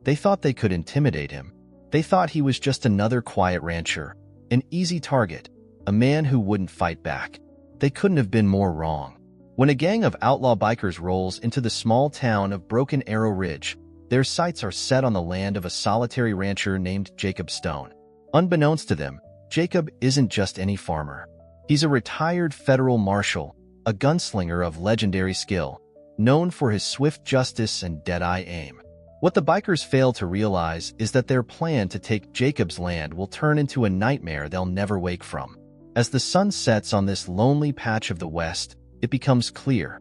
They thought they could intimidate him. They thought he was just another quiet rancher, an easy target, a man who wouldn't fight back. They couldn't have been more wrong. When a gang of outlaw bikers rolls into the small town of Broken Arrow Ridge, their sights are set on the land of a solitary rancher named Jacob Stone. Unbeknownst to them, Jacob isn't just any farmer. He's a retired Federal Marshal, a gunslinger of legendary skill, known for his swift justice and dead-eye aim. What the bikers fail to realize is that their plan to take Jacob's land will turn into a nightmare they'll never wake from. As the sun sets on this lonely patch of the West, it becomes clear.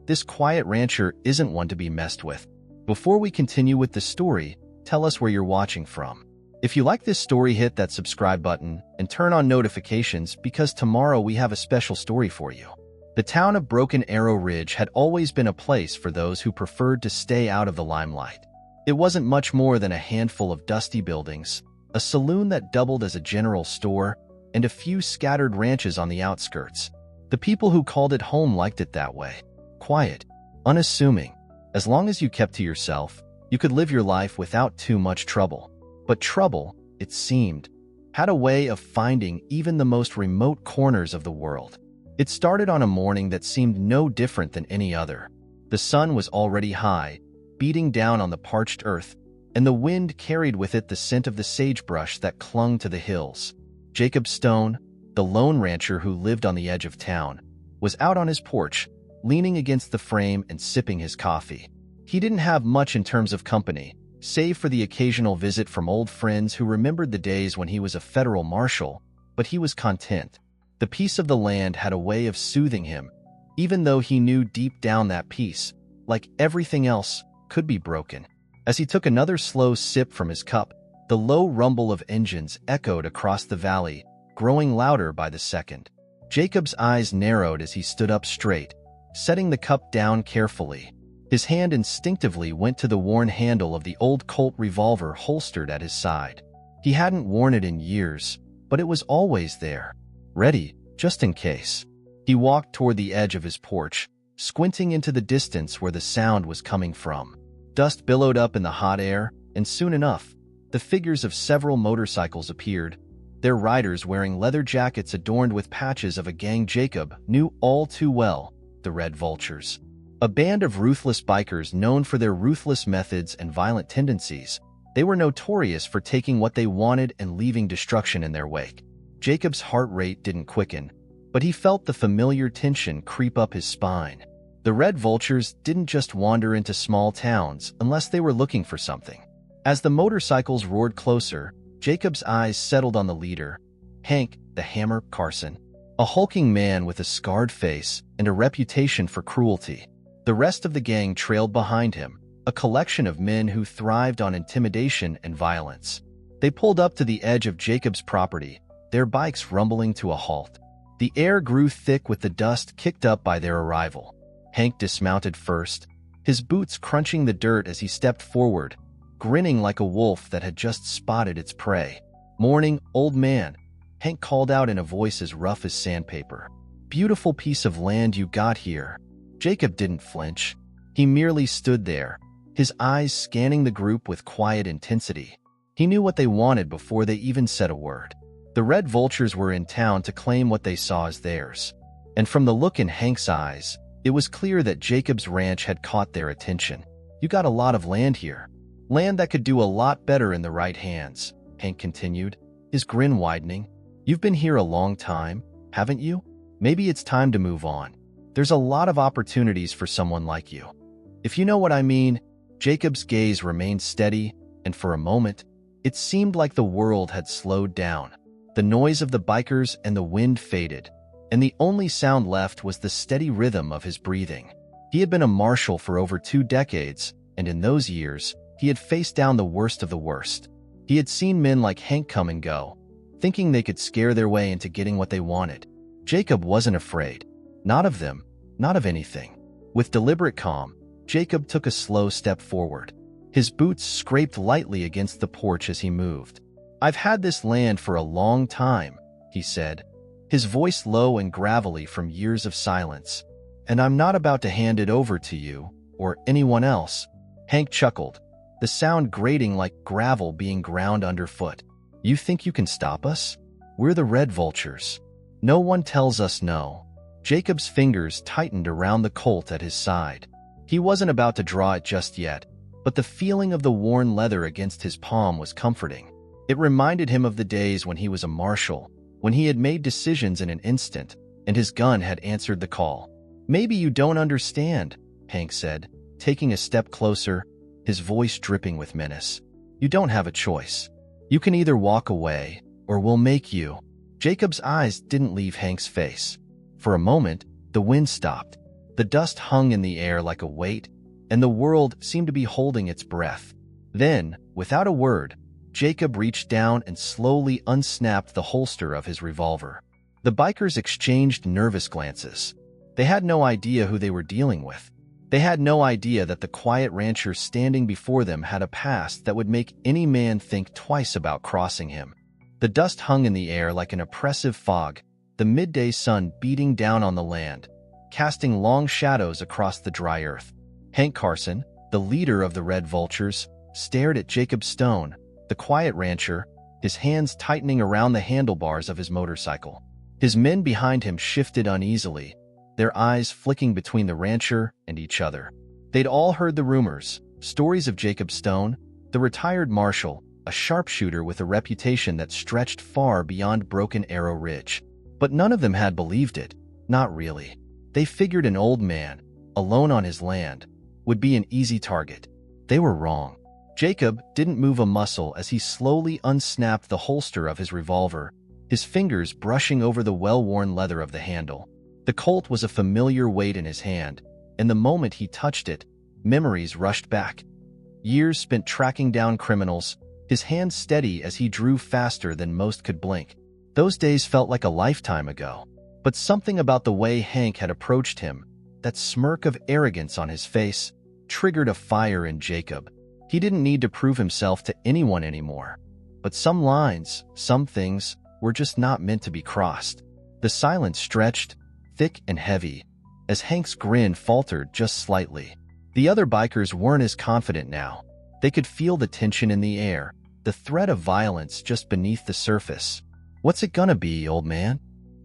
This quiet rancher isn't one to be messed with. Before we continue with the story, tell us where you're watching from. If you like this story, hit that subscribe button and turn on notifications because tomorrow we have a special story for you. The town of Broken Arrow Ridge had always been a place for those who preferred to stay out of the limelight. It wasn't much more than a handful of dusty buildings, a saloon that doubled as a general store, and a few scattered ranches on the outskirts. The people who called it home liked it that way. Quiet, unassuming. As long as you kept to yourself, you could live your life without too much trouble. But trouble, it seemed, had a way of finding even the most remote corners of the world. It started on a morning that seemed no different than any other. The sun was already high, beating down on the parched earth, and the wind carried with it the scent of the sagebrush that clung to the hills. Jacob Stone, the lone rancher who lived on the edge of town, was out on his porch, leaning against the frame and sipping his coffee. He didn't have much in terms of company, save for the occasional visit from old friends who remembered the days when he was a Federal Marshal, but he was content. The peace of the land had a way of soothing him, even though he knew deep down that peace, like everything else, could be broken. As he took another slow sip from his cup, the low rumble of engines echoed across the valley, growing louder by the second. Jacob's eyes narrowed as he stood up straight, setting the cup down carefully. His hand instinctively went to the worn handle of the old Colt revolver holstered at his side. He hadn't worn it in years, but it was always there, ready, just in case. He walked toward the edge of his porch, squinting into the distance where the sound was coming from. Dust billowed up in the hot air, and soon enough, the figures of several motorcycles appeared, their riders wearing leather jackets adorned with patches of a gang Jacob knew all too well, the Red Vultures. A band of ruthless bikers known for their ruthless methods and violent tendencies. They were notorious for taking what they wanted and leaving destruction in their wake. Jacob's heart rate didn't quicken, but he felt the familiar tension creep up his spine. The Red Vultures didn't just wander into small towns unless they were looking for something. As the motorcycles roared closer, Jacob's eyes settled on the leader, Hank the Hammer Carson, a hulking man with a scarred face and a reputation for cruelty. The rest of the gang trailed behind him, a collection of men who thrived on intimidation and violence. They pulled up to the edge of Jacob's property, their bikes rumbling to a halt. The air grew thick with the dust kicked up by their arrival. Hank dismounted first, his boots crunching the dirt as he stepped forward, grinning like a wolf that had just spotted its prey. "Morning, old man," Hank called out in a voice as rough as sandpaper. "Beautiful piece of land you got here." Jacob didn't flinch. He merely stood there, his eyes scanning the group with quiet intensity. He knew what they wanted before they even said a word. The Red Vultures were in town to claim what they saw as theirs. And from the look in Hank's eyes, it was clear that Jacob's ranch had caught their attention. "You got a lot of land here. Land that could do a lot better in the right hands," Hank continued, his grin widening. "You've been here a long time, haven't you? Maybe it's time to move on. There's a lot of opportunities for someone like you. If you know what I mean." Jacob's gaze remained steady, and for a moment, it seemed like the world had slowed down. The noise of the bikers and the wind faded, and the only sound left was the steady rhythm of his breathing. He had been a marshal for over 2 decades, and in those years, he had faced down the worst of the worst. He had seen men like Hank come and go, thinking they could scare their way into getting what they wanted. Jacob wasn't afraid. Not of them, not of anything. With deliberate calm, Jacob took a slow step forward. His boots scraped lightly against the porch as he moved. "I've had this land for a long time," he said, his voice low and gravelly from years of silence. "And I'm not about to hand it over to you, or anyone else." Hank chuckled. the sound grating like gravel being ground underfoot. "You think you can stop us? We're the Red Vultures. No one tells us no." Jacob's fingers tightened around the Colt at his side. He wasn't about to draw it just yet, but the feeling of the worn leather against his palm was comforting. It reminded him of the days when he was a marshal, when he had made decisions in an instant, and his gun had answered the call. "Maybe you don't understand," Hank said, taking a step closer, his voice dripping with menace. "You don't have a choice. You can either walk away, or we'll make you." Jacob's eyes didn't leave Hank's face. For a moment, the wind stopped. The dust hung in the air like a weight, and the world seemed to be holding its breath. Then, without a word, Jacob reached down and slowly unsnapped the holster of his revolver. The bikers exchanged nervous glances. They had no idea who they were dealing with. They had no idea that the quiet rancher standing before them had a past that would make any man think twice about crossing him. The dust hung in the air like an oppressive fog, the midday sun beating down on the land, casting long shadows across the dry earth. Hank Carson, the leader of the Red Vultures, stared at Jacob Stone, the quiet rancher, his hands tightening around the handlebars of his motorcycle. His men behind him shifted uneasily, their eyes flicking between the rancher and each other. They'd all heard the rumors, stories of Jacob Stone, the retired marshal, a sharpshooter with a reputation that stretched far beyond Broken Arrow Ridge. But none of them had believed it, not really. They figured an old man, alone on his land, would be an easy target. They were wrong. Jacob didn't move a muscle as he slowly unsnapped the holster of his revolver, his fingers brushing over the well-worn leather of the handle. The Colt was a familiar weight in his hand, and the moment he touched it, memories rushed back. Years spent tracking down criminals, his hand steady as he drew faster than most could blink. Those days felt like a lifetime ago. But something about the way Hank had approached him, that smirk of arrogance on his face, triggered a fire in Jacob. He didn't need to prove himself to anyone anymore. But some lines, some things, were just not meant to be crossed. The silence stretched, thick and heavy, as Hank's grin faltered just slightly. The other bikers weren't as confident now. They could feel the tension in the air, the threat of violence just beneath the surface. "What's it gonna be, old man?"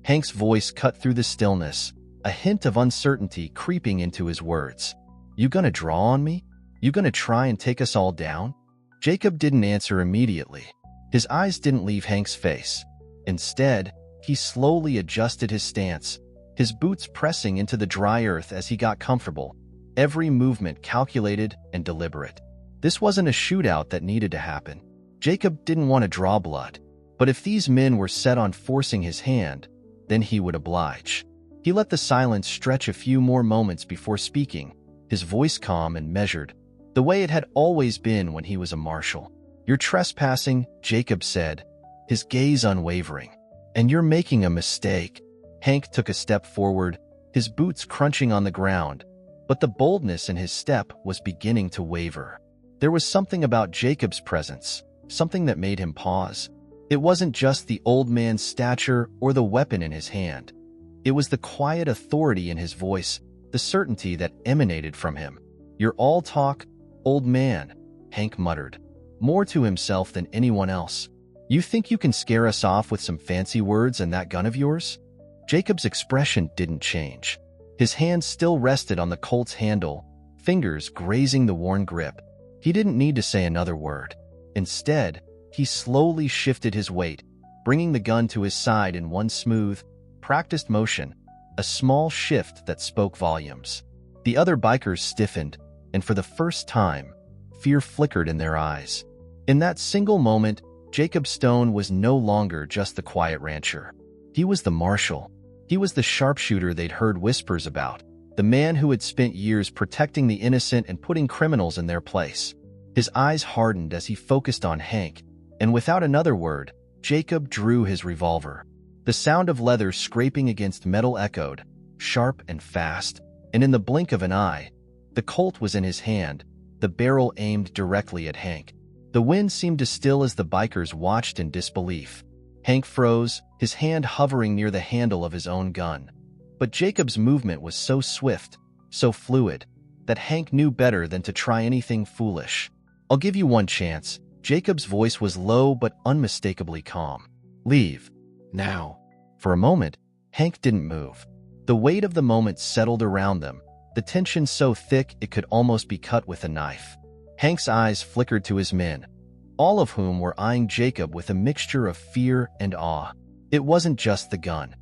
Hank's voice cut through the stillness, a hint of uncertainty creeping into his words. "You gonna draw on me? You gonna try and take us all down?" Jacob didn't answer immediately. His eyes didn't leave Hank's face. Instead, he slowly adjusted his stance, his boots pressing into the dry earth as he got comfortable, every movement calculated and deliberate. This wasn't a shootout that needed to happen. Jacob didn't want to draw blood, but if these men were set on forcing his hand, then he would oblige. He let the silence stretch a few more moments before speaking, his voice calm and measured, the way it had always been when he was a marshal. "You're trespassing," Jacob said, his gaze unwavering. "And you're making a mistake." Hank took a step forward, his boots crunching on the ground, but the boldness in his step was beginning to waver. There was something about Jacob's presence, something that made him pause. It wasn't just the old man's stature or the weapon in his hand. It was the quiet authority in his voice, the certainty that emanated from him. "You're all talk, old man," Hank muttered, more to himself than anyone else. "You think you can scare us off with some fancy words and that gun of yours?" Jacob's expression didn't change. His hand still rested on the Colt's handle, fingers grazing the worn grip. He didn't need to say another word. Instead, he slowly shifted his weight, bringing the gun to his side in one smooth, practiced motion, a small shift that spoke volumes. The other bikers stiffened, and for the first time, fear flickered in their eyes. In that single moment, Jacob Stone was no longer just the quiet rancher. He was the marshal. He was the sharpshooter they'd heard whispers about, the man who had spent years protecting the innocent and putting criminals in their place. His eyes hardened as he focused on Hank, and without another word, Jacob drew his revolver. The sound of leather scraping against metal echoed, sharp and fast, and in the blink of an eye, the Colt was in his hand, the barrel aimed directly at Hank. The wind seemed to still as the bikers watched in disbelief. Hank froze, his hand hovering near the handle of his own gun. But Jacob's movement was so swift, so fluid, that Hank knew better than to try anything foolish. I'll give you one chance. Jacob's voice was low but unmistakably calm. Leave. Now. For a moment, Hank didn't move. The weight of the moment settled around them, the tension so thick it could almost be cut with a knife. Hank's eyes flickered to his men, all of whom were eyeing Jacob with a mixture of fear and awe. It wasn't just the gun.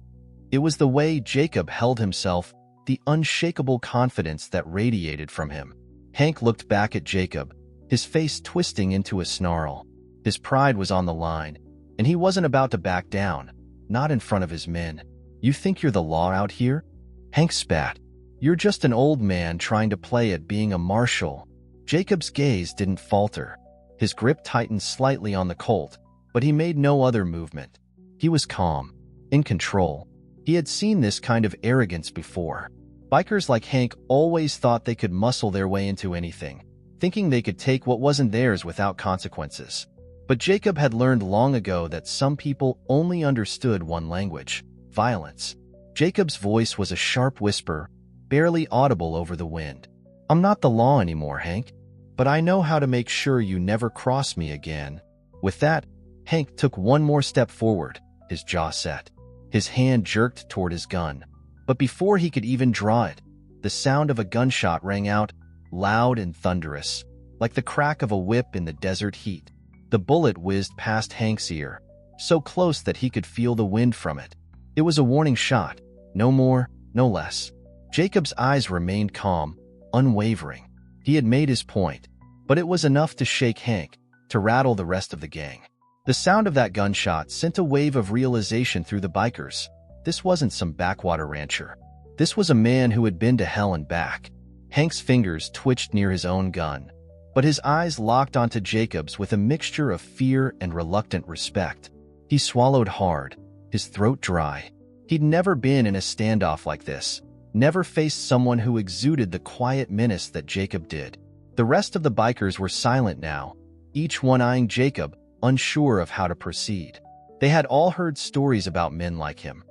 It was the way Jacob held himself, the unshakable confidence that radiated from him. Hank looked back at Jacob, his face twisting into a snarl. His pride was on the line, and he wasn't about to back down, not in front of his men. You think you're the law out here? Hank spat. You're just an old man trying to play at being a marshal. Jacob's gaze didn't falter. His grip tightened slightly on the Colt, but he made no other movement. He was calm, in control. He had seen this kind of arrogance before. Bikers like Hank always thought they could muscle their way into anything, thinking they could take what wasn't theirs without consequences. But Jacob had learned long ago that some people only understood one language: violence. Jacob's voice was a sharp whisper, barely audible over the wind. I'm not the law anymore, Hank, but I know how to make sure you never cross me again. With that, Hank took one more step forward, his jaw set. His hand jerked toward his gun. But before he could even draw it, the sound of a gunshot rang out, loud and thunderous, like the crack of a whip in the desert heat. The bullet whizzed past Hank's ear, so close that he could feel the wind from it. It was a warning shot, no more, no less. Jacob's eyes remained calm, unwavering. He had made his point, but it was enough to shake Hank, to rattle the rest of the gang. The sound of that gunshot sent a wave of realization through the bikers. This wasn't some backwater rancher. This was a man who had been to hell and back. Hank's fingers twitched near his own gun, but his eyes locked onto Jacob's with a mixture of fear and reluctant respect. He swallowed hard, his throat dry. He'd never been in a standoff like this, never faced someone who exuded the quiet menace that Jacob did. The rest of the bikers were silent now, each one eyeing Jacob, unsure of how to proceed. They had all heard stories about men like him,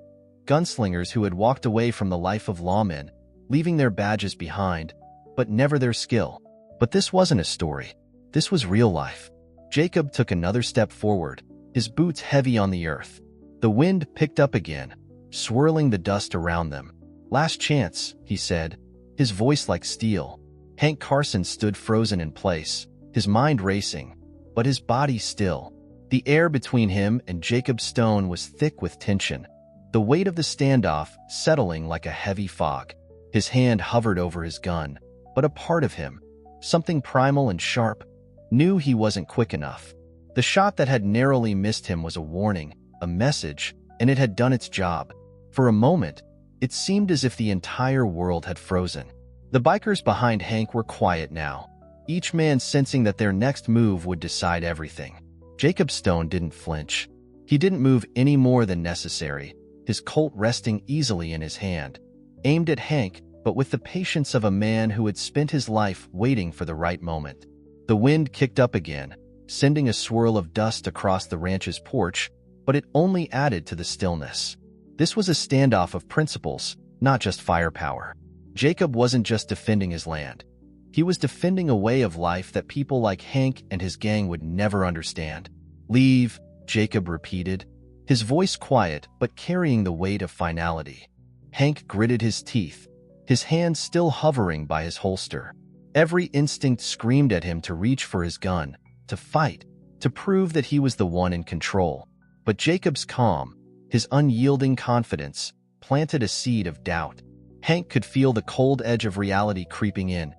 gunslingers who had walked away from the life of lawmen, leaving their badges behind, but never their skill. But this wasn't a story. This was real life. Jacob took another step forward, his boots heavy on the earth. The wind picked up again, swirling the dust around them. Last chance, he said, his voice like steel. Hank Carson stood frozen in place, his mind racing, but his body still. The air between him and Jacob Stone was thick with tension, the weight of the standoff settling like a heavy fog. His hand hovered over his gun, but a part of him, something primal and sharp, knew he wasn't quick enough. The shot that had narrowly missed him was a warning, a message, and it had done its job. For a moment, it seemed as if the entire world had frozen. The bikers behind Hank were quiet now, each man sensing that their next move would decide everything. Jacob Stone didn't flinch. He didn't move any more than necessary, his Colt resting easily in his hand, aimed at Hank, but with the patience of a man who had spent his life waiting for the right moment. The wind kicked up again, sending a swirl of dust across the ranch's porch, but it only added to the stillness. This was a standoff of principles, not just firepower. Jacob wasn't just defending his land. He was defending a way of life that people like Hank and his gang would never understand. Leave, Jacob repeated, his voice quiet but carrying the weight of finality. Hank gritted his teeth, his hand still hovering by his holster. Every instinct screamed at him to reach for his gun, to fight, to prove that he was the one in control. But Jacob's calm, his unyielding confidence, planted a seed of doubt. Hank could feel the cold edge of reality creeping in.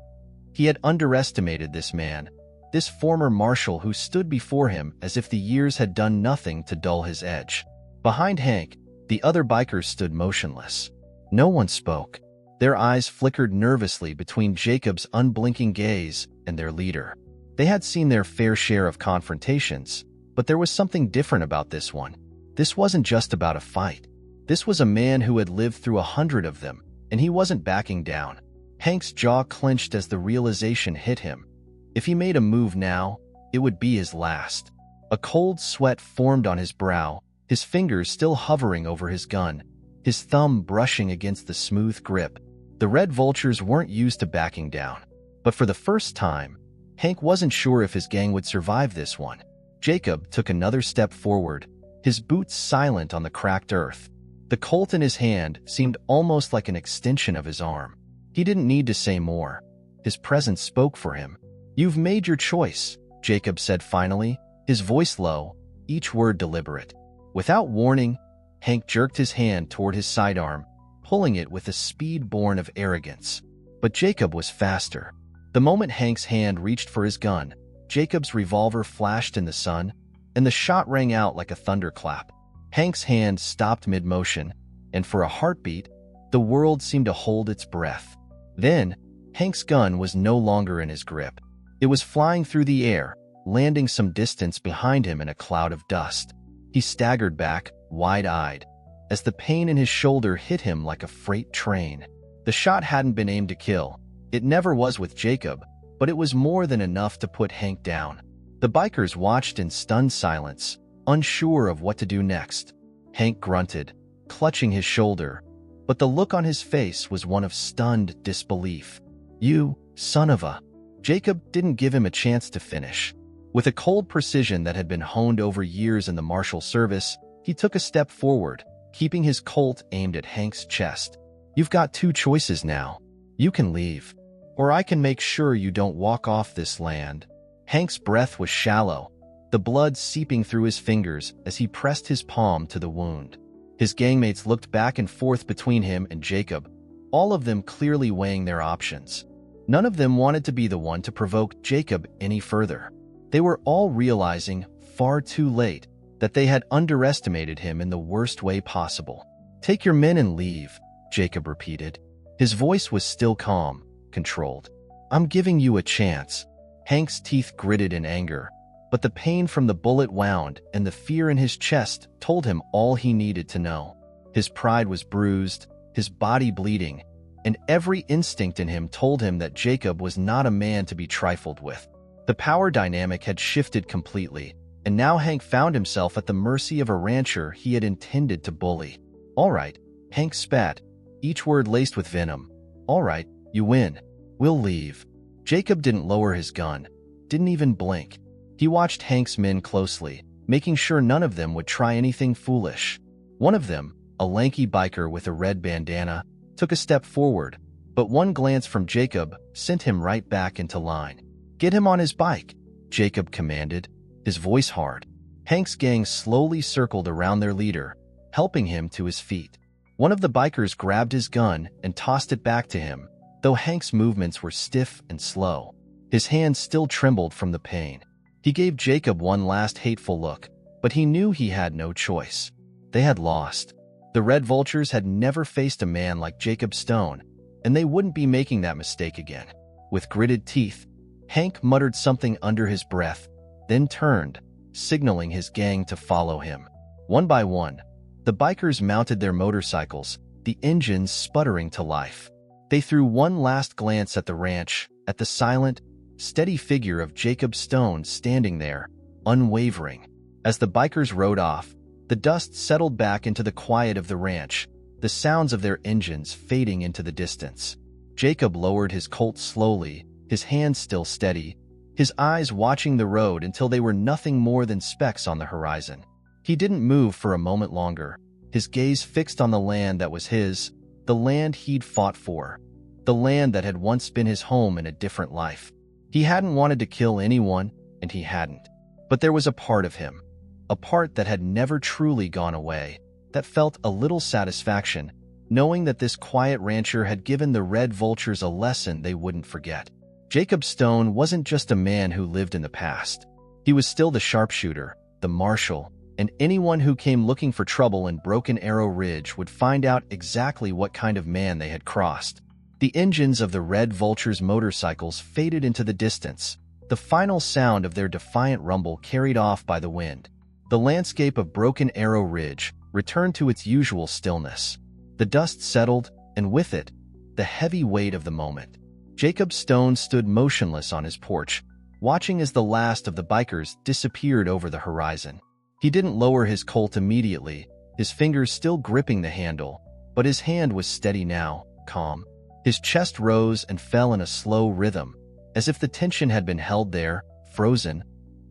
He had underestimated this man, this former marshal who stood before him as if the years had done nothing to dull his edge. Behind Hank, the other bikers stood motionless. No one spoke. Their eyes flickered nervously between Jacob's unblinking gaze and their leader. They had seen their fair share of confrontations, but there was something different about this one. This wasn't just about a fight. This was a man who had lived through 100 of them, and he wasn't backing down. Hank's jaw clenched as the realization hit him. If he made a move now, it would be his last. A cold sweat formed on his brow, his fingers still hovering over his gun, his thumb brushing against the smooth grip. The red vultures weren't used to backing down. But for the first time, Hank wasn't sure if his gang would survive this one. Jacob took another step forward, his boots silent on the cracked earth. The Colt in his hand seemed almost like an extension of his arm. He didn't need to say more. His presence spoke for him. "You've made your choice," Jacob said finally, his voice low, each word deliberate. Without warning, Hank jerked his hand toward his sidearm, pulling it with a speed born of arrogance. But Jacob was faster. The moment Hank's hand reached for his gun, Jacob's revolver flashed in the sun, and the shot rang out like a thunderclap. Hank's hand stopped mid-motion, and for a heartbeat, the world seemed to hold its breath. Then, Hank's gun was no longer in his grip. It was flying through the air, landing some distance behind him in a cloud of dust. He staggered back, wide-eyed, as the pain in his shoulder hit him like a freight train. The shot hadn't been aimed to kill. It never was with Jacob, but it was more than enough to put Hank down. The bikers watched in stunned silence, unsure of what to do next. Hank grunted, clutching his shoulder, but the look on his face was one of stunned disbelief. "You, son of a..." Jacob didn't give him a chance to finish. With a cold precision that had been honed over years in the Marshal Service, he took a step forward, keeping his Colt aimed at Hank's chest. "You've got two choices now. You can leave, or I can make sure you don't walk off this land." Hank's breath was shallow, the blood seeping through his fingers as he pressed his palm to the wound. His gangmates looked back and forth between him and Jacob, all of them clearly weighing their options. None of them wanted to be the one to provoke Jacob any further. They were all realizing, far too late, that they had underestimated him in the worst way possible. "Take your men and leave," Jacob repeated. His voice was still calm, controlled. "I'm giving you a chance." Hank's teeth gritted in anger, but the pain from the bullet wound and the fear in his chest told him all he needed to know. His pride was bruised, his body bleeding, and every instinct in him told him that Jacob was not a man to be trifled with. The power dynamic had shifted completely, and now Hank found himself at the mercy of a rancher he had intended to bully. "All right," Hank spat, each word laced with venom. "All right, you win. We'll leave." Jacob didn't lower his gun, didn't even blink. He watched Hank's men closely, making sure none of them would try anything foolish. One of them, a lanky biker with a red bandana, took a step forward, but one glance from Jacob sent him right back into line. "Get him on his bike," Jacob commanded, his voice hard. Hank's gang slowly circled around their leader, helping him to his feet. One of the bikers grabbed his gun and tossed it back to him, though Hank's movements were stiff and slow. His hands still trembled from the pain. He gave Jacob one last hateful look, but he knew he had no choice. They had lost. The Red Vultures had never faced a man like Jacob Stone, and they wouldn't be making that mistake again. With gritted teeth, Hank muttered something under his breath, then turned, signaling his gang to follow him. One by one, the bikers mounted their motorcycles, the engines sputtering to life. They threw one last glance at the ranch, at the silent, steady figure of Jacob Stone standing there, unwavering. As the bikers rode off, the dust settled back into the quiet of the ranch, the sounds of their engines fading into the distance. Jacob lowered his Colt slowly, his hands still steady, his eyes watching the road until they were nothing more than specks on the horizon. He didn't move for a moment longer, his gaze fixed on the land that was his, the land he'd fought for, the land that had once been his home in a different life. He hadn't wanted to kill anyone, and he hadn't. But there was a part of him, a part that had never truly gone away, that felt a little satisfaction, knowing that this quiet rancher had given the Red Vultures a lesson they wouldn't forget. Jacob Stone wasn't just a man who lived in the past. He was still the sharpshooter, the marshal, and anyone who came looking for trouble in Broken Arrow Ridge would find out exactly what kind of man they had crossed. The engines of the Red Vultures' motorcycles faded into the distance, the final sound of their defiant rumble carried off by the wind. The landscape of Broken Arrow Ridge returned to its usual stillness. The dust settled, and with it, the heavy weight of the moment. Jacob Stone stood motionless on his porch, watching as the last of the bikers disappeared over the horizon. He didn't lower his Colt immediately, his fingers still gripping the handle, but his hand was steady now, calm. His chest rose and fell in a slow rhythm, as if the tension had been held there, frozen,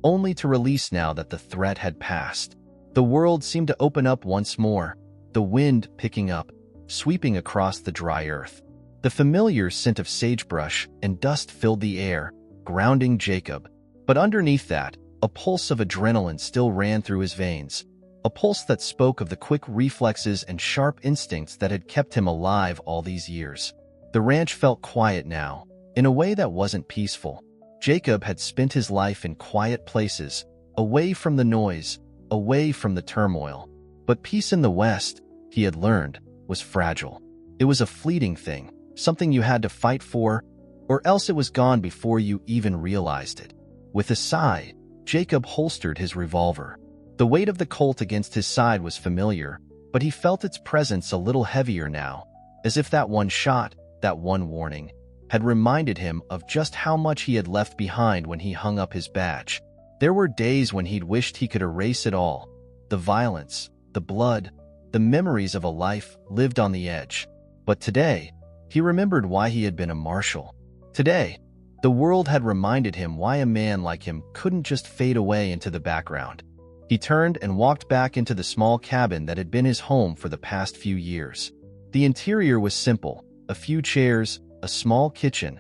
only to release now that the threat had passed. The world seemed to open up once more, the wind picking up, sweeping across the dry earth. The familiar scent of sagebrush and dust filled the air, grounding Jacob. But underneath that, a pulse of adrenaline still ran through his veins, a pulse that spoke of the quick reflexes and sharp instincts that had kept him alive all these years. The ranch felt quiet now, in a way that wasn't peaceful. Jacob had spent his life in quiet places, away from the noise, away from the turmoil. But peace in the West, he had learned, was fragile. It was a fleeting thing, something you had to fight for, or else it was gone before you even realized it. With a sigh, Jacob holstered his revolver. The weight of the Colt against his side was familiar, but he felt its presence a little heavier now, as if that one shot, that one warning, had reminded him of just how much he had left behind when he hung up his badge. There were days when he'd wished he could erase it all. The violence, the blood, the memories of a life lived on the edge. But today, he remembered why he had been a marshal. Today, the world had reminded him why a man like him couldn't just fade away into the background. He turned and walked back into the small cabin that had been his home for the past few years. The interior was simple, a few chairs, a small kitchen,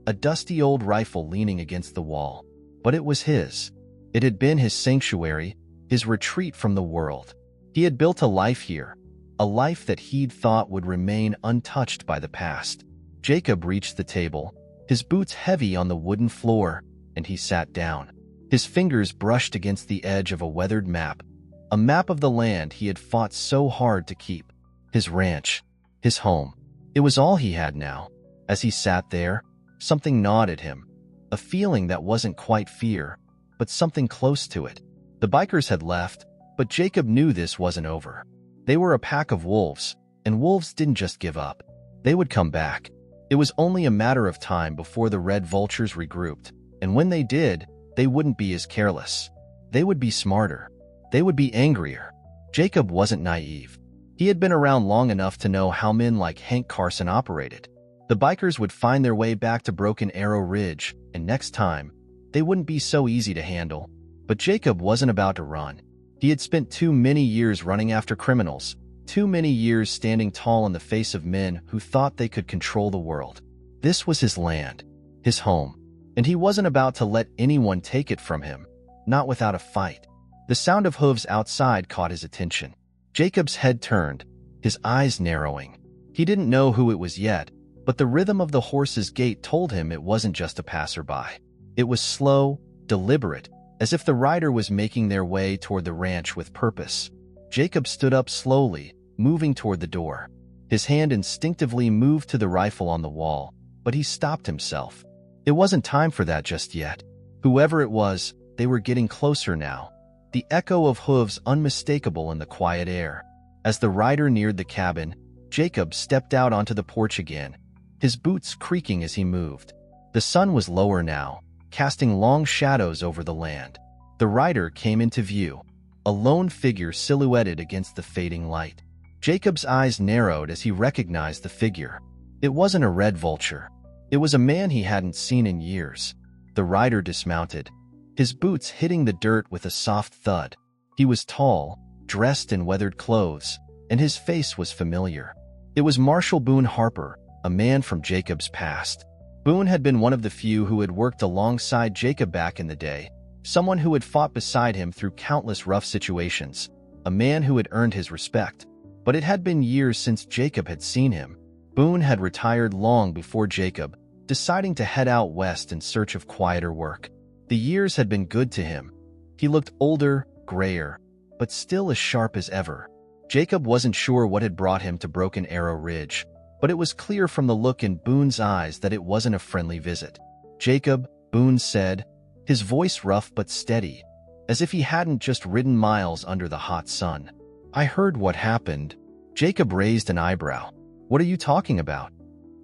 a dusty old rifle leaning against the wall. But it was his. It had been his sanctuary, his retreat from the world. He had built a life here, a life that he'd thought would remain untouched by the past. Jacob reached the table, his boots heavy on the wooden floor, and he sat down. His fingers brushed against the edge of a weathered map, a map of the land he had fought so hard to keep. His ranch, his home. It was all he had now. As he sat there, something gnawed at him, a feeling that wasn't quite fear, but something close to it. The bikers had left, but Jacob knew this wasn't over. They were a pack of wolves, and wolves didn't just give up. They would come back. It was only a matter of time before the red vultures regrouped, and when they did, they wouldn't be as careless. They would be smarter. They would be angrier. Jacob wasn't naive. He had been around long enough to know how men like Hank Carson operated. The bikers would find their way back to Broken Arrow Ridge, and next time, they wouldn't be so easy to handle. But Jacob wasn't about to run. He had spent too many years running after criminals, too many years standing tall in the face of men who thought they could control the world. This was his land, his home, and he wasn't about to let anyone take it from him, not without a fight. The sound of hooves outside caught his attention. Jacob's head turned, his eyes narrowing. He didn't know who it was yet, but the rhythm of the horse's gait told him it wasn't just a passerby. It was slow, deliberate, as if the rider was making their way toward the ranch with purpose. Jacob stood up slowly, moving toward the door. His hand instinctively moved to the rifle on the wall, but he stopped himself. It wasn't time for that just yet. Whoever it was, they were getting closer now, the echo of hooves unmistakable in the quiet air. As the rider neared the cabin, Jacob stepped out onto the porch again, his boots creaking as he moved. The sun was lower now, casting long shadows over the land. The rider came into view, a lone figure silhouetted against the fading light. Jacob's eyes narrowed as he recognized the figure. It wasn't a red vulture. It was a man he hadn't seen in years. The rider dismounted, his boots hitting the dirt with a soft thud. He was tall, dressed in weathered clothes, and his face was familiar. It was Marshal Boone Harper, a man from Jacob's past. Boone had been one of the few who had worked alongside Jacob back in the day, someone who had fought beside him through countless rough situations, a man who had earned his respect. But it had been years since Jacob had seen him. Boone had retired long before Jacob, deciding to head out west in search of quieter work. The years had been good to him. He looked older, grayer, but still as sharp as ever. Jacob wasn't sure what had brought him to Broken Arrow Ridge, but it was clear from the look in Boone's eyes that it wasn't a friendly visit. "Jacob," Boone said, his voice rough but steady, as if he hadn't just ridden miles under the hot sun. "I heard what happened." Jacob raised an eyebrow. "What are you talking about?"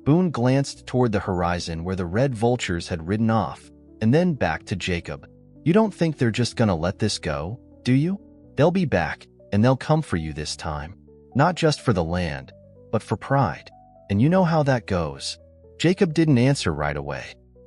Boone glanced toward the horizon where the red vultures had ridden off, and then back to Jacob. "You don't think they're just gonna let this go, do you? They'll be back, and they'll come for you this time. Not just for the land, but for pride. And you know how that goes." Jacob didn't answer right away.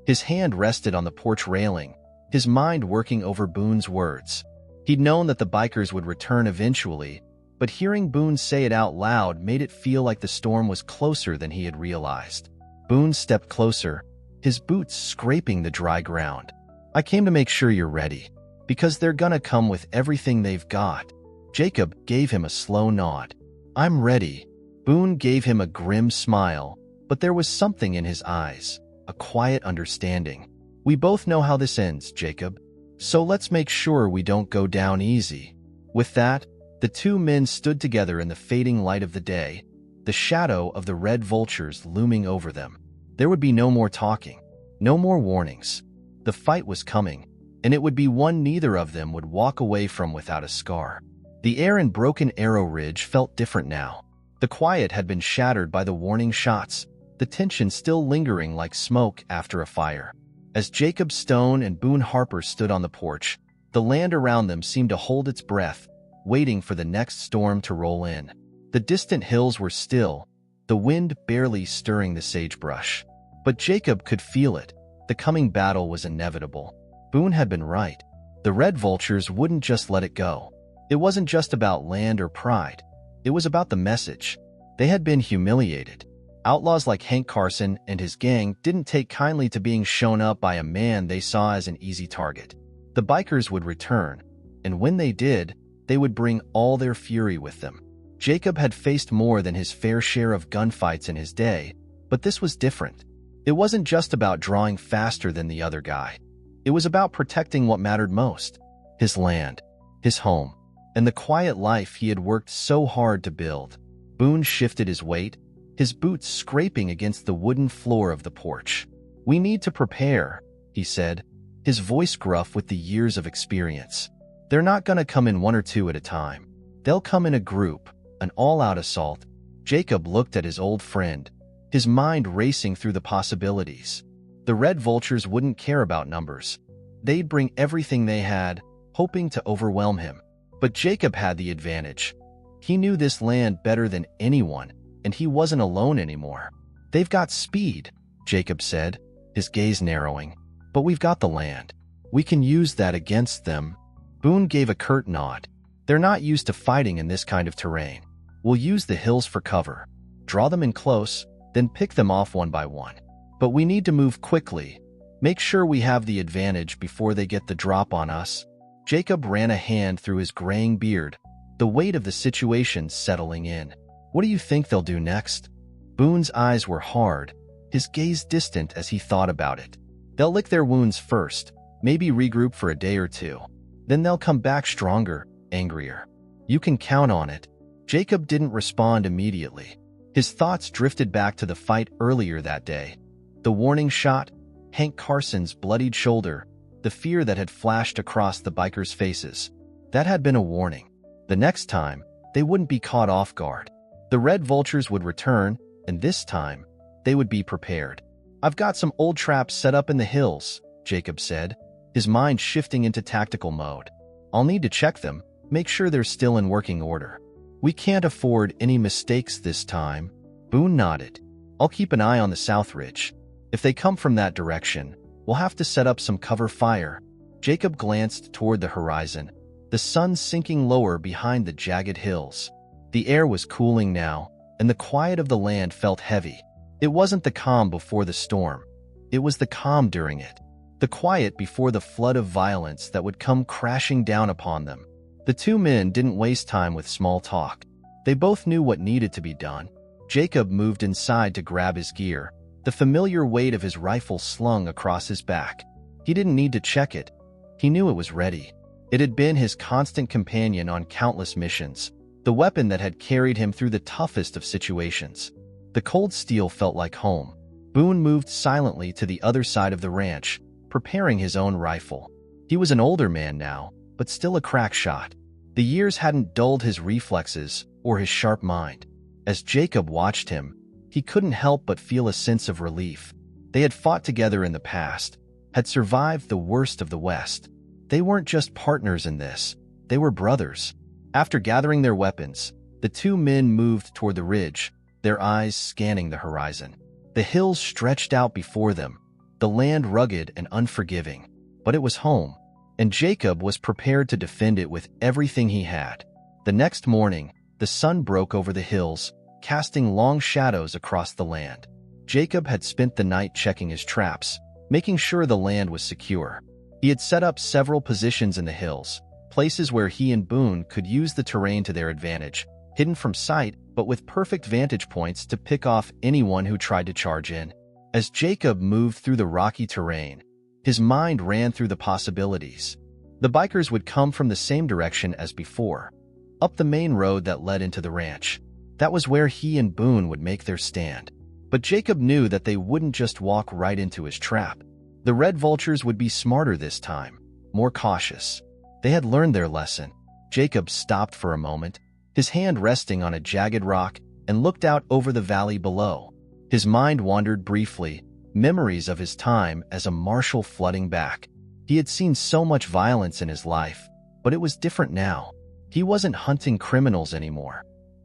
His hand rested on the porch railing, his mind working over Boone's words. He'd known that the bikers would return eventually, but hearing Boone say it out loud made it feel like the storm was closer than he had realized. Boone stepped closer, his boots scraping the dry ground. "I came to make sure you're ready, because they're gonna come with everything they've got." Jacob gave him a slow nod. "I'm ready." Boone gave him a grim smile, but there was something in his eyes, a quiet understanding. "We both know how this ends, Jacob, so let's make sure we don't go down easy." With that, the two men stood together in the fading light of the day, the shadow of the red vultures looming over them. There would be no more talking, no more warnings. The fight was coming, and it would be one neither of them would walk away from without a scar. The air in Broken Arrow Ridge felt different now. The quiet had been shattered by the warning shots, the tension still lingering like smoke after a fire. As Jacob Stone and Boone Harper stood on the porch, the land around them seemed to hold its breath, waiting for the next storm to roll in. The distant hills were still, the wind barely stirring the sagebrush. But Jacob could feel it. The coming battle was inevitable. Boone had been right. The red vultures wouldn't just let it go. It wasn't just about land or pride. It was about the message. They had been humiliated. Outlaws like Hank Carson and his gang didn't take kindly to being shown up by a man they saw as an easy target. The bikers would return, and when they did, they would bring all their fury with them. Jacob had faced more than his fair share of gunfights in his day, but this was different. It wasn't just about drawing faster than the other guy. It was about protecting what mattered most: his land, his home, and the quiet life he had worked so hard to build. Boone shifted his weight, his boots scraping against the wooden floor of the porch. "We need to prepare," he said, his voice gruff with the years of experience. "They're not gonna come in one or two at a time. They'll come in a group, an all-out assault." Jacob looked at his old friend, his mind racing through the possibilities. The red vultures wouldn't care about numbers. They'd bring everything they had, hoping to overwhelm him. But Jacob had the advantage. He knew this land better than anyone, and he wasn't alone anymore. "They've got speed," Jacob said, his gaze narrowing. "But we've got the land. We can use that against them." Boone gave a curt nod. "They're not used to fighting in this kind of terrain. We'll use the hills for cover. Draw them in close, then pick them off one by one. But we need to move quickly. Make sure we have the advantage before they get the drop on us." Jacob ran a hand through his graying beard, the weight of the situation settling in. "What do you think they'll do next?" Boone's eyes were hard, his gaze distant as he thought about it. "They'll lick their wounds first, maybe regroup for a day or two. Then they'll come back stronger, angrier. You can count on it." Jacob didn't respond immediately. His thoughts drifted back to the fight earlier that day. The warning shot, Hank Carson's bloodied shoulder, the fear that had flashed across the bikers' faces. That had been a warning. The next time, they wouldn't be caught off guard. The red vultures would return, and this time, they would be prepared. "I've got some old traps set up in the hills," Jacob said, his mind shifting into tactical mode. "I'll need to check them, make sure they're still in working order. We can't afford any mistakes this time." Boone nodded. "I'll keep an eye on the South Ridge. If they come from that direction, we'll have to set up some cover fire." Jacob glanced toward the horizon, the sun sinking lower behind the jagged hills. The air was cooling now, and the quiet of the land felt heavy. It wasn't the calm before the storm. It was the calm during it. The quiet before the flood of violence that would come crashing down upon them. The two men didn't waste time with small talk. They both knew what needed to be done. Jacob moved inside to grab his gear, the familiar weight of his rifle slung across his back. He didn't need to check it. He knew it was ready. It had been his constant companion on countless missions, the weapon that had carried him through the toughest of situations. The cold steel felt like home. Boone moved silently to the other side of the ranch, preparing his own rifle. He was an older man now, but still a crack shot. The years hadn't dulled his reflexes or his sharp mind. As Jacob watched him, he couldn't help but feel a sense of relief. They had fought together in the past, had survived the worst of the West. They weren't just partners in this, they were brothers. After gathering their weapons, the two men moved toward the ridge, their eyes scanning the horizon. The hills stretched out before them, the land rugged and unforgiving, but it was home, and Jacob was prepared to defend it with everything he had. The next morning, the sun broke over the hills, casting long shadows across the land. Jacob had spent the night checking his traps, making sure the land was secure. He had set up several positions in the hills, places where he and Boone could use the terrain to their advantage, hidden from sight but with perfect vantage points to pick off anyone who tried to charge in. As Jacob moved through the rocky terrain, his mind ran through the possibilities. The bikers would come from the same direction as before, up the main road that led into the ranch. That was where he and Boone would make their stand. But Jacob knew that they wouldn't just walk right into his trap. The red vultures would be smarter this time, more cautious. They had learned their lesson. Jacob stopped for a moment, his hand resting on a jagged rock, and looked out over the valley below. His mind wandered briefly, memories of his time as a marshal flooding back. He had seen so much violence in his life, but it was different now. He wasn't hunting criminals anymore.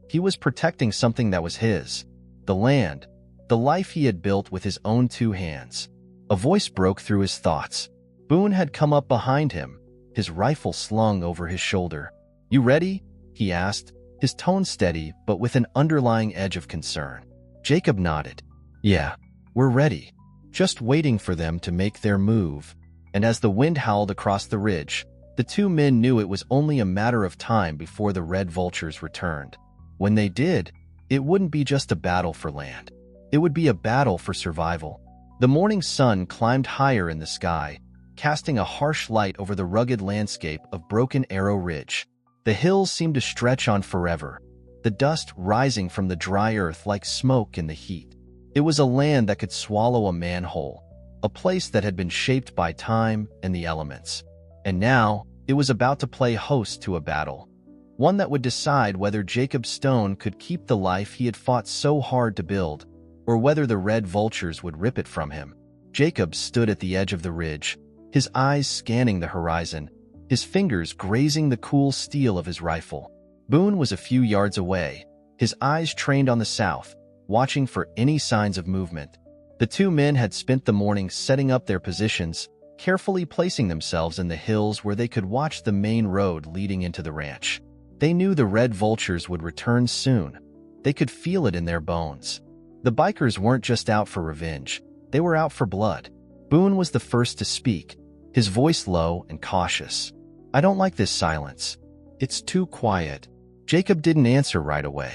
He was protecting something that was his, the land, the life he had built with his own two hands. A voice broke through his thoughts. Boone had come up behind him, his rifle slung over his shoulder. "You ready?" he asked, his tone steady but with an underlying edge of concern. Jacob nodded. "Yeah, we're ready. Just waiting for them to make their move." And as the wind howled across the ridge, the two men knew it was only a matter of time before the red vultures returned. When they did, it wouldn't be just a battle for land. It would be a battle for survival. The morning sun climbed higher in the sky, casting a harsh light over the rugged landscape of Broken Arrow Ridge. The hills seemed to stretch on forever, the dust rising from the dry earth like smoke in the heat. It was a land that could swallow a man whole, a place that had been shaped by time and the elements. And now, it was about to play host to a battle, one that would decide whether Jacob Stone could keep the life he had fought so hard to build, or whether the red vultures would rip it from him. Jacob stood at the edge of the ridge, his eyes scanning the horizon, his fingers grazing the cool steel of his rifle. Boone was a few yards away, his eyes trained on the south, watching for any signs of movement. The two men had spent the morning setting up their positions, carefully placing themselves in the hills where they could watch the main road leading into the ranch. They knew the red vultures would return soon. They could feel it in their bones. The bikers weren't just out for revenge, they were out for blood. Boone was the first to speak, his voice low and cautious. "I don't like this silence. It's too quiet." Jacob didn't answer right away.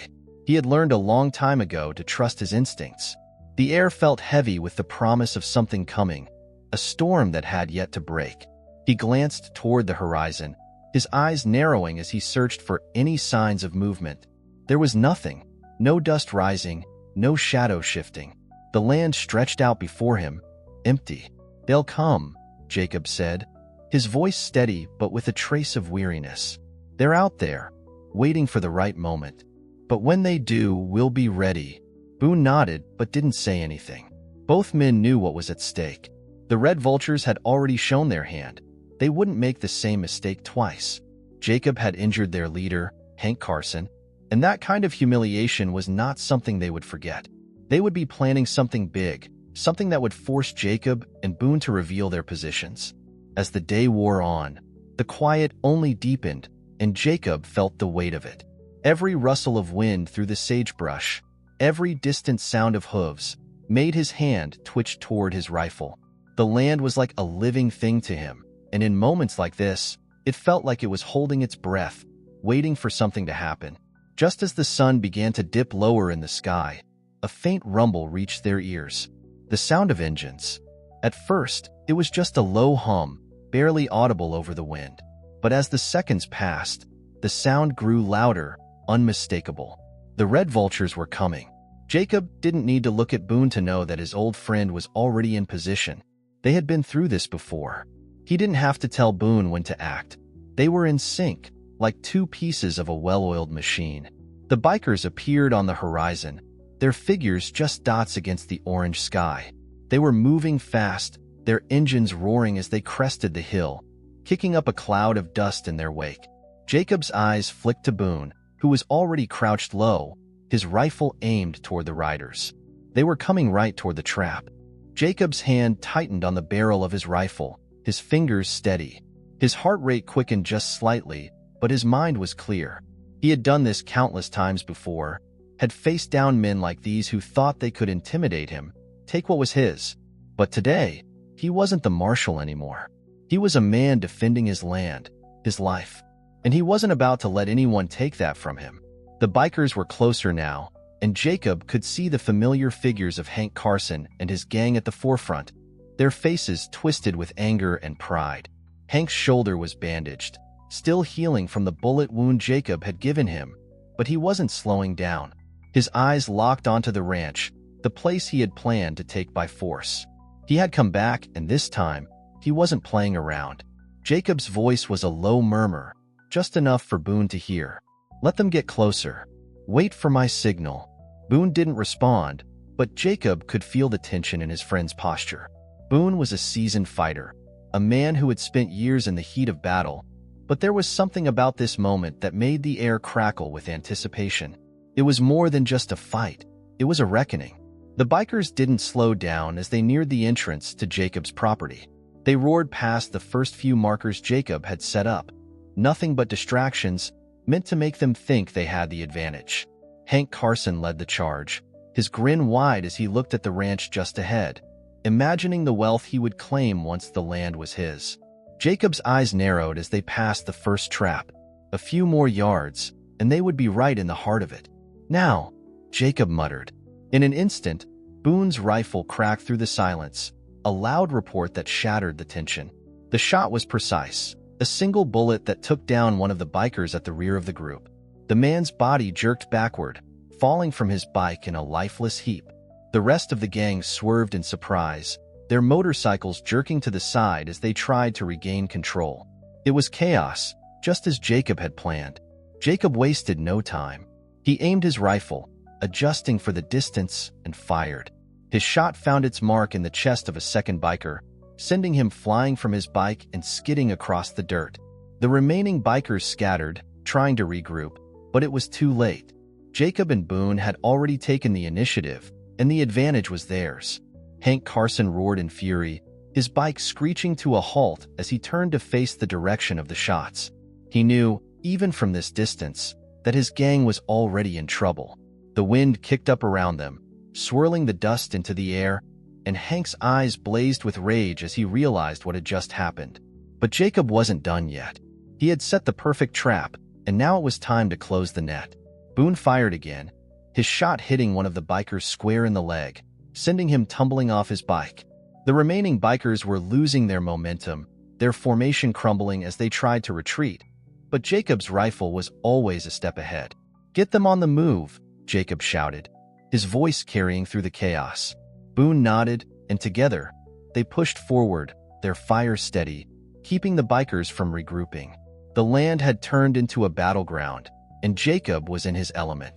He had learned a long time ago to trust his instincts. The air felt heavy with the promise of something coming, a storm that had yet to break. He glanced toward the horizon, his eyes narrowing as he searched for any signs of movement. There was nothing, no dust rising, no shadow shifting. The land stretched out before him, empty. "They'll come," Jacob said, his voice steady but with a trace of weariness. "They're out there, waiting for the right moment. But when they do, we'll be ready." Boone nodded but didn't say anything. Both men knew what was at stake. The red vultures had already shown their hand. They wouldn't make the same mistake twice. Jacob had injured their leader, Hank Carson, and that kind of humiliation was not something they would forget. They would be planning something big, something that would force Jacob and Boone to reveal their positions. As the day wore on, the quiet only deepened, and Jacob felt the weight of it. Every rustle of wind through the sagebrush, every distant sound of hooves, made his hand twitch toward his rifle. The land was like a living thing to him, and in moments like this, it felt like it was holding its breath, waiting for something to happen. Just as the sun began to dip lower in the sky, a faint rumble reached their ears. The sound of engines. At first, it was just a low hum, barely audible over the wind. But as the seconds passed, the sound grew louder, unmistakable. The red vultures were coming. Jacob didn't need to look at Boone to know that his old friend was already in position. They had been through this before. He didn't have to tell Boone when to act. They were in sync, like two pieces of a well-oiled machine. The bikers appeared on the horizon, their figures just dots against the orange sky. They were moving fast, their engines roaring as they crested the hill, kicking up a cloud of dust in their wake. Jacob's eyes flicked to Boone, who was already crouched low, his rifle aimed toward the riders. They were coming right toward the trap. Jacob's hand tightened on the barrel of his rifle, his fingers steady. His heart rate quickened just slightly, but his mind was clear. He had done this countless times before, had faced down men like these who thought they could intimidate him, take what was his. But today, he wasn't the marshal anymore. He was a man defending his land, his life, and he wasn't about to let anyone take that from him. The bikers were closer now, and Jacob could see the familiar figures of Hank Carson and his gang at the forefront, their faces twisted with anger and pride. Hank's shoulder was bandaged, still healing from the bullet wound Jacob had given him, but he wasn't slowing down. His eyes locked onto the ranch, the place he had planned to take by force. He had come back, and this time, he wasn't playing around. Jacob's voice was a low murmur, just enough for Boone to hear. "Let them get closer. Wait for my signal." Boone didn't respond, but Jacob could feel the tension in his friend's posture. Boone was a seasoned fighter, a man who had spent years in the heat of battle, but there was something about this moment that made the air crackle with anticipation. It was more than just a fight. It was a reckoning. The bikers didn't slow down as they neared the entrance to Jacob's property. They roared past the first few markers Jacob had set up, nothing but distractions meant to make them think they had the advantage. Hank Carson led the charge, his grin wide as he looked at the ranch just ahead, imagining the wealth he would claim once the land was his. Jacob's eyes narrowed as they passed the first trap. A few more yards, and they would be right in the heart of it. "Now," Jacob muttered. In an instant, Boone's rifle cracked through the silence, a loud report that shattered the tension. The shot was precise, a single bullet that took down one of the bikers at the rear of the group. The man's body jerked backward, falling from his bike in a lifeless heap. The rest of the gang swerved in surprise, their motorcycles jerking to the side as they tried to regain control. It was chaos, just as Jacob had planned. Jacob wasted no time. He aimed his rifle, adjusting for the distance, and fired. His shot found its mark in the chest of a second biker, sending him flying from his bike and skidding across the dirt. The remaining bikers scattered, trying to regroup, but it was too late. Jacob and Boone had already taken the initiative, and the advantage was theirs. Hank Carson roared in fury, his bike screeching to a halt as he turned to face the direction of the shots. He knew, even from this distance, that his gang was already in trouble. The wind kicked up around them, swirling the dust into the air, and Hank's eyes blazed with rage as he realized what had just happened. But Jacob wasn't done yet. He had set the perfect trap, and now it was time to close the net. Boone fired again, his shot hitting one of the bikers square in the leg, sending him tumbling off his bike. The remaining bikers were losing their momentum, their formation crumbling as they tried to retreat, but Jacob's rifle was always a step ahead. "Get them on the move," Jacob shouted, his voice carrying through the chaos. Boone nodded, and together, they pushed forward, their fire steady, keeping the bikers from regrouping. The land had turned into a battleground, and Jacob was in his element.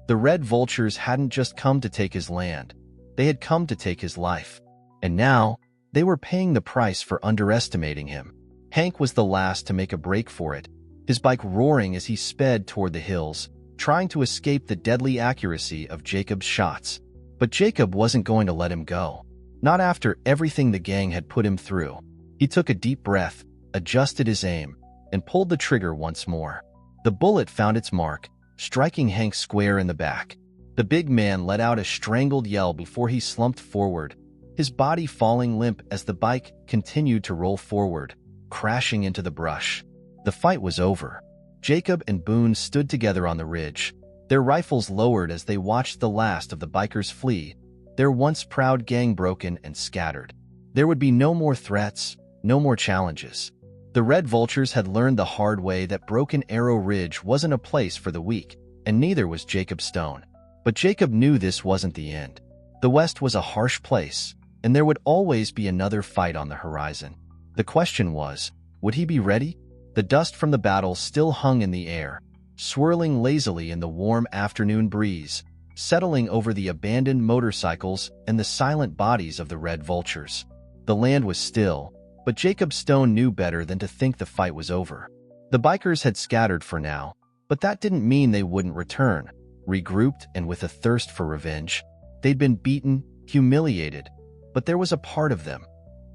The Red Vultures hadn't just come to take his land. They had come to take his life. And now, they were paying the price for underestimating him. Hank was the last to make a break for it, his bike roaring as he sped toward the hills, trying to escape the deadly accuracy of Jacob's shots. But Jacob wasn't going to let him go. Not after everything the gang had put him through. He took a deep breath, adjusted his aim, and pulled the trigger once more. The bullet found its mark, striking Hank square in the back. The big man let out a strangled yell before he slumped forward, his body falling limp as the bike continued to roll forward, crashing into the brush. The fight was over. Jacob and Boone stood together on the ridge, their rifles lowered as they watched the last of the bikers flee, their once proud gang broken and scattered. There would be no more threats, no more challenges. The Red Vultures had learned the hard way that Broken Arrow Ridge wasn't a place for the weak, and neither was Jacob Stone. But Jacob knew this wasn't the end. The West was a harsh place, and there would always be another fight on the horizon. The question was, would he be ready? The dust from the battle still hung in the air, swirling lazily in the warm afternoon breeze, settling over the abandoned motorcycles and the silent bodies of the Red Vultures. The land was still, but Jacob Stone knew better than to think the fight was over. The bikers had scattered for now, but that didn't mean they wouldn't return, regrouped and with a thirst for revenge. They'd been beaten, humiliated, But there was a part of them,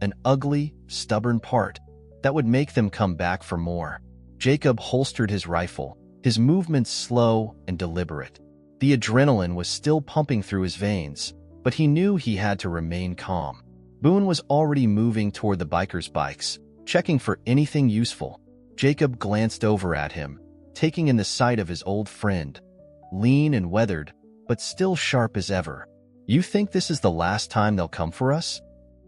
an ugly, stubborn part, that would make them come back for more. Jacob holstered his rifle, his movements slow and deliberate. The adrenaline was still pumping through his veins, but he knew he had to remain calm. Boone was already moving toward the bikers' bikes, checking for anything useful. Jacob glanced over at him, taking in the sight of his old friend, lean and weathered, but still sharp as ever. "You think this is the last time they'll come for us?"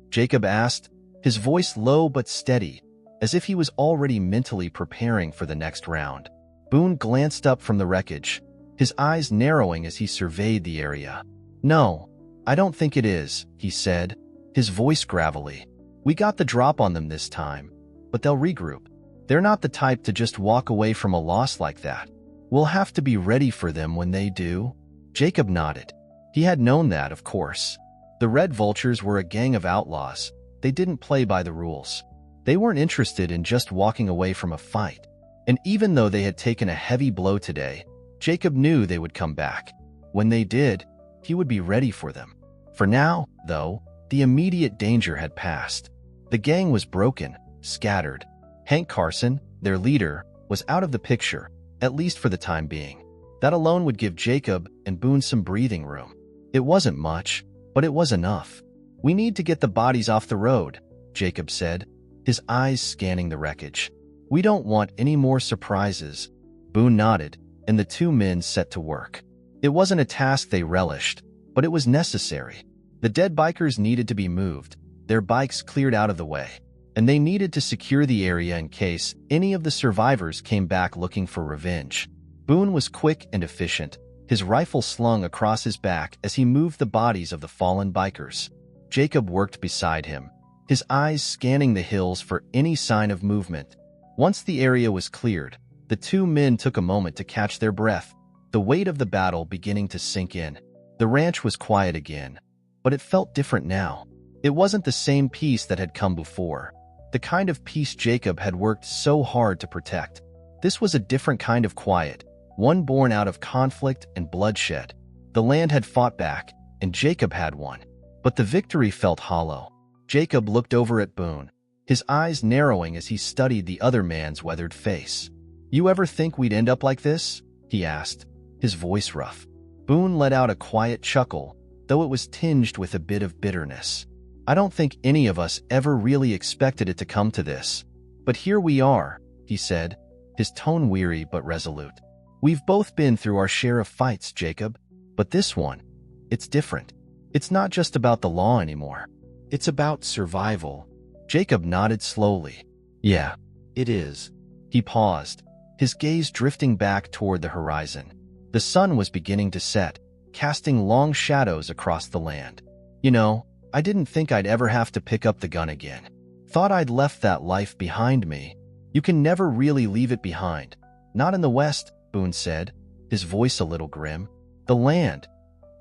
Jacob asked, his voice low but steady, as if he was already mentally preparing for the next round. Boone glanced up from the wreckage, his eyes narrowing as he surveyed the area. "No, I don't think it is," he said, his voice gravelly. "We got the drop on them this time, but they'll regroup. They're not the type to just walk away from a loss like that. We'll have to be ready for them when they do." Jacob nodded. He had known that, of course. The Red Vultures were a gang of outlaws. They didn't play by the rules. They weren't interested in just walking away from a fight. And even though they had taken a heavy blow today, Jacob knew they would come back. When they did, he would be ready for them. For now, though, the immediate danger had passed. The gang was broken, scattered. Hank Carson, their leader, was out of the picture, at least for the time being. That alone would give Jacob and Boone some breathing room. It wasn't much, but it was enough. "We need to get the bodies off the road," Jacob said, his eyes scanning the wreckage. "We don't want any more surprises." Boone nodded, and the two men set to work. It wasn't a task they relished, but it was necessary. The dead bikers needed to be moved, their bikes cleared out of the way, and they needed to secure the area in case any of the survivors came back looking for revenge. Boone was quick and efficient, his rifle slung across his back as he moved the bodies of the fallen bikers. Jacob worked beside him, his eyes scanning the hills for any sign of movement. Once the area was cleared, the two men took a moment to catch their breath, the weight of the battle beginning to sink in. The ranch was quiet again, but it felt different now. It wasn't the same peace that had come before, the kind of peace Jacob had worked so hard to protect. This was a different kind of quiet, one born out of conflict and bloodshed. The land had fought back, and Jacob had won. But the victory felt hollow. Jacob looked over at Boone, his eyes narrowing as he studied the other man's weathered face. "You ever think we'd end up like this?" he asked, his voice rough. Boone let out a quiet chuckle, though it was tinged with a bit of bitterness. "I don't think any of us ever really expected it to come to this. But here we are," he said, his tone weary but resolute. "We've both been through our share of fights, Jacob, but this one, it's different. It's not just about the law anymore. It's about survival." Jacob nodded slowly. "Yeah, it is." He paused, his gaze drifting back toward the horizon. The sun was beginning to set, casting long shadows across the land. "You know, I didn't think I'd ever have to pick up the gun again. Thought I'd left that life behind me." "You can never really leave it behind. Not in the West," Boone said, his voice a little grim. "The land,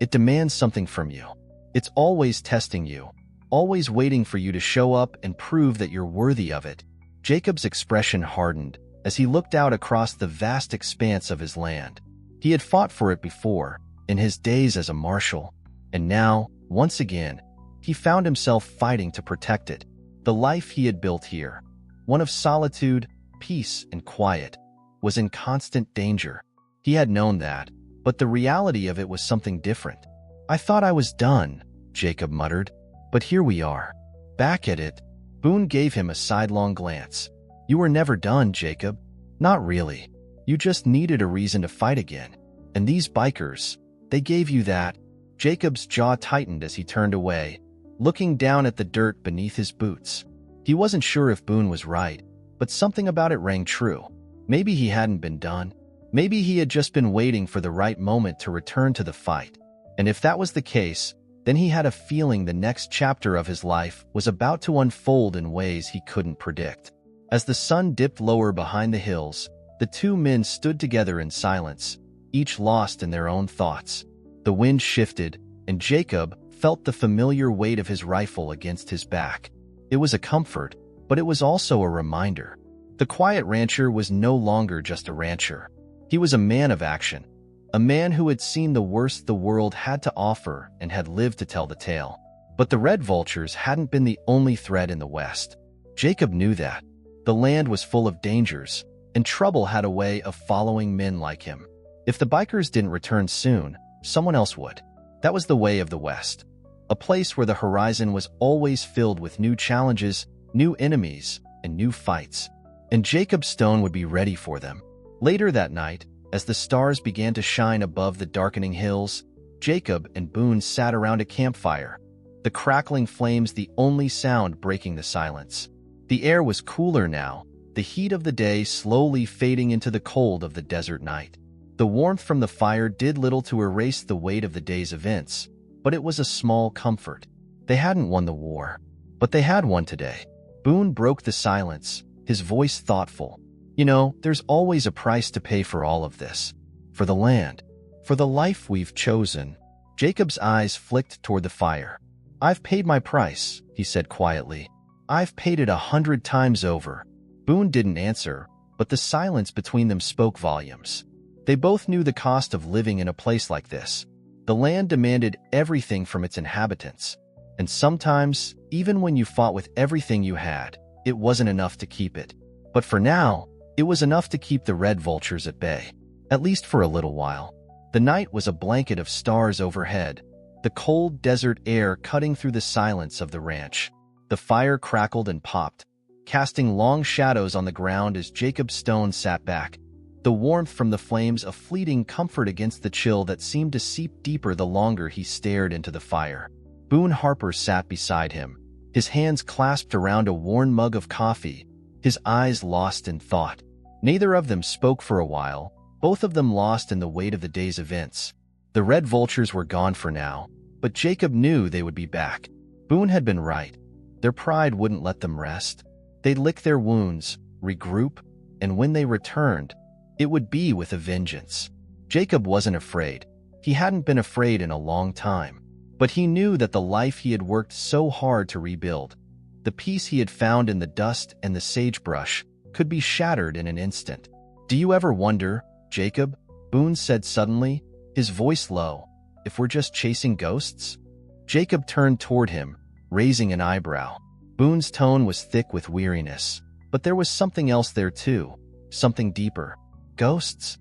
it demands something from you. It's always testing you, always waiting for you to show up and prove that you're worthy of it." Jacob's expression hardened as he looked out across the vast expanse of his land. He had fought for it before, in his days as a marshal, and now, once again, he found himself fighting to protect it. The life he had built here, one of solitude, peace, and quiet, was in constant danger. He had known that, but the reality of it was something different. "I thought I was done," Jacob muttered, "but here we are, back at it." Boone gave him a sidelong glance. "You were never done, Jacob. Not really. You just needed a reason to fight again. And these bikers, they gave you that." Jacob's jaw tightened as he turned away, looking down at the dirt beneath his boots. He wasn't sure if Boone was right, but something about it rang true. Maybe he hadn't been done. Maybe he had just been waiting for the right moment to return to the fight. And if that was the case, then he had a feeling the next chapter of his life was about to unfold in ways he couldn't predict. As the sun dipped lower behind the hills, the two men stood together in silence, each lost in their own thoughts. The wind shifted, and Jacob felt the familiar weight of his rifle against his back. It was a comfort, but it was also a reminder. The quiet rancher was no longer just a rancher. He was a man of action, a man who had seen the worst the world had to offer and had lived to tell the tale. But the red vultures hadn't been the only threat in the West. Jacob knew that. The land was full of dangers, and trouble had a way of following men like him. If the bikers didn't return soon, someone else would. That was the way of the West. A place where the horizon was always filled with new challenges, new enemies, and new fights. And Jacob Stone would be ready for them. Later that night, as the stars began to shine above the darkening hills, Jacob and Boone sat around a campfire, the crackling flames the only sound breaking the silence. The air was cooler now, the heat of the day slowly fading into the cold of the desert night. The warmth from the fire did little to erase the weight of the day's events, but it was a small comfort. They hadn't won the war, but they had won today. Boone broke the silence, his voice thoughtful. You know, there's always a price to pay for all of this. For the land. For the life we've chosen. Jacob's eyes flicked toward the fire. I've paid my price, he said quietly. I've paid it 100 times over. Boone didn't answer, but the silence between them spoke volumes. They both knew the cost of living in a place like this. The land demanded everything from its inhabitants. And sometimes, even when you fought with everything you had, it wasn't enough to keep it. But for now, it was enough to keep the red vultures at bay. At least for a little while. The night was a blanket of stars overhead, the cold desert air cutting through the silence of the ranch. The fire crackled and popped, casting long shadows on the ground as Jacob Stone sat back, the warmth from the flames a fleeting comfort against the chill that seemed to seep deeper the longer he stared into the fire. Boone Harper sat beside him, his hands clasped around a worn mug of coffee, his eyes lost in thought. Neither of them spoke for a while, both of them lost in the weight of the day's events. The red vultures were gone for now, but Jacob knew they would be back. Boone had been right. Their pride wouldn't let them rest. They'd lick their wounds, regroup, and when they returned, it would be with a vengeance. Jacob wasn't afraid. He hadn't been afraid in a long time. But he knew that the life he had worked so hard to rebuild, the peace he had found in the dust and the sagebrush, could be shattered in an instant. Do you ever wonder, Jacob, Boone said suddenly, his voice low, if we're just chasing ghosts? Jacob turned toward him, raising an eyebrow. Boone's tone was thick with weariness, but there was something else there too, something deeper. Ghosts?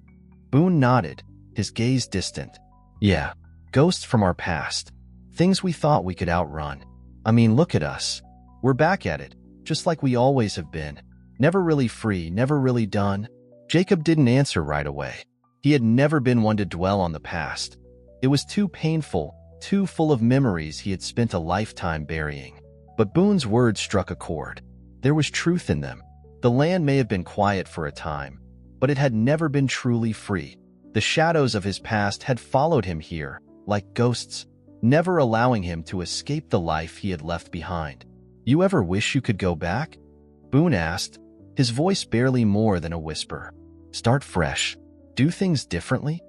Boone nodded, his gaze distant. Yeah, ghosts from our past. Things we thought we could outrun. I mean, look at us. We're back at it, just like we always have been. Never really free, never really done. Jacob didn't answer right away. He had never been one to dwell on the past. It was too painful, too full of memories he had spent a lifetime burying. But Boone's words struck a chord. There was truth in them. The land may have been quiet for a time, but it had never been truly free. The shadows of his past had followed him here, like ghosts, never allowing him to escape the life he had left behind. You ever wish you could go back? Boone asked, his voice barely more than a whisper. Start fresh. Do things differently?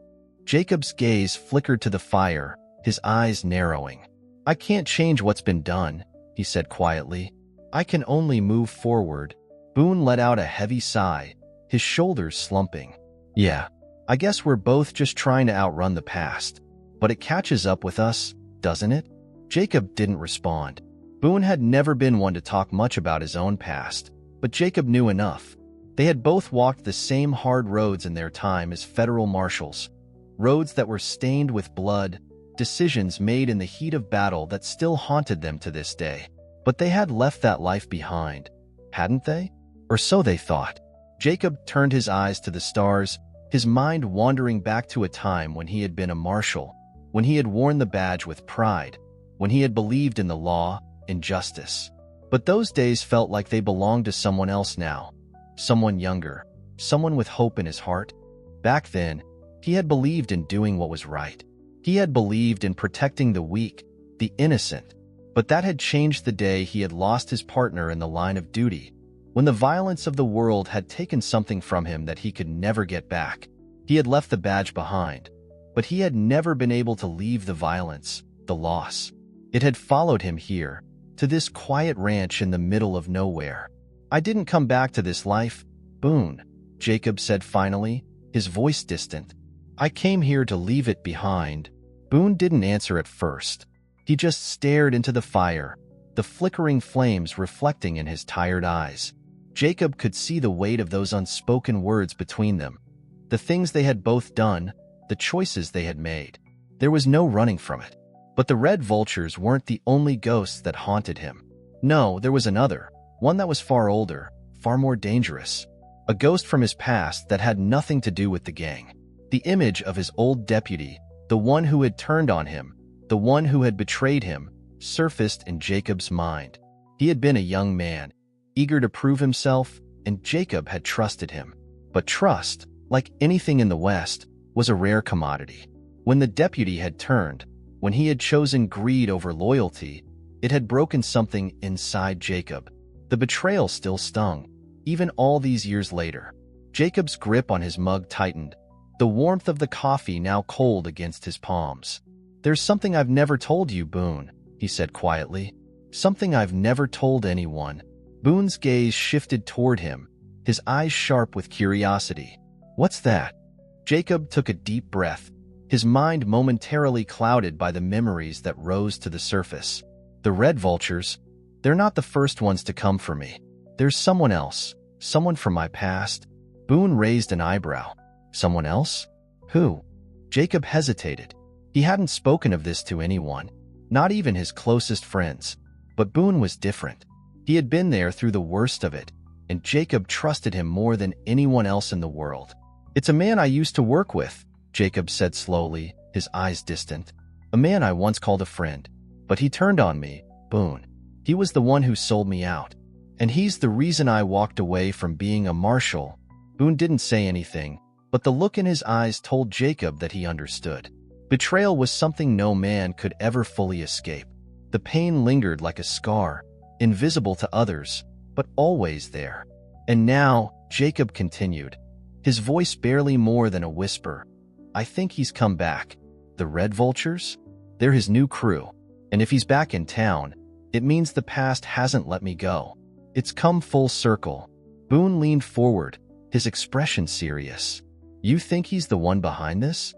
Jacob's gaze flickered to the fire, his eyes narrowing. I can't change what's been done, he said quietly. I can only move forward. Boone let out a heavy sigh, his shoulders slumping. Yeah, I guess we're both just trying to outrun the past. But it catches up with us, doesn't it? Jacob didn't respond. Boone had never been one to talk much about his own past, but Jacob knew enough. They had both walked the same hard roads in their time as federal marshals, roads that were stained with blood, decisions made in the heat of battle that still haunted them to this day. But they had left that life behind, hadn't they? Or so they thought. Jacob turned his eyes to the stars, his mind wandering back to a time when he had been a marshal, when he had worn the badge with pride, when he had believed in the law and justice. But those days felt like they belonged to someone else now, someone younger, someone with hope in his heart. Back then, he had believed in doing what was right. He had believed in protecting the weak, the innocent. But that had changed the day he had lost his partner in the line of duty, when the violence of the world had taken something from him that he could never get back. He had left the badge behind, but he had never been able to leave the violence, the loss. It had followed him here, to this quiet ranch in the middle of nowhere. I didn't come back to this life, Boone, Jacob said finally, his voice distant. I came here to leave it behind. Boone didn't answer at first. He just stared into the fire, the flickering flames reflecting in his tired eyes. Jacob could see the weight of those unspoken words between them, the things they had both done, the choices they had made. There was no running from it. But the red vultures weren't the only ghosts that haunted him. No, there was another, one that was far older, far more dangerous. A ghost from his past that had nothing to do with the gang. The image of his old deputy, the one who had turned on him, the one who had betrayed him, surfaced in Jacob's mind. He had been a young man, eager to prove himself, and Jacob had trusted him. But trust, like anything in the West, was a rare commodity. When the deputy had turned, when he had chosen greed over loyalty, it had broken something inside Jacob. The betrayal still stung, even all these years later. Jacob's grip on his mug tightened, the warmth of the coffee now cold against his palms. "There's something I've never told you, Boone," he said quietly. "Something I've never told anyone." Boone's gaze shifted toward him, his eyes sharp with curiosity. "What's that?" Jacob took a deep breath, his mind momentarily clouded by the memories that rose to the surface. "The red vultures, they're not the first ones to come for me. There's someone else, someone from my past." Boone raised an eyebrow. "Someone else? Who?" Jacob hesitated. He hadn't spoken of this to anyone, not even his closest friends. But Boone was different. He had been there through the worst of it, and Jacob trusted him more than anyone else in the world. "It's a man I used to work with," Jacob said slowly, his eyes distant. "A man I once called a friend. But he turned on me, Boone. He was the one who sold me out. And he's the reason I walked away from being a marshal." Boone didn't say anything, but the look in his eyes told Jacob that he understood. Betrayal was something no man could ever fully escape. The pain lingered like a scar, invisible to others, but always there. And now, Jacob continued, his voice barely more than a whisper, "I think he's come back. The red vultures? They're his new crew. And if he's back in town, it means the past hasn't let me go. It's come full circle." Boone leaned forward, his expression serious. "You think he's the one behind this?"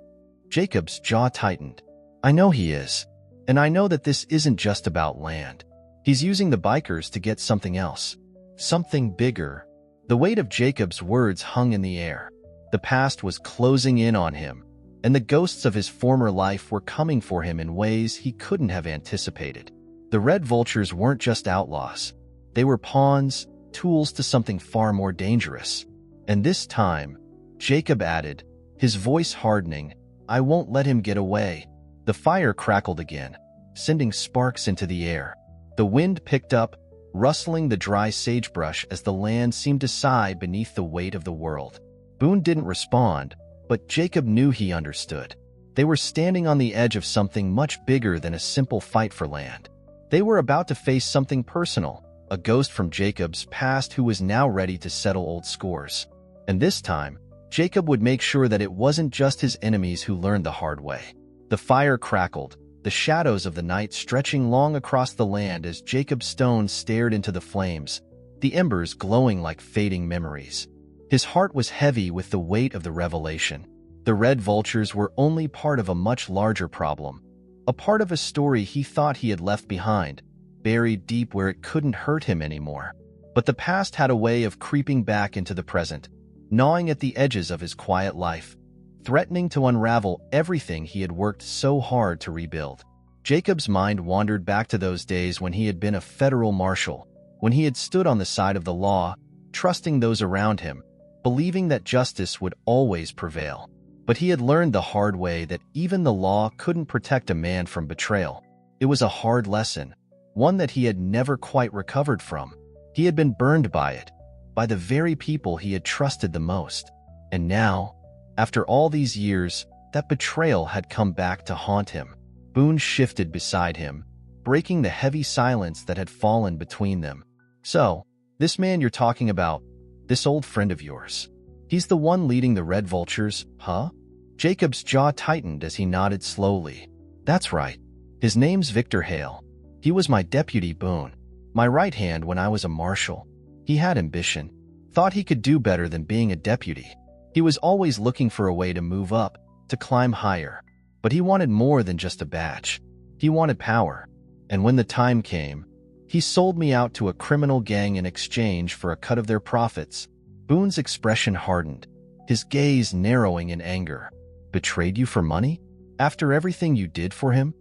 Jacob's jaw tightened. "I know he is. And I know that this isn't just about land. He's using the bikers to get something else. Something bigger." The weight of Jacob's words hung in the air. The past was closing in on him, and the ghosts of his former life were coming for him in ways he couldn't have anticipated. The red vultures weren't just outlaws. They were pawns, tools to something far more dangerous. And this time, Jacob added, his voice hardening, "I won't let him get away." The fire crackled again, sending sparks into the air. The wind picked up, rustling the dry sagebrush as the land seemed to sigh beneath the weight of the world. Boone didn't respond, but Jacob knew he understood. They were standing on the edge of something much bigger than a simple fight for land. They were about to face something personal, a ghost from Jacob's past who was now ready to settle old scores. And this time, Jacob would make sure that it wasn't just his enemies who learned the hard way. The fire crackled, the shadows of the night stretching long across the land as Jacob Stone stared into the flames, the embers glowing like fading memories. His heart was heavy with the weight of the revelation. The red vultures were only part of a much larger problem, a part of a story he thought he had left behind, buried deep where it couldn't hurt him anymore. But the past had a way of creeping back into the present, gnawing at the edges of his quiet life, threatening to unravel everything he had worked so hard to rebuild. Jacob's mind wandered back to those days when he had been a federal marshal, when he had stood on the side of the law, trusting those around him, believing that justice would always prevail. But he had learned the hard way that even the law couldn't protect a man from betrayal. It was a hard lesson, one that he had never quite recovered from. He had been burned by it, by the very people he had trusted the most. And now, after all these years, that betrayal had come back to haunt him. Boone shifted beside him, breaking the heavy silence that had fallen between them. "So, this man you're talking about, this old friend of yours, he's the one leading the red vultures, huh?" Jacob's jaw tightened as he nodded slowly. "That's right. His name's Victor Hale. He was my deputy, Boone, my right hand when I was a marshal. He had ambition, thought he could do better than being a deputy. He was always looking for a way to move up, to climb higher. But he wanted more than just a badge. He wanted power. And when the time came, he sold me out to a criminal gang in exchange for a cut of their profits. Boone's expression hardened, his gaze narrowing in anger. Betrayed you for money? After everything you did for him?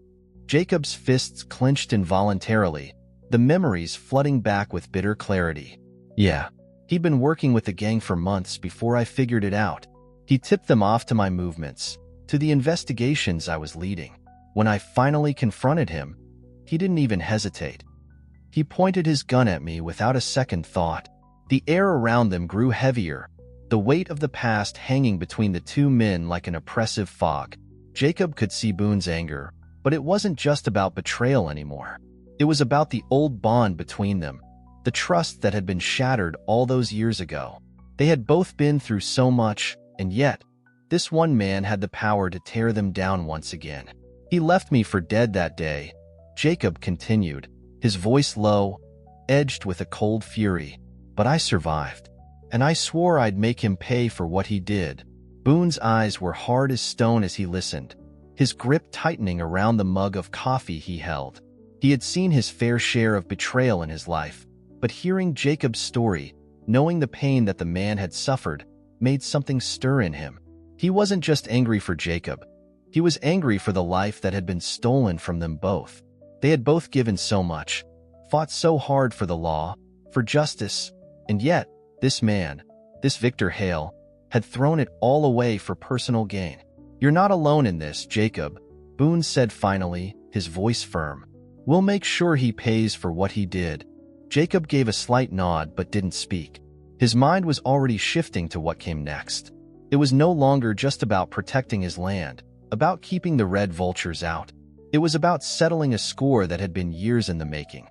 Jacob's fists clenched involuntarily, the memories flooding back with bitter clarity. Yeah, he'd been working with the gang for months before I figured it out. He tipped them off to my movements, to the investigations I was leading. When I finally confronted him, he didn't even hesitate. He pointed his gun at me without a second thought. The air around them grew heavier, the weight of the past hanging between the two men like an oppressive fog. Jacob could see Boone's anger, but it wasn't just about betrayal anymore. It was about the old bond between them, the trust that had been shattered all those years ago. They had both been through so much, and yet, this one man had the power to tear them down once again. He left me for dead that day, Jacob continued, his voice low, edged with a cold fury. But I survived, and I swore I'd make him pay for what he did. Boone's eyes were hard as stone as he listened, his grip tightening around the mug of coffee he held. He had seen his fair share of betrayal in his life, but hearing Jacob's story, knowing the pain that the man had suffered, made something stir in him. He wasn't just angry for Jacob. He was angry for the life that had been stolen from them both. They had both given so much, fought so hard for the law, for justice, and yet, this man, this Victor Hale, had thrown it all away for personal gain. You're not alone in this, Jacob, Boone said finally, his voice firm. We'll make sure he pays for what he did. Jacob gave a slight nod but didn't speak. His mind was already shifting to what came next. It was no longer just about protecting his land, about keeping the red vultures out. It was about settling a score that had been years in the making.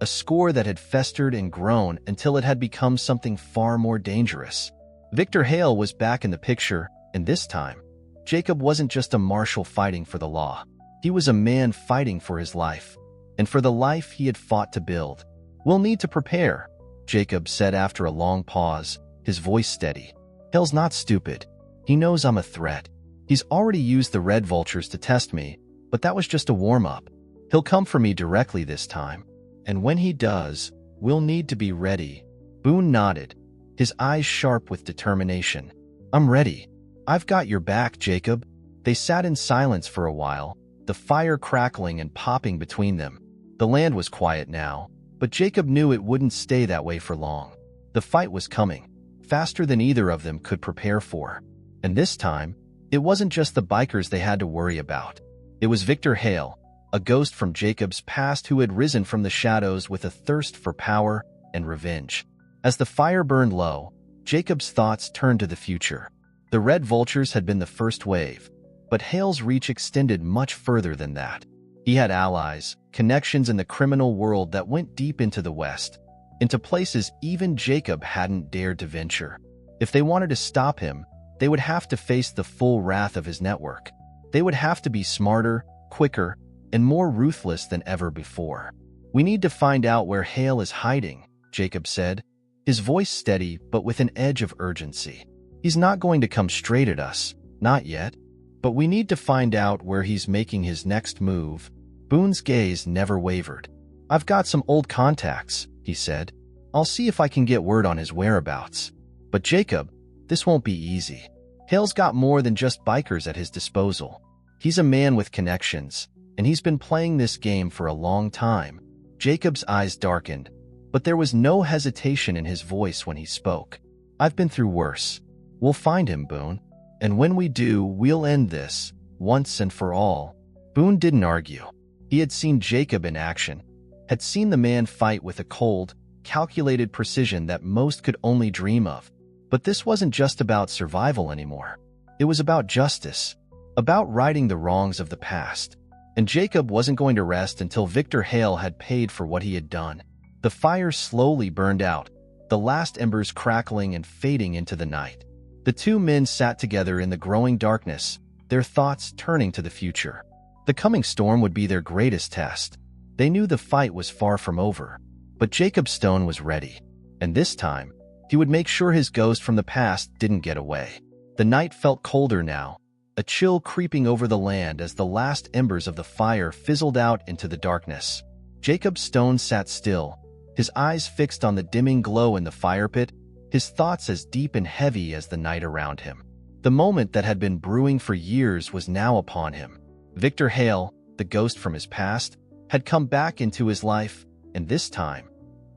A score that had festered and grown until it had become something far more dangerous. Victor Hale was back in the picture, and this time, Jacob wasn't just a marshal fighting for the law. He was a man fighting for his life, and for the life he had fought to build. We'll need to prepare, Jacob said after a long pause, his voice steady. Hale's not stupid. He knows I'm a threat. He's already used the red vultures to test me, but that was just a warm-up. He'll come for me directly this time. And when he does, we'll need to be ready. Boone nodded, his eyes sharp with determination. I'm ready. I've got your back, Jacob. They sat in silence for a while, the fire crackling and popping between them. The land was quiet now, but Jacob knew it wouldn't stay that way for long. The fight was coming, faster than either of them could prepare for. And this time, it wasn't just the bikers they had to worry about. It was Victor Hale, a ghost from Jacob's past who had risen from the shadows with a thirst for power and revenge. As the fire burned low, Jacob's thoughts turned to the future. The red vultures had been the first wave, but Hale's reach extended much further than that. He had allies, connections in the criminal world that went deep into the West, into places even Jacob hadn't dared to venture. If they wanted to stop him, they would have to face the full wrath of his network. They would have to be smarter, quicker, and more ruthless than ever before. We need to find out where Hale is hiding, Jacob said, his voice steady but with an edge of urgency. He's not going to come straight at us, not yet, but we need to find out where he's making his next move. Boone's gaze never wavered. I've got some old contacts, he said. I'll see if I can get word on his whereabouts. But Jacob, this won't be easy. Hale's got more than just bikers at his disposal. He's a man with connections, and he's been playing this game for a long time. Jacob's eyes darkened, but there was no hesitation in his voice when he spoke. I've been through worse. We'll find him, Boone. And when we do, we'll end this, once and for all. Boone didn't argue. He had seen Jacob in action, had seen the man fight with a cold, calculated precision that most could only dream of. But this wasn't just about survival anymore. It was about justice, about righting the wrongs of the past. And Jacob wasn't going to rest until Victor Hale had paid for what he had done. The fire slowly burned out, the last embers crackling and fading into the night. The two men sat together in the growing darkness, their thoughts turning to the future. The coming storm would be their greatest test. They knew the fight was far from over, but Jacob Stone was ready. And this time, he would make sure his ghost from the past didn't get away. The night felt colder now, a chill creeping over the land as the last embers of the fire fizzled out into the darkness. Jacob Stone sat still, his eyes fixed on the dimming glow in the fire pit, his thoughts as deep and heavy as the night around him. The moment that had been brewing for years was now upon him. Victor Hale, the ghost from his past, had come back into his life, and this time,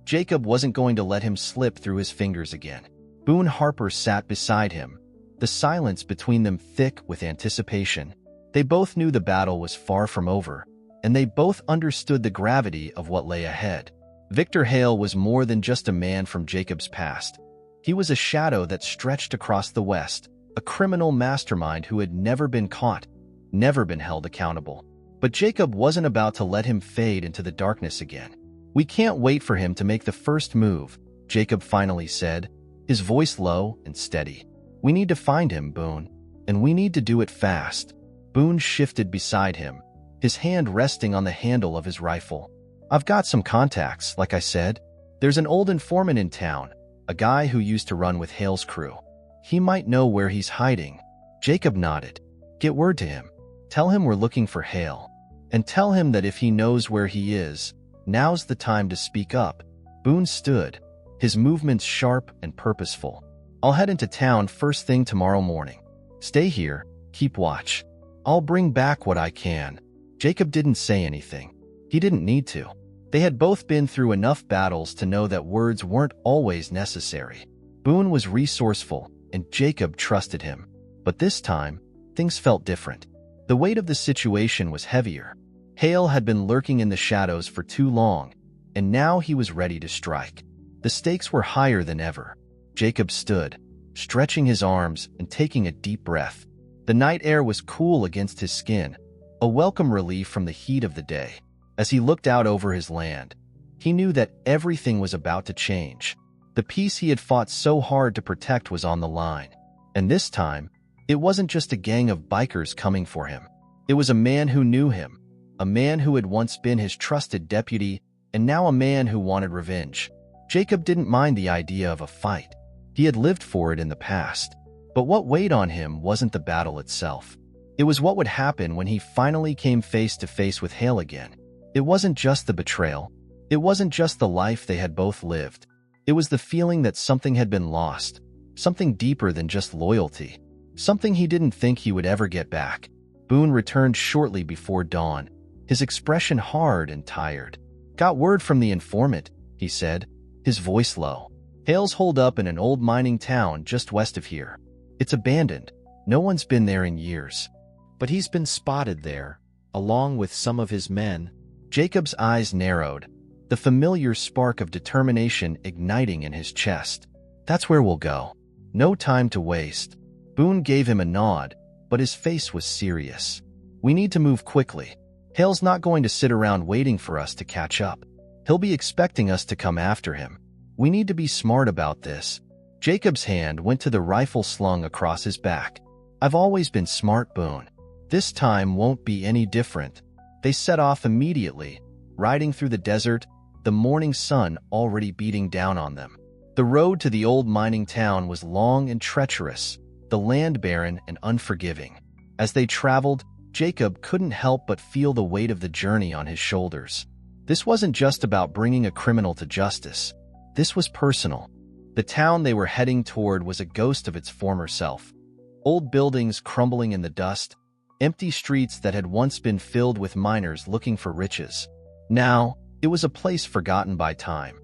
Jacob wasn't going to let him slip through his fingers again. Boone Harper sat beside him, the silence between them thick with anticipation. They both knew the battle was far from over, and they both understood the gravity of what lay ahead. Victor Hale was more than just a man from Jacob's past. He was a shadow that stretched across the West, a criminal mastermind who had never been caught, never been held accountable. But Jacob wasn't about to let him fade into the darkness again. "We can't wait for him to make the first move," Jacob finally said, his voice low and steady. "We need to find him, Boone, and we need to do it fast." Boone shifted beside him, his hand resting on the handle of his rifle. "I've got some contacts, like I said. There's an old informant in town, a guy who used to run with Hale's crew. He might know where he's hiding." Jacob nodded. "Get word to him. Tell him we're looking for Hale. And tell him that if he knows where he is, now's the time to speak up." Boone stood, his movements sharp and purposeful. "I'll head into town first thing tomorrow morning. Stay here, keep watch. I'll bring back what I can." Jacob didn't say anything. He didn't need to. They had both been through enough battles to know that words weren't always necessary. Boone was resourceful, and Jacob trusted him. But this time, things felt different. The weight of the situation was heavier. Hale had been lurking in the shadows for too long, and now he was ready to strike. The stakes were higher than ever. Jacob stood, stretching his arms and taking a deep breath. The night air was cool against his skin, a welcome relief from the heat of the day. As he looked out over his land, he knew that everything was about to change. The peace he had fought so hard to protect was on the line. And this time, it wasn't just a gang of bikers coming for him. It was a man who knew him, a man who had once been his trusted deputy, and now a man who wanted revenge. Jacob didn't mind the idea of a fight. He had lived for it in the past. But what weighed on him wasn't the battle itself. It was what would happen when he finally came face to face with Hale again. It wasn't just the betrayal. It wasn't just the life they had both lived. It was the feeling that something had been lost, something deeper than just loyalty, something he didn't think he would ever get back. Boone returned shortly before dawn, his expression hard and tired. "Got word from the informant," he said, his voice low. "Hale's holed up in an old mining town just west of here. It's abandoned. No one's been there in years. But he's been spotted there, along with some of his men." Jacob's eyes narrowed, the familiar spark of determination igniting in his chest. "That's where we'll go. No time to waste." Boone gave him a nod, but his face was serious. "We need to move quickly. Hale's not going to sit around waiting for us to catch up. He'll be expecting us to come after him. We need to be smart about this." Jacob's hand went to the rifle slung across his back. "I've always been smart, Boone. This time won't be any different." They set off immediately, riding through the desert, the morning sun already beating down on them. The road to the old mining town was long and treacherous, the land barren and unforgiving. As they traveled, Jacob couldn't help but feel the weight of the journey on his shoulders. This wasn't just about bringing a criminal to justice. This was personal. The town they were heading toward was a ghost of its former self. Old buildings crumbling in the dust, empty streets that had once been filled with miners looking for riches. Now, it was a place forgotten by time,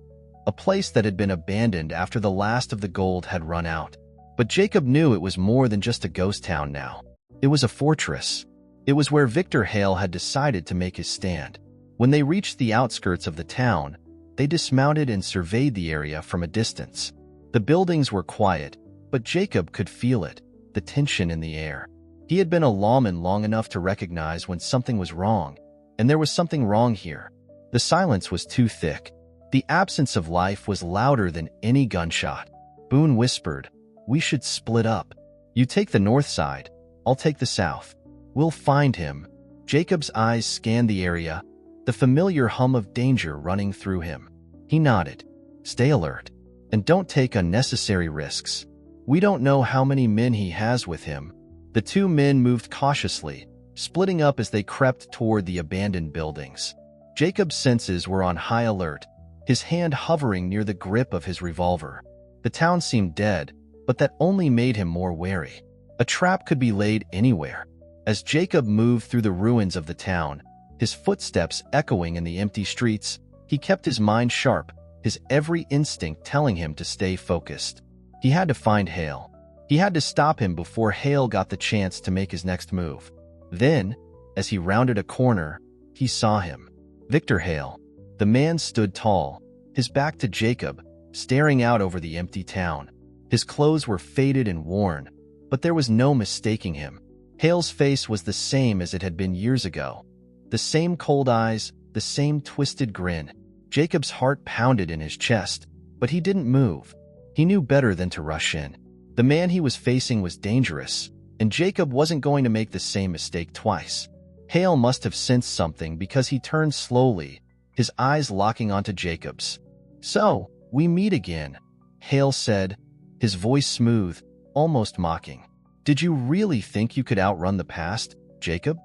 a place that had been abandoned after the last of the gold had run out. But Jacob knew it was more than just a ghost town now. It was a fortress. It was where Victor Hale had decided to make his stand. When they reached the outskirts of the town, they dismounted and surveyed the area from a distance. The buildings were quiet, but Jacob could feel it, the tension in the air. He had been a lawman long enough to recognize when something was wrong, and there was something wrong here. The silence was too thick. The absence of life was louder than any gunshot. Boone whispered, "We should split up. You take the north side, I'll take the south. We'll find him." Jacob's eyes scanned the area, the familiar hum of danger running through him. He nodded. "Stay alert. And don't take unnecessary risks. We don't know how many men he has with him." The two men moved cautiously, splitting up as they crept toward the abandoned buildings. Jacob's senses were on high alert, his hand hovering near the grip of his revolver. The town seemed dead, but that only made him more wary. A trap could be laid anywhere. As Jacob moved through the ruins of the town, his footsteps echoing in the empty streets, he kept his mind sharp, his every instinct telling him to stay focused. He had to find Hale. He had to stop him before Hale got the chance to make his next move. Then, as he rounded a corner, he saw him. Victor Hale. The man stood tall, his back to Jacob, staring out over the empty town. His clothes were faded and worn, but there was no mistaking him. Hale's face was the same as it had been years ago. The same cold eyes, the same twisted grin. Jacob's heart pounded in his chest, but he didn't move. He knew better than to rush in. The man he was facing was dangerous, and Jacob wasn't going to make the same mistake twice. Hale must have sensed something because he turned slowly, his eyes locking onto Jacob's. "So, we meet again," Hale said, his voice smooth, almost mocking. "Did you really think you could outrun the past, Jacob?"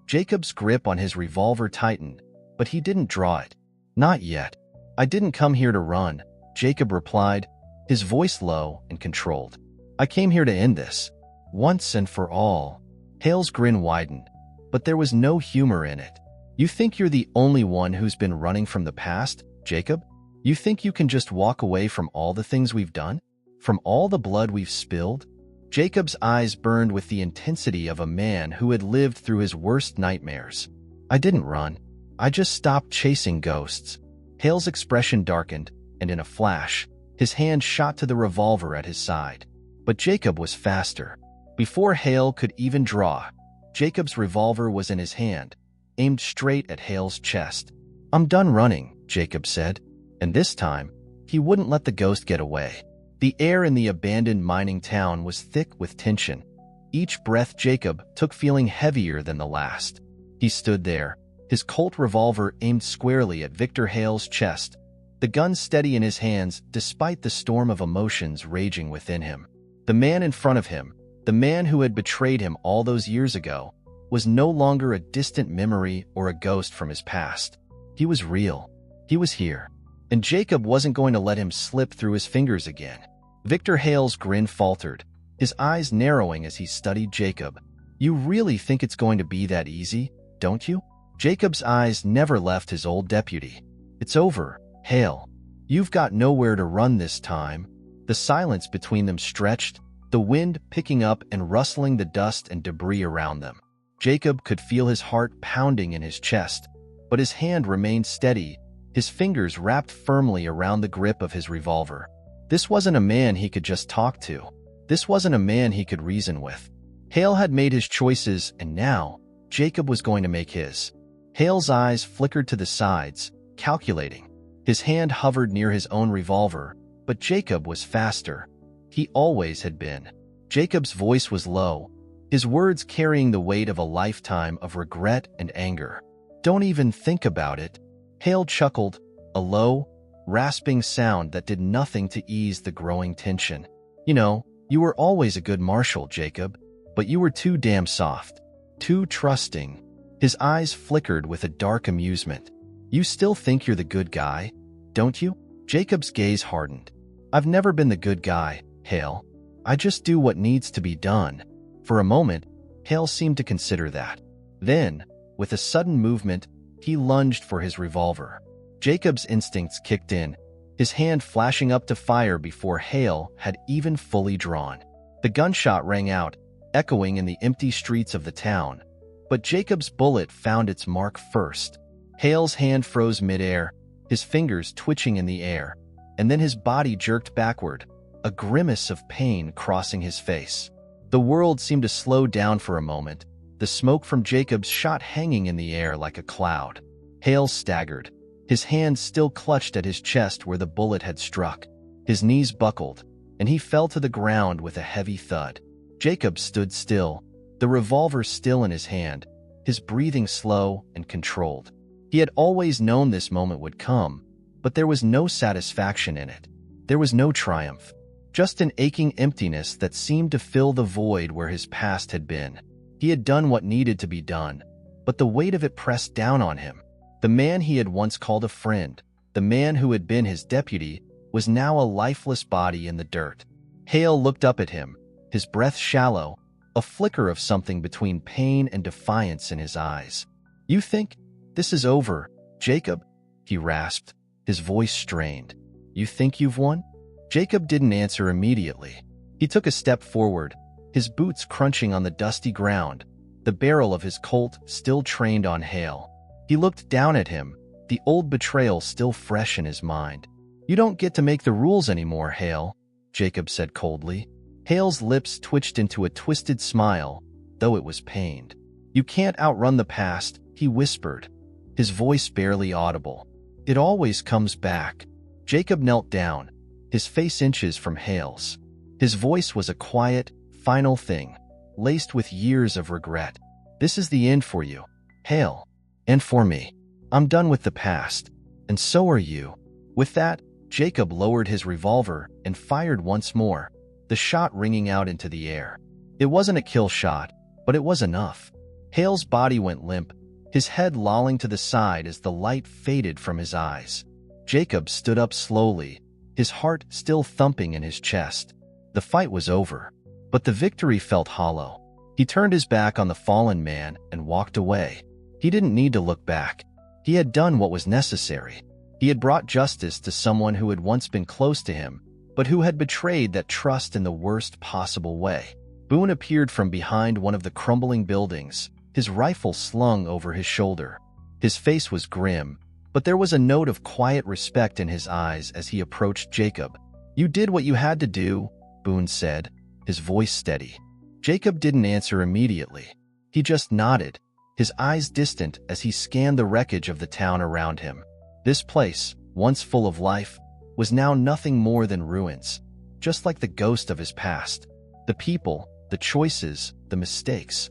Jacob's grip on his revolver tightened, but he didn't draw it. "Not yet. I didn't come here to run," Jacob replied, his voice low and controlled. "I came here to end this, once and for all." Hale's grin widened, but there was no humor in it. "You think you're the only one who's been running from the past, Jacob? You think you can just walk away from all the things we've done? From all the blood we've spilled?" Jacob's eyes burned with the intensity of a man who had lived through his worst nightmares. "I didn't run. I just stopped chasing ghosts." Hale's expression darkened, and in a flash, his hand shot to the revolver at his side. But Jacob was faster. Before Hale could even draw, Jacob's revolver was in his hand, aimed straight at Hale's chest. "I'm done running," Jacob said, and this time, he wouldn't let the ghost get away. The air in the abandoned mining town was thick with tension. Each breath Jacob took feeling heavier than the last. He stood there, his Colt revolver aimed squarely at Victor Hale's chest, the gun steady in his hands despite the storm of emotions raging within him. The man in front of him, the man who had betrayed him all those years ago, was no longer a distant memory or a ghost from his past. He was real. He was here. And Jacob wasn't going to let him slip through his fingers again. Victor Hale's grin faltered, his eyes narrowing as he studied Jacob. "You really think it's going to be that easy, don't you?" Jacob's eyes never left his old deputy. "It's over, Hale. You've got nowhere to run this time." The silence between them stretched, the wind picking up and rustling the dust and debris around them. Jacob could feel his heart pounding in his chest, but his hand remained steady, his fingers wrapped firmly around the grip of his revolver. This wasn't a man he could just talk to. This wasn't a man he could reason with. Hale had made his choices, and now, Jacob was going to make his. Hale's eyes flickered to the sides, calculating. His hand hovered near his own revolver, but Jacob was faster. He always had been. Jacob's voice was low, his words carrying the weight of a lifetime of regret and anger. "Don't even think about it." Hale chuckled, a low, rasping sound that did nothing to ease the growing tension. "You know, you were always a good marshal, Jacob, but you were too damn soft. Too trusting." His eyes flickered with a dark amusement. "You still think you're the good guy, don't you?" Jacob's gaze hardened. "I've never been the good guy, Hale. I just do what needs to be done." For a moment, Hale seemed to consider that. Then, with a sudden movement, he lunged for his revolver. Jacob's instincts kicked in, his hand flashing up to fire before Hale had even fully drawn. The gunshot rang out, echoing in the empty streets of the town. But Jacob's bullet found its mark first. Hale's hand froze midair, his fingers twitching in the air, and then his body jerked backward, a grimace of pain crossing his face. The world seemed to slow down for a moment, the smoke from Jacob's shot hanging in the air like a cloud. Hale staggered, his hand still clutched at his chest where the bullet had struck. His knees buckled, and he fell to the ground with a heavy thud. Jacob stood still, the revolver still in his hand, his breathing slow and controlled. He had always known this moment would come, but there was no satisfaction in it. There was no triumph, just an aching emptiness that seemed to fill the void where his past had been. He had done what needed to be done, but the weight of it pressed down on him. The man he had once called a friend, the man who had been his deputy, was now a lifeless body in the dirt. Hale looked up at him, his breath shallow, a flicker of something between pain and defiance in his eyes. "You think this is over, Jacob?" he rasped, his voice strained. "You think you've won?" Jacob didn't answer immediately. He took a step forward, his boots crunching on the dusty ground, the barrel of his Colt still trained on Hale. He looked down at him, the old betrayal still fresh in his mind. "You don't get to make the rules anymore, Hale," Jacob said coldly. Hale's lips twitched into a twisted smile, though it was pained. "You can't outrun the past," he whispered, his voice barely audible. "It always comes back." Jacob knelt down, his face inches from Hale's. His voice was a quiet, final thing, laced with years of regret. "This is the end for you, Hale, and for me. I'm done with the past, and so are you." With that, Jacob lowered his revolver and fired once more, the shot ringing out into the air. It wasn't a kill shot, but it was enough. Hale's body went limp, his head lolling to the side as the light faded from his eyes. Jacob stood up slowly, his heart still thumping in his chest. The fight was over, but the victory felt hollow. He turned his back on the fallen man and walked away. He didn't need to look back. He had done what was necessary. He had brought justice to someone who had once been close to him, but who had betrayed that trust in the worst possible way. Boone appeared from behind one of the crumbling buildings, his rifle slung over his shoulder. His face was grim, but there was a note of quiet respect in his eyes as he approached Jacob. "You did what you had to do," Boone said, his voice steady. Jacob didn't answer immediately. He just nodded, his eyes distant as he scanned the wreckage of the town around him. This place, once full of life, was now nothing more than ruins, just like the ghost of his past. The people, the choices, the mistakes.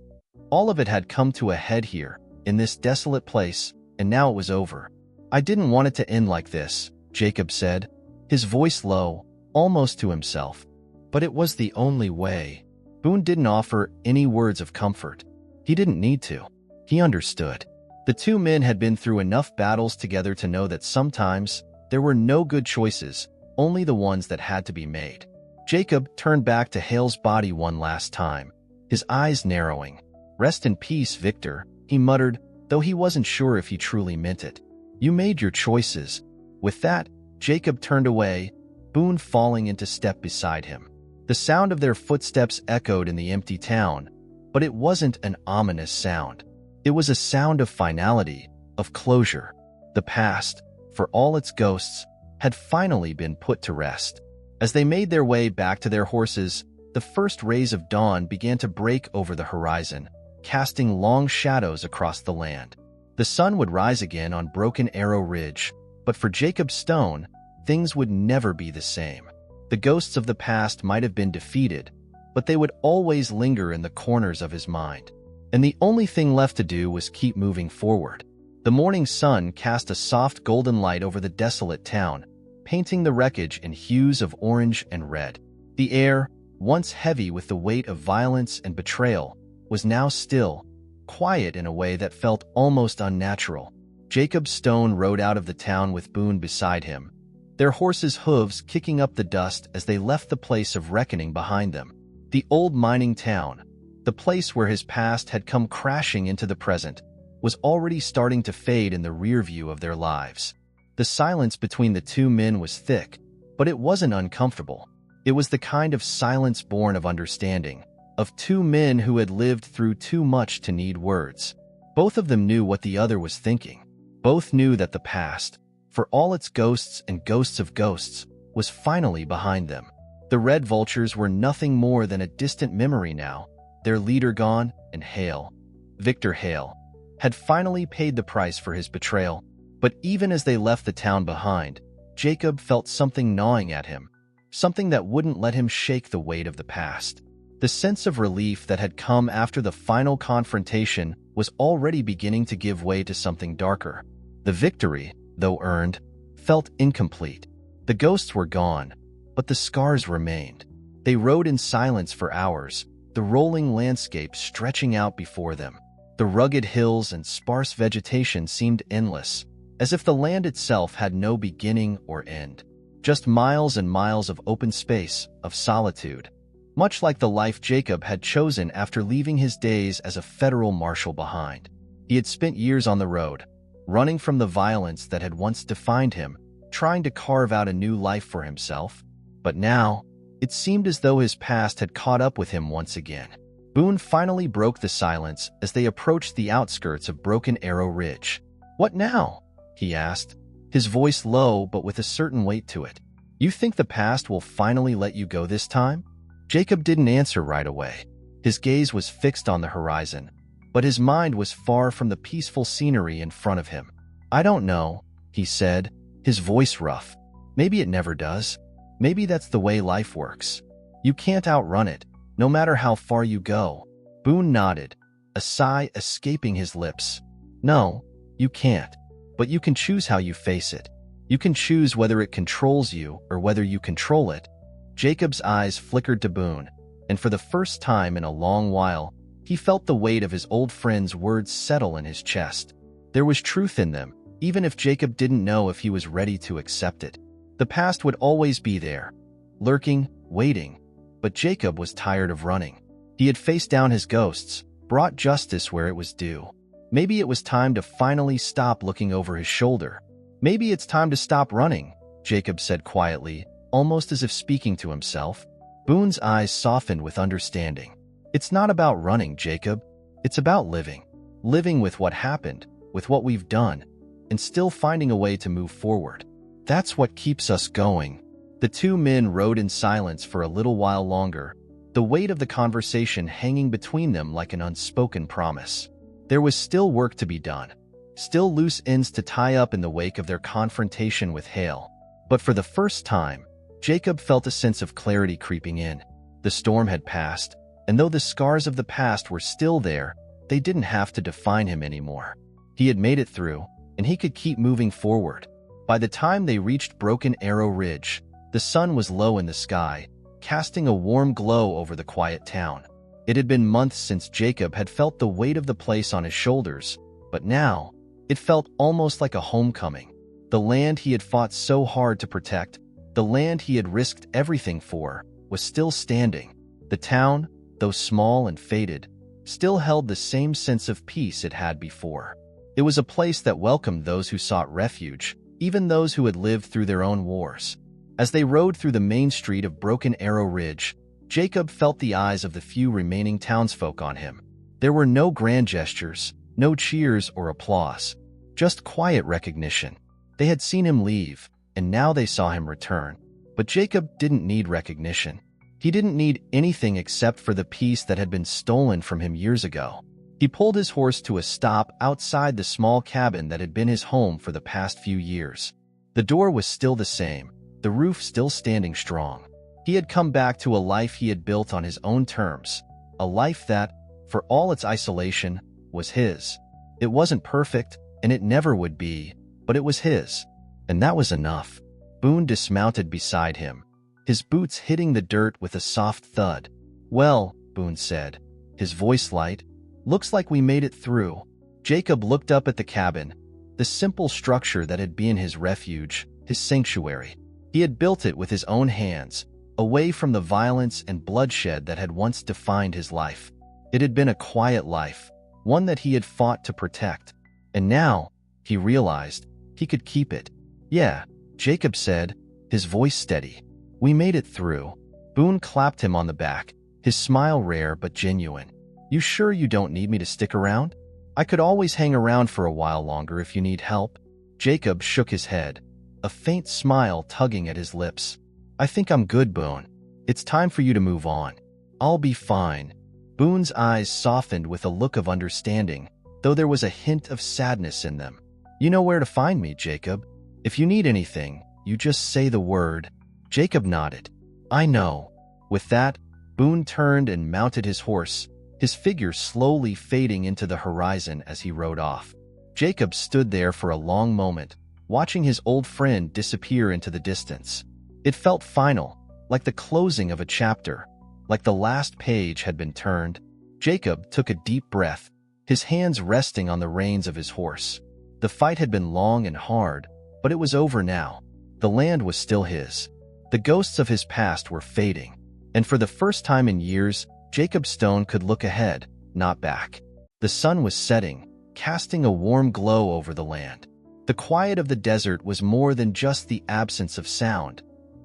All of it had come to a head here, in this desolate place, and now it was over. "I didn't want it to end like this," Jacob said, his voice low, almost to himself. "But it was the only way." Boone didn't offer any words of comfort. He didn't need to. He understood. The two men had been through enough battles together to know that sometimes there were no good choices, only the ones that had to be made. Jacob turned back to Hale's body one last time, his eyes narrowing. "Rest in peace, Victor," he muttered, though he wasn't sure if he truly meant it. "You made your choices." With that, Jacob turned away, Boone falling into step beside him. The sound of their footsteps echoed in the empty town, but it wasn't an ominous sound. It was a sound of finality, of closure. The past, for all its ghosts, had finally been put to rest. As they made their way back to their horses, the first rays of dawn began to break over the horizon, casting long shadows across the land. The sun would rise again on Broken Arrow Ridge, but for Jacob Stone, things would never be the same. The ghosts of the past might have been defeated, but they would always linger in the corners of his mind. And the only thing left to do was keep moving forward. The morning sun cast a soft golden light over the desolate town, painting the wreckage in hues of orange and red. The air, once heavy with the weight of violence and betrayal, was now still, quiet in a way that felt almost unnatural. Jacob Stone rode out of the town with Boone beside him, their horses' hooves kicking up the dust as they left the place of reckoning behind them. The old mining town, the place where his past had come crashing into the present, was already starting to fade in the rear view of their lives. The silence between the two men was thick, but it wasn't uncomfortable. It was the kind of silence born of understanding, of two men who had lived through too much to need words. Both of them knew what the other was thinking. Both knew that the past, for all its ghosts and ghosts of ghosts, was finally behind them. The Red Vultures were nothing more than a distant memory now, their leader gone, and Hale, Victor Hale, had finally paid the price for his betrayal. But even as they left the town behind, Jacob felt something gnawing at him, something that wouldn't let him shake the weight of the past. The sense of relief that had come after the final confrontation was already beginning to give way to something darker. The victory, though earned, felt incomplete. The ghosts were gone, but the scars remained. They rode in silence for hours, the rolling landscape stretching out before them. The rugged hills and sparse vegetation seemed endless, as if the land itself had no beginning or end. Just miles and miles of open space, of solitude. Much like the life Jacob had chosen after leaving his days as a Federal Marshal behind. He had spent years on the road, running from the violence that had once defined him, trying to carve out a new life for himself. But now, it seemed as though his past had caught up with him once again. Boone finally broke the silence as they approached the outskirts of Broken Arrow Ridge. "What now?" he asked, his voice low but with a certain weight to it. "You think the past will finally let you go this time?" Jacob didn't answer right away. His gaze was fixed on the horizon, but his mind was far from the peaceful scenery in front of him. "I don't know," he said, his voice rough. "Maybe it never does. Maybe that's the way life works. You can't outrun it, no matter how far you go." Boone nodded, a sigh escaping his lips. "No, you can't. But you can choose how you face it. You can choose whether it controls you or whether you control it." Jacob's eyes flickered to Boone, and for the first time in a long while, he felt the weight of his old friend's words settle in his chest. There was truth in them, even if Jacob didn't know if he was ready to accept it. The past would always be there, lurking, waiting, but Jacob was tired of running. He had faced down his ghosts, brought justice where it was due. Maybe it was time to finally stop looking over his shoulder. "Maybe it's time to stop running," Jacob said quietly, almost as if speaking to himself. Boone's eyes softened with understanding. "It's not about running, Jacob. It's about living. Living with what happened, with what we've done, and still finding a way to move forward. That's what keeps us going." The two men rode in silence for a little while longer, the weight of the conversation hanging between them like an unspoken promise. There was still work to be done, still loose ends to tie up in the wake of their confrontation with Hale. But for the first time, Jacob felt a sense of clarity creeping in. The storm had passed, and though the scars of the past were still there, they didn't have to define him anymore. He had made it through, and he could keep moving forward. By the time they reached Broken Arrow Ridge, the sun was low in the sky, casting a warm glow over the quiet town. It had been months since Jacob had felt the weight of the place on his shoulders, but now, it felt almost like a homecoming. The land he had fought so hard to protect, the land he had risked everything for, was still standing. The town, though small and faded, still held the same sense of peace it had before. It was a place that welcomed those who sought refuge, even those who had lived through their own wars. As they rode through the main street of Broken Arrow Ridge, Jacob felt the eyes of the few remaining townsfolk on him. There were no grand gestures, no cheers or applause, just quiet recognition. They had seen him leave, and now they saw him return. But Jacob didn't need recognition. He didn't need anything except for the peace that had been stolen from him years ago. He pulled his horse to a stop outside the small cabin that had been his home for the past few years. The door was still the same, the roof still standing strong. He had come back to a life he had built on his own terms, a life that, for all its isolation, was his. It wasn't perfect, and it never would be, but it was his, and that was enough. Boone dismounted beside him, his boots hitting the dirt with a soft thud. "Well," Boone said, his voice light, "looks like we made it through." Jacob looked up at the cabin, the simple structure that had been his refuge, his sanctuary. He had built it with his own hands, away from the violence and bloodshed that had once defined his life. It had been a quiet life, one that he had fought to protect. And now, he realized, he could keep it. "Yeah," Jacob said, his voice steady. "We made it through." Boone clapped him on the back, his smile rare but genuine. "You sure you don't need me to stick around? I could always hang around for a while longer if you need help." Jacob shook his head, a faint smile tugging at his lips. "I think I'm good, Boone. It's time for you to move on." "I'll be fine." Boone's eyes softened with a look of understanding, though there was a hint of sadness in them. "You know where to find me, Jacob. If you need anything, you just say the word." Jacob nodded. "I know." With that, Boone turned and mounted his horse, his figure slowly fading into the horizon as he rode off. Jacob stood there for a long moment, watching his old friend disappear into the distance. It felt final, like the closing of a chapter, like the last page had been turned. Jacob took a deep breath, his hands resting on the reins of his horse. The fight had been long and hard, but it was over now. The land was still his. The ghosts of his past were fading, and for the first time in years, Jacob Stone could look ahead, not back. The sun was setting, casting a warm glow over the land. The quiet of the desert was more than just the absence of sound.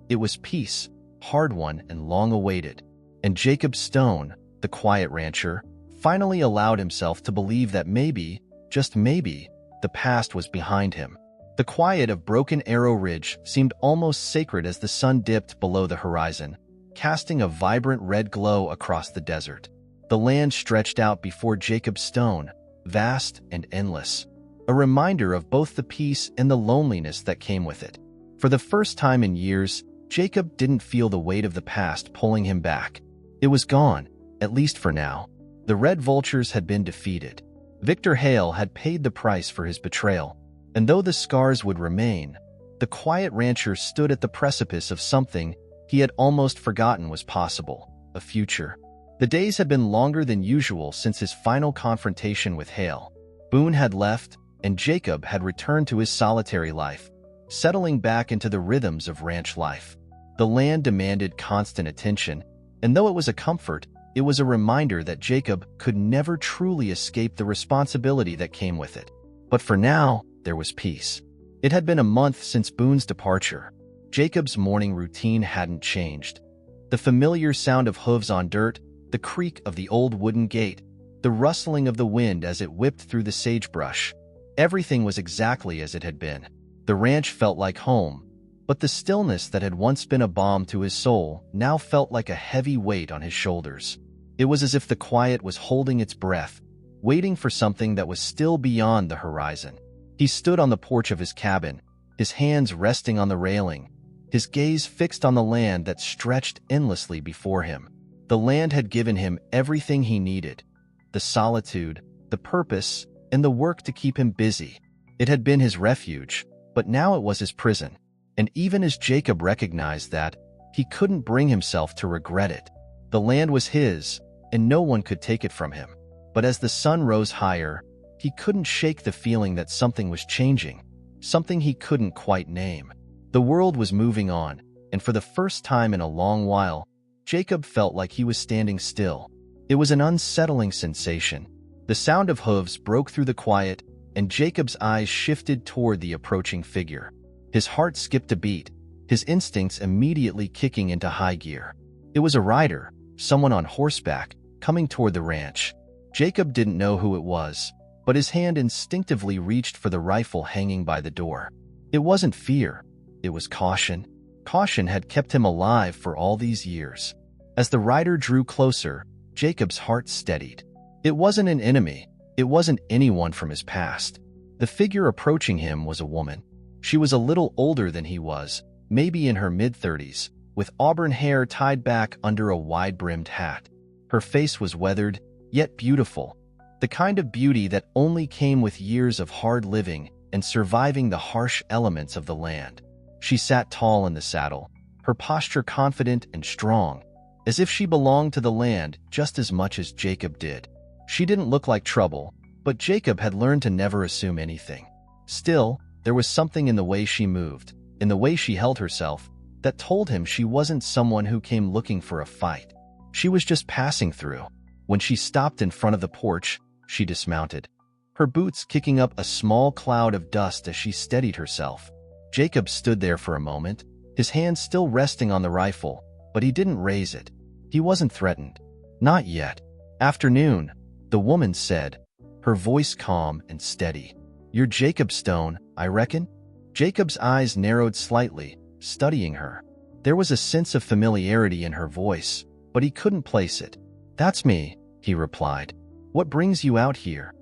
It was peace, hard-won and long-awaited. And Jacob Stone, the quiet rancher, finally allowed himself to believe that maybe, just maybe, the past was behind him. The quiet of Broken Arrow Ridge seemed almost sacred as the sun dipped below the horizon, casting a vibrant red glow across the desert. The land stretched out before Jacob Stone, vast and endless, a reminder of both the peace and the loneliness that came with it. For the first time in years, Jacob didn't feel the weight of the past pulling him back. It was gone, at least for now. The Red Vultures had been defeated. Victor Hale had paid the price for his betrayal, and though the scars would remain, the quiet rancher stood at the precipice of something he had almost forgotten was possible, a future. The days had been longer than usual since his final confrontation with Hale. Boone had left, and Jacob had returned to his solitary life, settling back into the rhythms of ranch life. The land demanded constant attention, and though it was a comfort, it was a reminder that Jacob could never truly escape the responsibility that came with it. But for now, there was peace. It had been a month since Boone's departure. Jacob's morning routine hadn't changed. The familiar sound of hooves on dirt, the creak of the old wooden gate, the rustling of the wind as it whipped through the sagebrush. Everything was exactly as it had been. The ranch felt like home, but the stillness that had once been a balm to his soul now felt like a heavy weight on his shoulders. It was as if the quiet was holding its breath, waiting for something that was still beyond the horizon. He stood on the porch of his cabin, his hands resting on the railing, his gaze fixed on the land that stretched endlessly before him. The land had given him everything he needed: the solitude, the purpose, and the work to keep him busy. It had been his refuge, but now it was his prison. And even as Jacob recognized that, he couldn't bring himself to regret it. The land was his, and no one could take it from him. But as the sun rose higher, he couldn't shake the feeling that something was changing, something he couldn't quite name. The world was moving on, and for the first time in a long while, Jacob felt like he was standing still. It was an unsettling sensation. The sound of hooves broke through the quiet, and Jacob's eyes shifted toward the approaching figure. His heart skipped a beat, his instincts immediately kicking into high gear. It was a rider, someone on horseback, coming toward the ranch. Jacob didn't know who it was, but his hand instinctively reached for the rifle hanging by the door. It wasn't fear, it was caution. Caution had kept him alive for all these years. As the rider drew closer, Jacob's heart steadied. It wasn't an enemy, it wasn't anyone from his past. The figure approaching him was a woman. She was a little older than he was, maybe in her mid-30s, with auburn hair tied back under a wide-brimmed hat. Her face was weathered, yet beautiful, the kind of beauty that only came with years of hard living and surviving the harsh elements of the land. She sat tall in the saddle, her posture confident and strong, as if she belonged to the land just as much as Jacob did. She didn't look like trouble, but Jacob had learned to never assume anything. Still, there was something in the way she moved, in the way she held herself, that told him she wasn't someone who came looking for a fight. She was just passing through. When she stopped in front of the porch, she dismounted, her boots kicking up a small cloud of dust as she steadied herself. Jacob stood there for a moment, his hand still resting on the rifle, but he didn't raise it. He wasn't threatened. Not yet. "Afternoon," the woman said, her voice calm and steady. "You're Jacob Stone, I reckon?" Jacob's eyes narrowed slightly, studying her. There was a sense of familiarity in her voice, but he couldn't place it. "That's me," he replied. "What brings you out here?"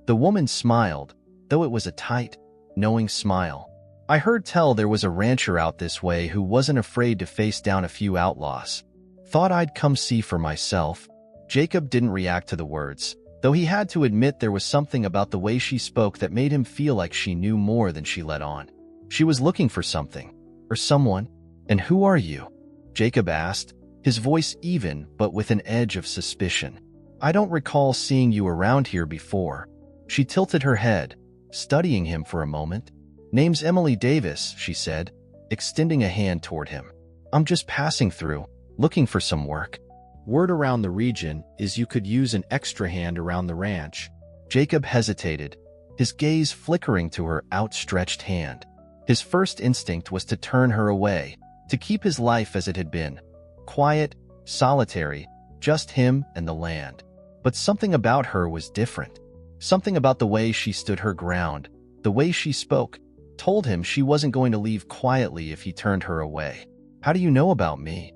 The woman smiled, though it was a tight, knowing smile. "I heard tell there was a rancher out this way who wasn't afraid to face down a few outlaws. Thought I'd come see for myself." Jacob didn't react to the words, though he had to admit there was something about the way she spoke that made him feel like she knew more than she let on. She was looking for something, or someone. "And who are you?" Jacob asked, his voice even but with an edge of suspicion. I don't recall seeing you around here before. She tilted her head, studying him for a moment. Name's Emily Davis, she said, extending a hand toward him. I'm just passing through, looking for some work. Word around the region is you could use an extra hand around the ranch. Jacob hesitated, his gaze flickering to her outstretched hand. His first instinct was to turn her away, to keep his life as it had been. Quiet, solitary, just him and the land. But something about her was different. Something about the way she stood her ground, the way she spoke, told him she wasn't going to leave quietly if he turned her away. How do you know about me?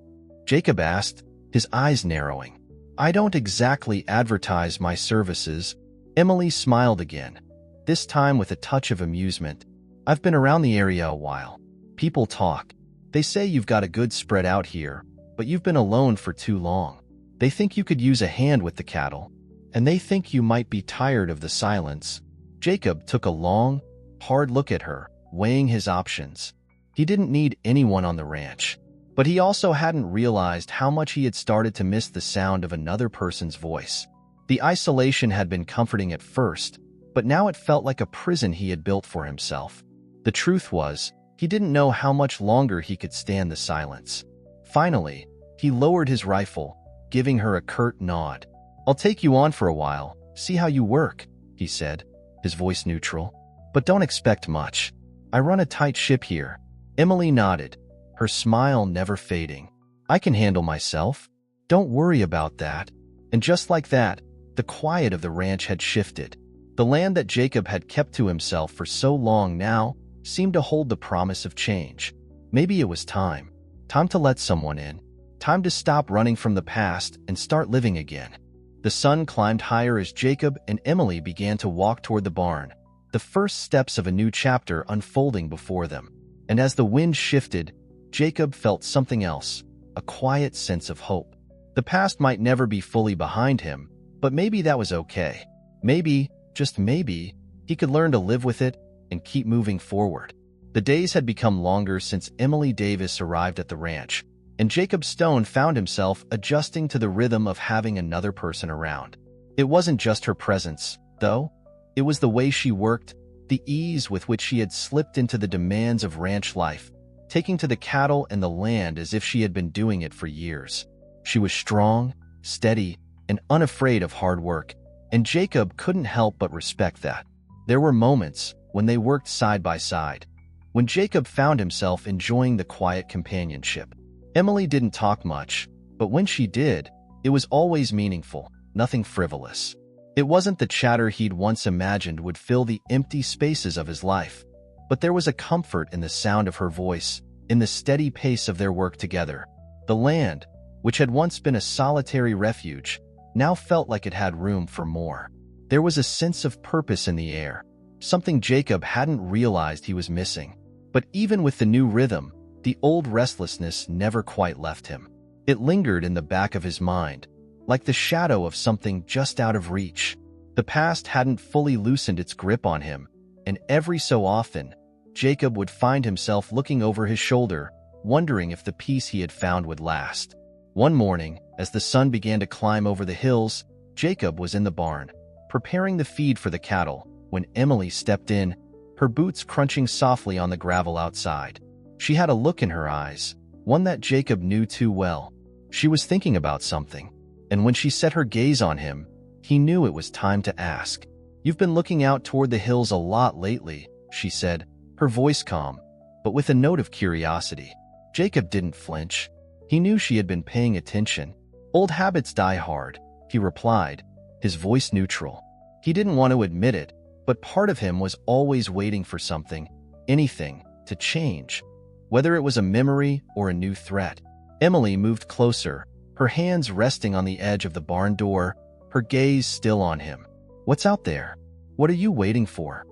Jacob asked, his eyes narrowing. I don't exactly advertise my services. Emily smiled again, this time with a touch of amusement. I've been around the area a while. People talk. They say you've got a good spread out here, but you've been alone for too long. They think you could use a hand with the cattle, and they think you might be tired of the silence. Jacob took a long, hard look at her, weighing his options. He didn't need anyone on the ranch, but he also hadn't realized how much he had started to miss the sound of another person's voice. The isolation had been comforting at first, but now it felt like a prison he had built for himself. The truth was, he didn't know how much longer he could stand the silence. Finally, he lowered his rifle, giving her a curt nod. I'll take you on for a while, see how you work, he said, his voice neutral. But don't expect much. I run a tight ship here. Emily nodded, her smile never fading. I can handle myself. Don't worry about that. And just like that, the quiet of the ranch had shifted. The land that Jacob had kept to himself for so long now seemed to hold the promise of change. Maybe it was time. Time to let someone in. Time to stop running from the past and start living again. The sun climbed higher as Jacob and Emily began to walk toward the barn, the first steps of a new chapter unfolding before them. And as the wind shifted, Jacob felt something else, a quiet sense of hope. The past might never be fully behind him, but maybe that was okay. Maybe, just maybe, he could learn to live with it and keep moving forward. The days had become longer since Emily Davis arrived at the ranch, and Jacob Stone found himself adjusting to the rhythm of having another person around. It wasn't just her presence, though. It was the way she worked, the ease with which she had slipped into the demands of ranch life, taking to the cattle and the land as if she had been doing it for years. She was strong, steady, and unafraid of hard work, and Jacob couldn't help but respect that. There were moments when they worked side by side, when Jacob found himself enjoying the quiet companionship. Emily didn't talk much, but when she did, it was always meaningful, nothing frivolous. It wasn't the chatter he'd once imagined would fill the empty spaces of his life, but there was a comfort in the sound of her voice, in the steady pace of their work together. The land, which had once been a solitary refuge, now felt like it had room for more. There was a sense of purpose in the air, something Jacob hadn't realized he was missing. But even with the new rhythm, the old restlessness never quite left him. It lingered in the back of his mind, like the shadow of something just out of reach. The past hadn't fully loosened its grip on him, and every so often, Jacob would find himself looking over his shoulder, wondering if the peace he had found would last. One morning, as the sun began to climb over the hills, Jacob was in the barn, preparing the feed for the cattle, when Emily stepped in, her boots crunching softly on the gravel outside. She had a look in her eyes, one that Jacob knew too well. She was thinking about something, and when she set her gaze on him, he knew it was time to ask. You've been looking out toward the hills a lot lately, she said, her voice calm, but with a note of curiosity. Jacob didn't flinch. He knew she had been paying attention. Old habits die hard, he replied, his voice neutral. He didn't want to admit it, but part of him was always waiting for something, anything, to change, whether it was a memory or a new threat. Emily moved closer, her hands resting on the edge of the barn door, her gaze still on him. What's out there? What are you waiting for?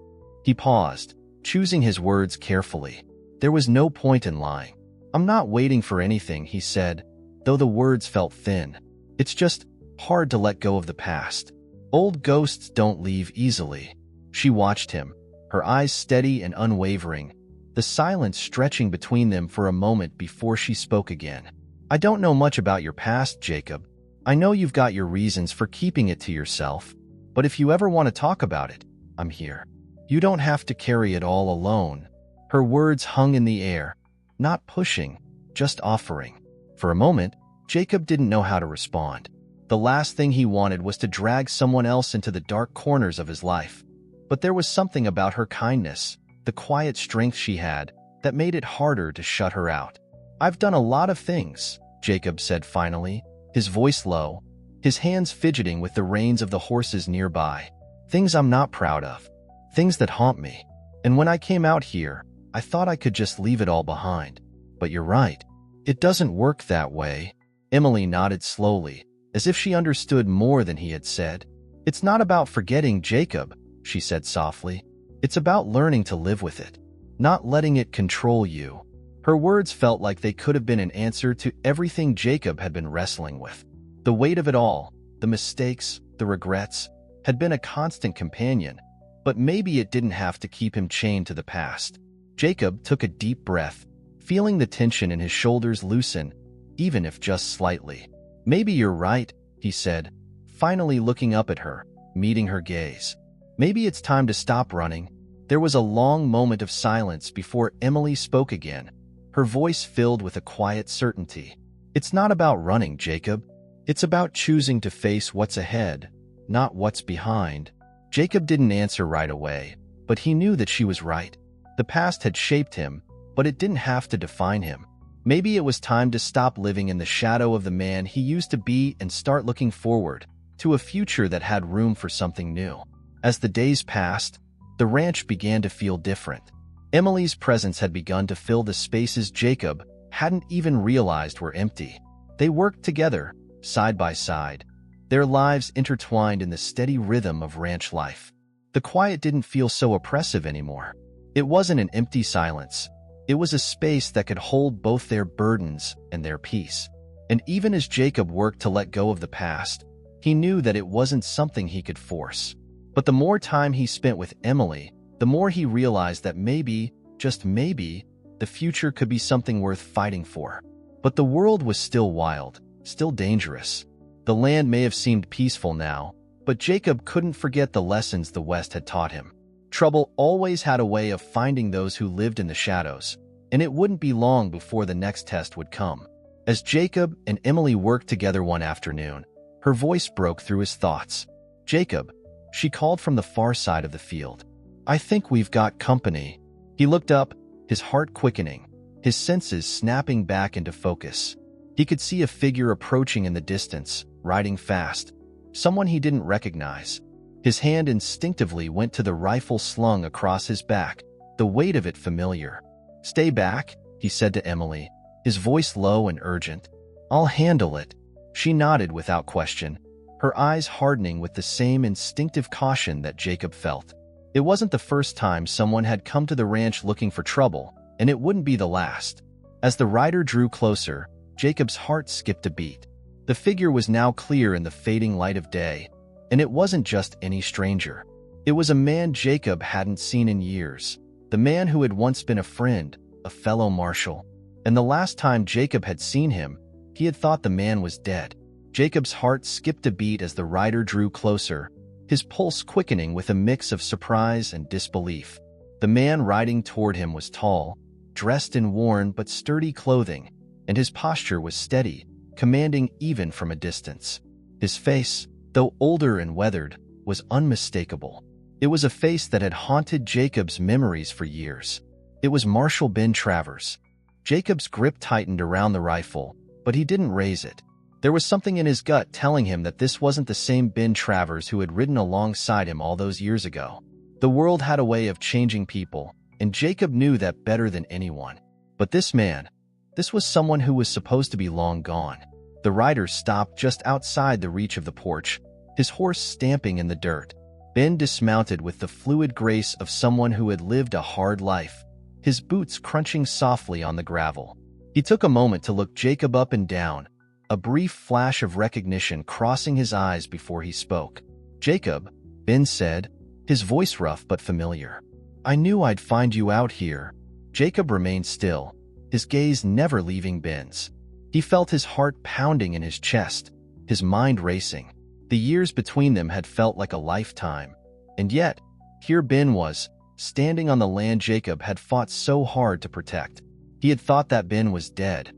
He paused, choosing his words carefully. There was no point in lying. I'm not waiting for anything, he said, though the words felt thin. It's just hard to let go of the past. Old ghosts don't leave easily. She watched him, her eyes steady and unwavering, the silence stretching between them for a moment before she spoke again. I don't know much about your past, Jacob. I know you've got your reasons for keeping it to yourself, but if you ever want to talk about it, I'm here. You don't have to carry it all alone." Her words hung in the air, not pushing, just offering. For a moment, Jacob didn't know how to respond. The last thing he wanted was to drag someone else into the dark corners of his life. But there was something about her kindness, the quiet strength she had, that made it harder to shut her out. "I've done a lot of things," Jacob said finally, his voice low, his hands fidgeting with the reins of the horses nearby. "Things I'm not proud of, things that haunt me. And when I came out here, I thought I could just leave it all behind. But you're right. It doesn't work that way." Emily nodded slowly, as if she understood more than he had said. "It's not about forgetting Jacob," she said softly. "It's about learning to live with it, not letting it control you." Her words felt like they could have been an answer to everything Jacob had been wrestling with. The weight of it all, the mistakes, the regrets, had been a constant companion, but maybe it didn't have to keep him chained to the past. Jacob took a deep breath, feeling the tension in his shoulders loosen, even if just slightly. "Maybe you're right," he said, finally looking up at her, meeting her gaze. "Maybe it's time to stop running." There was a long moment of silence before Emily spoke again, her voice filled with a quiet certainty. "It's not about running, Jacob. It's about choosing to face what's ahead, not what's behind." Jacob didn't answer right away, but he knew that she was right. The past had shaped him, but it didn't have to define him. Maybe it was time to stop living in the shadow of the man he used to be and start looking forward to a future that had room for something new. As the days passed, the ranch began to feel different. Emily's presence had begun to fill the spaces Jacob hadn't even realized were empty. They worked together, side by side, their lives intertwined in the steady rhythm of ranch life. The quiet didn't feel so oppressive anymore. It wasn't an empty silence. It was a space that could hold both their burdens and their peace. And even as Jacob worked to let go of the past, he knew that it wasn't something he could force. But the more time he spent with Emily, the more he realized that maybe, just maybe, the future could be something worth fighting for. But the world was still wild, still dangerous. The land may have seemed peaceful now, but Jacob couldn't forget the lessons the West had taught him. Trouble always had a way of finding those who lived in the shadows, and it wouldn't be long before the next test would come. As Jacob and Emily worked together one afternoon, her voice broke through his thoughts. "Jacob," she called from the far side of the field. "I think we've got company." He looked up, his heart quickening, his senses snapping back into focus. He could see a figure approaching in the distance, riding fast, someone he didn't recognize. His hand instinctively went to the rifle slung across his back, the weight of it familiar. "Stay back," he said to Emily, his voice low and urgent. "I'll handle it." She nodded without question, her eyes hardening with the same instinctive caution that Jacob felt. It wasn't the first time someone had come to the ranch looking for trouble, and it wouldn't be the last. As the rider drew closer, Jacob's heart skipped a beat. The figure was now clear in the fading light of day, and it wasn't just any stranger. It was a man Jacob hadn't seen in years, the man who had once been a friend, a fellow marshal. And the last time Jacob had seen him, he had thought the man was dead. Jacob's heart skipped a beat as the rider drew closer, his pulse quickening with a mix of surprise and disbelief. The man riding toward him was tall, dressed in worn but sturdy clothing, and his posture was steady, commanding even from a distance. His face, though older and weathered, was unmistakable. It was a face that had haunted Jacob's memories for years. It was Marshal Ben Travers. Jacob's grip tightened around the rifle, but he didn't raise it. There was something in his gut telling him that this wasn't the same Ben Travers who had ridden alongside him all those years ago. The world had a way of changing people, and Jacob knew that better than anyone. But this man, this was someone who was supposed to be long gone. The rider stopped just outside the reach of the porch, his horse stamping in the dirt. Ben dismounted with the fluid grace of someone who had lived a hard life, his boots crunching softly on the gravel. He took a moment to look Jacob up and down, a brief flash of recognition crossing his eyes before he spoke. "Jacob," Ben said, his voice rough but familiar. "I knew I'd find you out here." Jacob remained still, his gaze never leaving Ben's. He felt his heart pounding in his chest, his mind racing. The years between them had felt like a lifetime. And yet, here Ben was, standing on the land Jacob had fought so hard to protect. He had thought that Ben was dead,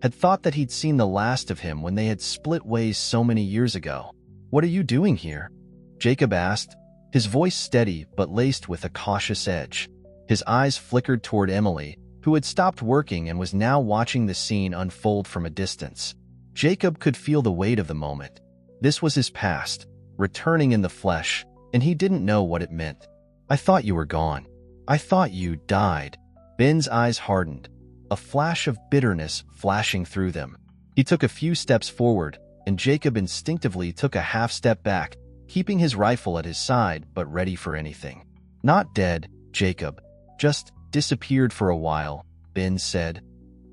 had thought that he'd seen the last of him when they had split ways so many years ago. "What are you doing here?" Jacob asked, his voice steady but laced with a cautious edge. His eyes flickered toward Emily, who had stopped working and was now watching the scene unfold from a distance. Jacob could feel the weight of the moment. This was his past, returning in the flesh, and he didn't know what it meant. "I thought you were gone. I thought you died." Ben's eyes hardened, a flash of bitterness flashing through them. He took a few steps forward, and Jacob instinctively took a half step back, keeping his rifle at his side but ready for anything. "Not dead, Jacob. Just disappeared for a while," Ben said,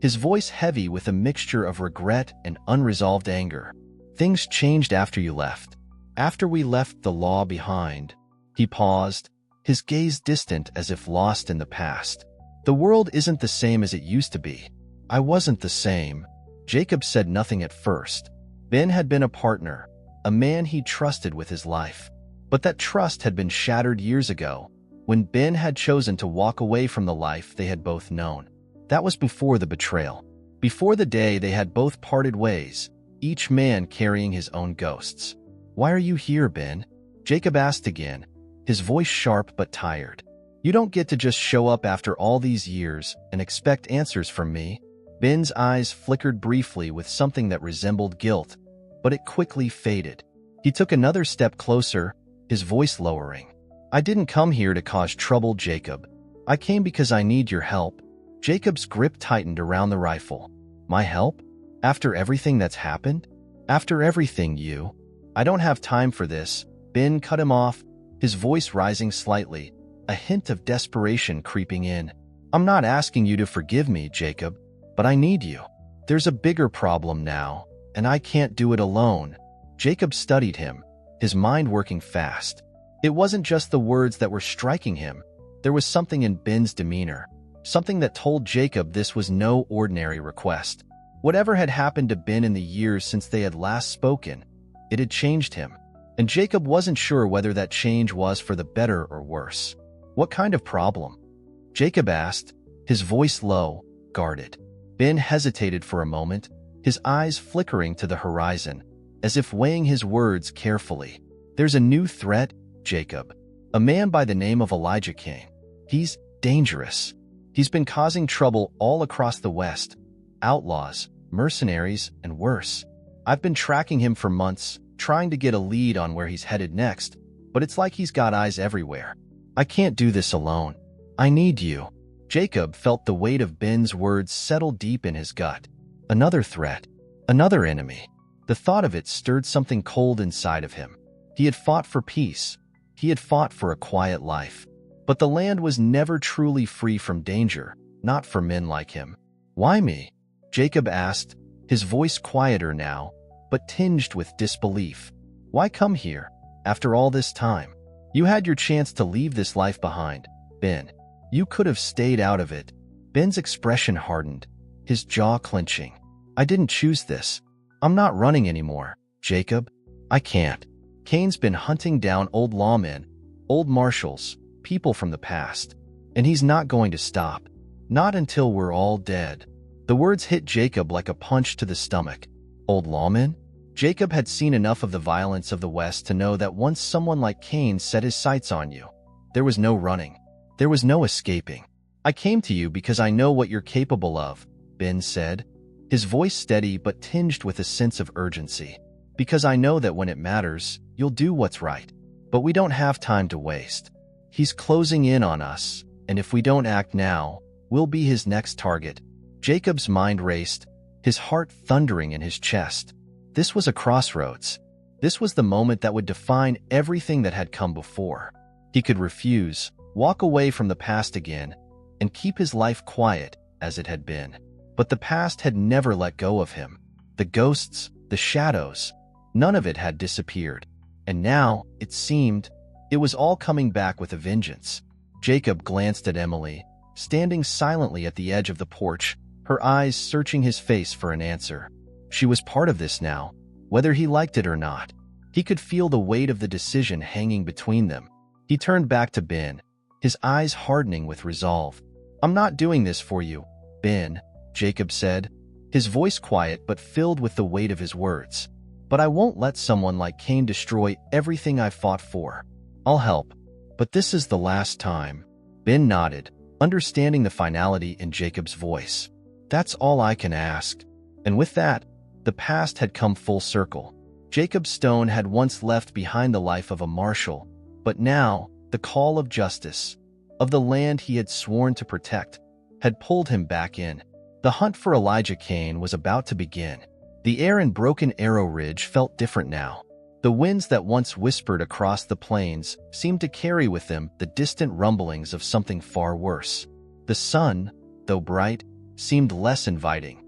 his voice heavy with a mixture of regret and unresolved anger. "Things changed after you left. After we left the law behind." He paused, his gaze distant as if lost in the past. "The world isn't the same as it used to be. I wasn't the same." Jacob said nothing at first. Ben had been a partner, a man he trusted with his life. But that trust had been shattered years ago, when Ben had chosen to walk away from the life they had both known. That was before the betrayal, before the day they had both parted ways, each man carrying his own ghosts. "Why are you here, Ben?" Jacob asked again, his voice sharp but tired. "You don't get to just show up after all these years and expect answers from me." Ben's eyes flickered briefly with something that resembled guilt, but it quickly faded. He took another step closer, his voice lowering. "I didn't come here to cause trouble, Jacob. I came because I need your help." Jacob's grip tightened around the rifle. "My help? After everything that's happened? After everything you—" "I don't have time for this." Ben cut him off, his voice rising slightly, a hint of desperation creeping in. "I'm not asking you to forgive me, Jacob, but I need you. There's a bigger problem now, and I can't do it alone." Jacob studied him, his mind working fast. It wasn't just the words that were striking him. There was something in Ben's demeanor, something that told Jacob this was no ordinary request. Whatever had happened to Ben in the years since they had last spoken, it had changed him. And Jacob wasn't sure whether that change was for the better or worse. "What kind of problem?" Jacob asked, his voice low, guarded. Ben hesitated for a moment, his eyes flickering to the horizon, as if weighing his words carefully. "There's a new threat, Jacob. A man by the name of Elijah King. He's dangerous. He's been causing trouble all across the West. Outlaws, mercenaries, and worse. I've been tracking him for months, trying to get a lead on where he's headed next, but it's like he's got eyes everywhere. I can't do this alone. I need you." Jacob felt the weight of Ben's words settle deep in his gut. Another threat, another enemy. The thought of it stirred something cold inside of him. He had fought for peace. He had fought for a quiet life. But the land was never truly free from danger, not for men like him. "Why me?" Jacob asked, his voice quieter now, but tinged with disbelief. "Why come here, after all this time? You had your chance to leave this life behind, Ben. You could have stayed out of it." Ben's expression hardened, his jaw clenching. "I didn't choose this. I'm not running anymore, Jacob. I can't. Kane's been hunting down old lawmen, old marshals, people from the past, and he's not going to stop. Not until we're all dead." The words hit Jacob like a punch to the stomach. Old lawmen? Jacob had seen enough of the violence of the West to know that once someone like Kane set his sights on you, there was no running. There was no escaping. "I came to you because I know what you're capable of," Ben said, his voice steady but tinged with a sense of urgency. "Because I know that when it matters, you'll do what's right. But we don't have time to waste. He's closing in on us, and if we don't act now, we'll be his next target." Jacob's mind raced, his heart thundering in his chest. This was a crossroads. This was the moment that would define everything that had come before. He could refuse, walk away from the past again, and keep his life quiet as it had been. But the past had never let go of him. The ghosts, the shadows, none of it had disappeared. And now, it seemed, it was all coming back with a vengeance. Jacob glanced at Emily, standing silently at the edge of the porch, her eyes searching his face for an answer. She was part of this now, whether he liked it or not. He could feel the weight of the decision hanging between them. He turned back to Ben, his eyes hardening with resolve. "I'm not doing this for you, Ben," Jacob said, his voice quiet but filled with the weight of his words. "But I won't let someone like Cain destroy everything I've fought for. I'll help, but this is the last time." Ben nodded, understanding the finality in Jacob's voice. "That's all I can ask." And with that, the past had come full circle. Jacob Stone had once left behind the life of a marshal, but now the call of justice, of the land he had sworn to protect, had pulled him back in. The hunt for Elijah Cain was about to begin. The air in Broken Arrow Ridge felt different now. The winds that once whispered across the plains seemed to carry with them the distant rumblings of something far worse. The sun, though bright, seemed less inviting.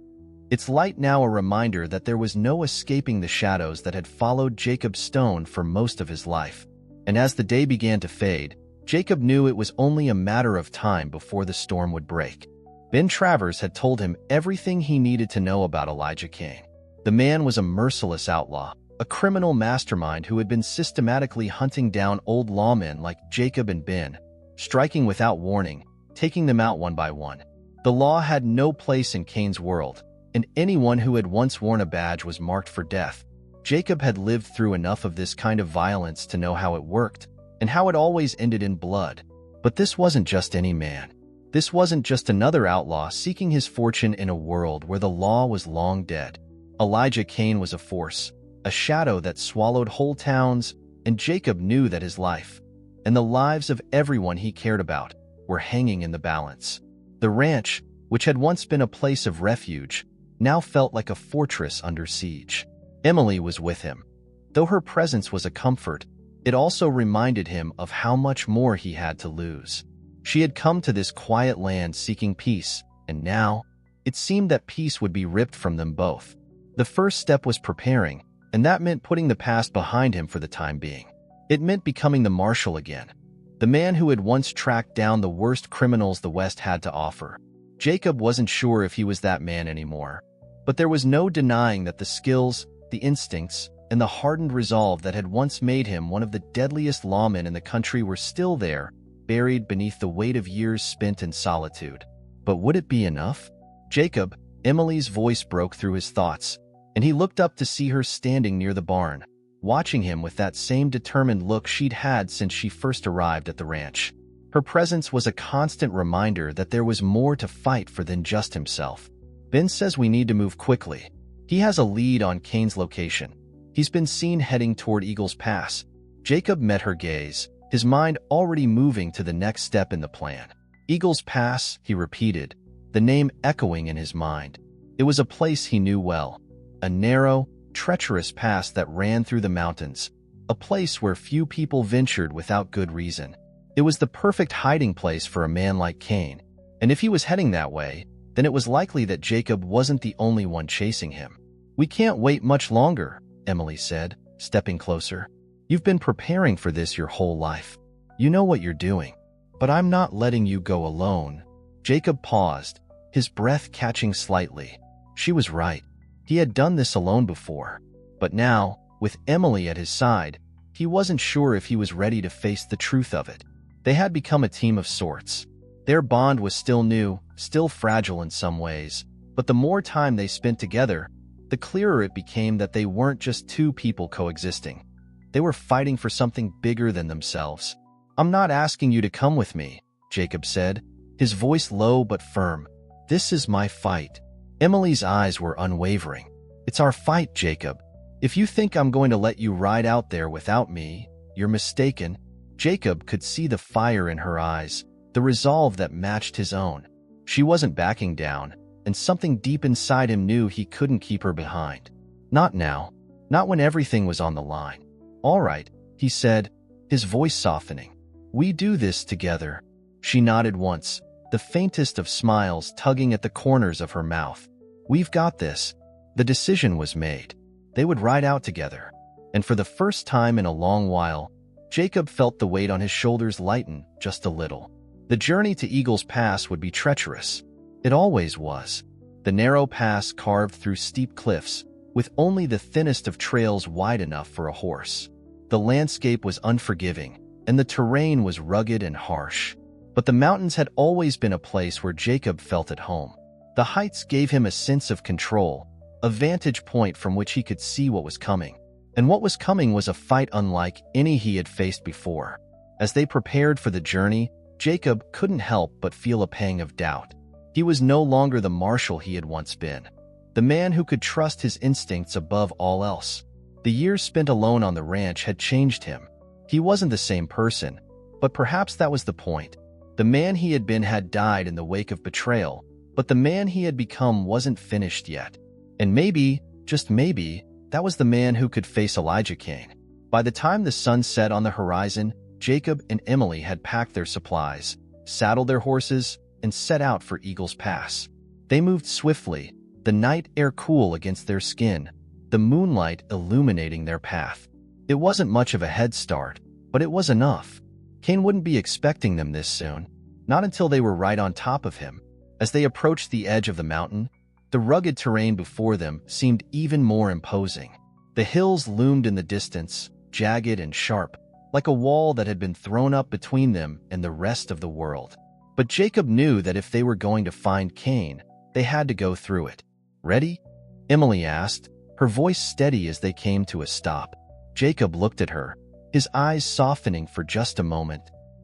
Its light now a reminder that there was no escaping the shadows that had followed Jacob Stone for most of his life. And as the day began to fade, Jacob knew it was only a matter of time before the storm would break. Ben Travers had told him everything he needed to know about Elijah Cain. The man was a merciless outlaw, a criminal mastermind who had been systematically hunting down old lawmen like Jacob and Ben, striking without warning, taking them out one by one. The law had no place in Cain's world, and anyone who had once worn a badge was marked for death. Jacob had lived through enough of this kind of violence to know how it worked, and how it always ended in blood. But this wasn't just any man. This wasn't just another outlaw seeking his fortune in a world where the law was long dead. Elijah Cain was a force, a shadow that swallowed whole towns, and Jacob knew that his life, and the lives of everyone he cared about, were hanging in the balance. The ranch, which had once been a place of refuge, now felt like a fortress under siege. Emily was with him. Though her presence was a comfort, it also reminded him of how much more he had to lose. She had come to this quiet land seeking peace, and now, it seemed that peace would be ripped from them both. The first step was preparing, and that meant putting the past behind him for the time being. It meant becoming the marshal again, the man who had once tracked down the worst criminals the West had to offer. Jacob wasn't sure if he was that man anymore, but there was no denying that the skills, the instincts, and the hardened resolve that had once made him one of the deadliest lawmen in the country were still there, buried beneath the weight of years spent in solitude. But would it be enough? "Jacob," Emily's voice broke through his thoughts, and he looked up to see her standing near the barn, watching him with that same determined look she'd had since she first arrived at the ranch. Her presence was a constant reminder that there was more to fight for than just himself. "Ben says we need to move quickly. He has a lead on Cain's location. He's been seen heading toward Eagles Pass." Jacob met her gaze, his mind already moving to the next step in the plan. "Eagles Pass," he repeated, the name echoing in his mind. It was a place he knew well, a narrow, treacherous pass that ran through the mountains, a place where few people ventured without good reason. It was the perfect hiding place for a man like Cain, and if he was heading that way, then it was likely that Jacob wasn't the only one chasing him. "We can't wait much longer," Emily said, stepping closer. "You've been preparing for this your whole life. You know what you're doing. But I'm not letting you go alone." Jacob paused, his breath catching slightly. She was right. He had done this alone before. But now, with Emily at his side, he wasn't sure if he was ready to face the truth of it. They had become a team of sorts. Their bond was still new, still fragile in some ways, but the more time they spent together, the clearer it became that they weren't just two people coexisting. They were fighting for something bigger than themselves. "I'm not asking you to come with me," Jacob said, his voice low but firm. "This is my fight." Emily's eyes were unwavering. "It's our fight, Jacob. If you think I'm going to let you ride out there without me, you're mistaken." Jacob could see the fire in her eyes, the resolve that matched his own. She wasn't backing down, and something deep inside him knew he couldn't keep her behind. Not now. Not when everything was on the line. "All right," he said, his voice softening. "We do this together." She nodded once, the faintest of smiles tugging at the corners of her mouth. "We've got this." The decision was made. They would ride out together. And for the first time in a long while, Jacob felt the weight on his shoulders lighten just a little. The journey to Eagles Pass would be treacherous. It always was. the narrow pass carved through steep cliffs, with only the thinnest of trails wide enough for a horse. The landscape was unforgiving, and the terrain was rugged and harsh. But the mountains had always been a place where Jacob felt at home. The heights gave him a sense of control, a vantage point from which he could see what was coming. And what was coming was a fight unlike any he had faced before. As they prepared for the journey, Jacob couldn't help but feel a pang of doubt. He was no longer the marshal he had once been, the man who could trust his instincts above all else. The years spent alone on the ranch had changed him. He wasn't the same person, but perhaps that was the point. The man he had been had died in the wake of betrayal, but the man he had become wasn't finished yet. And maybe, just maybe, that was the man who could face Elijah Kane. By the time the sun set on the horizon, Jacob and Emily had packed their supplies, saddled their horses, and set out for Eagle's Pass. They moved swiftly, the night air cool against their skin, the moonlight illuminating their path. It wasn't much of a head start, but it was enough. Kane wouldn't be expecting them this soon, not until they were right on top of him. As they approached the edge of the mountain, the rugged terrain before them seemed even more imposing. The hills loomed in the distance, jagged and sharp, like a wall that had been thrown up between them and the rest of the world. But Jacob knew that if they were going to find Kane, they had to go through it. "Ready?" Emily asked, her voice steady as they came to a stop. Jacob looked at her, his eyes softening for just a moment.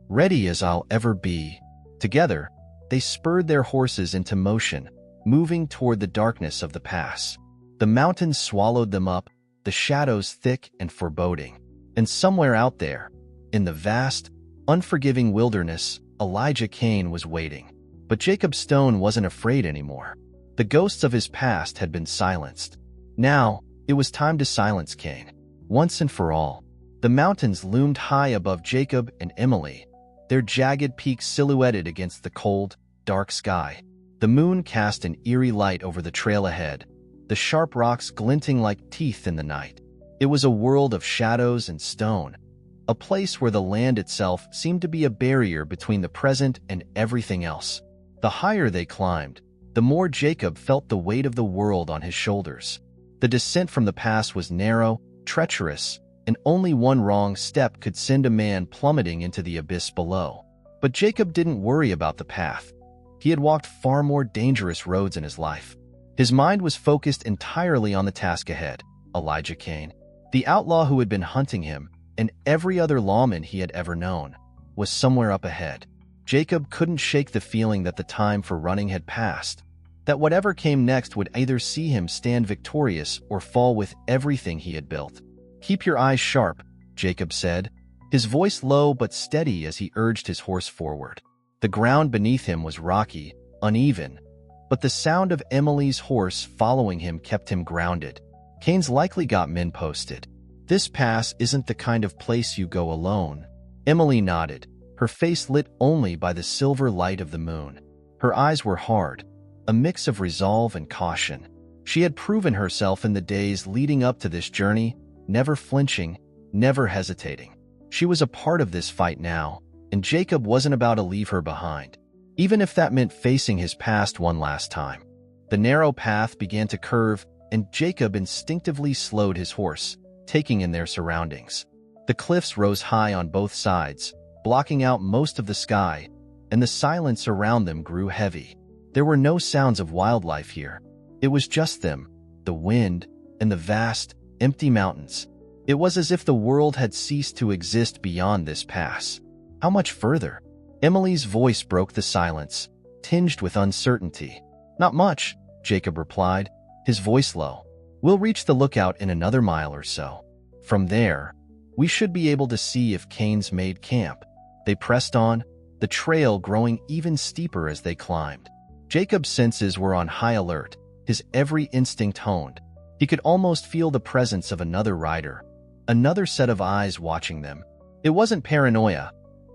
"Ready as I'll ever be." Together, they spurred their horses into motion, moving toward the darkness of the pass. The mountains swallowed them up, the shadows thick and foreboding. And somewhere out there, in the vast, unforgiving wilderness, Elijah Kane was waiting. But Jacob Stone wasn't afraid anymore. The ghosts of his past had been silenced. Now, it was time to silence Kane, once and for all. The mountains loomed high above Jacob and Emily, their jagged peaks silhouetted against the cold, dark sky. The moon cast an eerie light over the trail ahead, the sharp rocks glinting like teeth in the night. It was a world of shadows and stone, a place where the land itself seemed to be a barrier between the present and everything else. The higher they climbed, the more Jacob felt the weight of the world on his shoulders. The descent from the pass was narrow, treacherous, and only one wrong step could send a man plummeting into the abyss below. But Jacob didn't worry about the path. He had walked far more dangerous roads in his life. His mind was focused entirely on the task ahead, Elijah Kane. The outlaw who had been hunting him, and every other lawman he had ever known, was somewhere up ahead. Jacob couldn't shake the feeling that the time for running had passed, that whatever came next would either see him stand victorious or fall with everything he had built. "Keep your eyes sharp," Jacob said, his voice low but steady as he urged his horse forward. The ground beneath him was rocky, uneven, but the sound of Emily's horse following him kept him grounded. Kane's likely got men posted. "This pass isn't the kind of place you go alone." Emily nodded, her face lit only by the silver light of the moon. Her eyes were hard, a mix of resolve and caution. She had proven herself in the days leading up to this journey, never flinching, never hesitating. She was a part of this fight now, and Jacob wasn't about to leave her behind, even if that meant facing his past one last time. The narrow path began to curve, and Jacob instinctively slowed his horse, taking in their surroundings. The cliffs rose high on both sides, blocking out most of the sky, and the silence around them grew heavy. There were no sounds of wildlife here. It was just them, the wind, and the vast, empty mountains. It was as if the world had ceased to exist beyond this pass. How much further? Emily's voice broke the silence, tinged with uncertainty. "Not much," Jacob replied, his voice low. "We'll reach the lookout in another mile or so. From there, we should be able to see if Kane's made camp." They pressed on, the trail growing even steeper as they climbed. Jacob's senses were on high alert, his every instinct honed. He could almost feel the presence of another rider, another set of eyes watching them. It wasn't paranoia.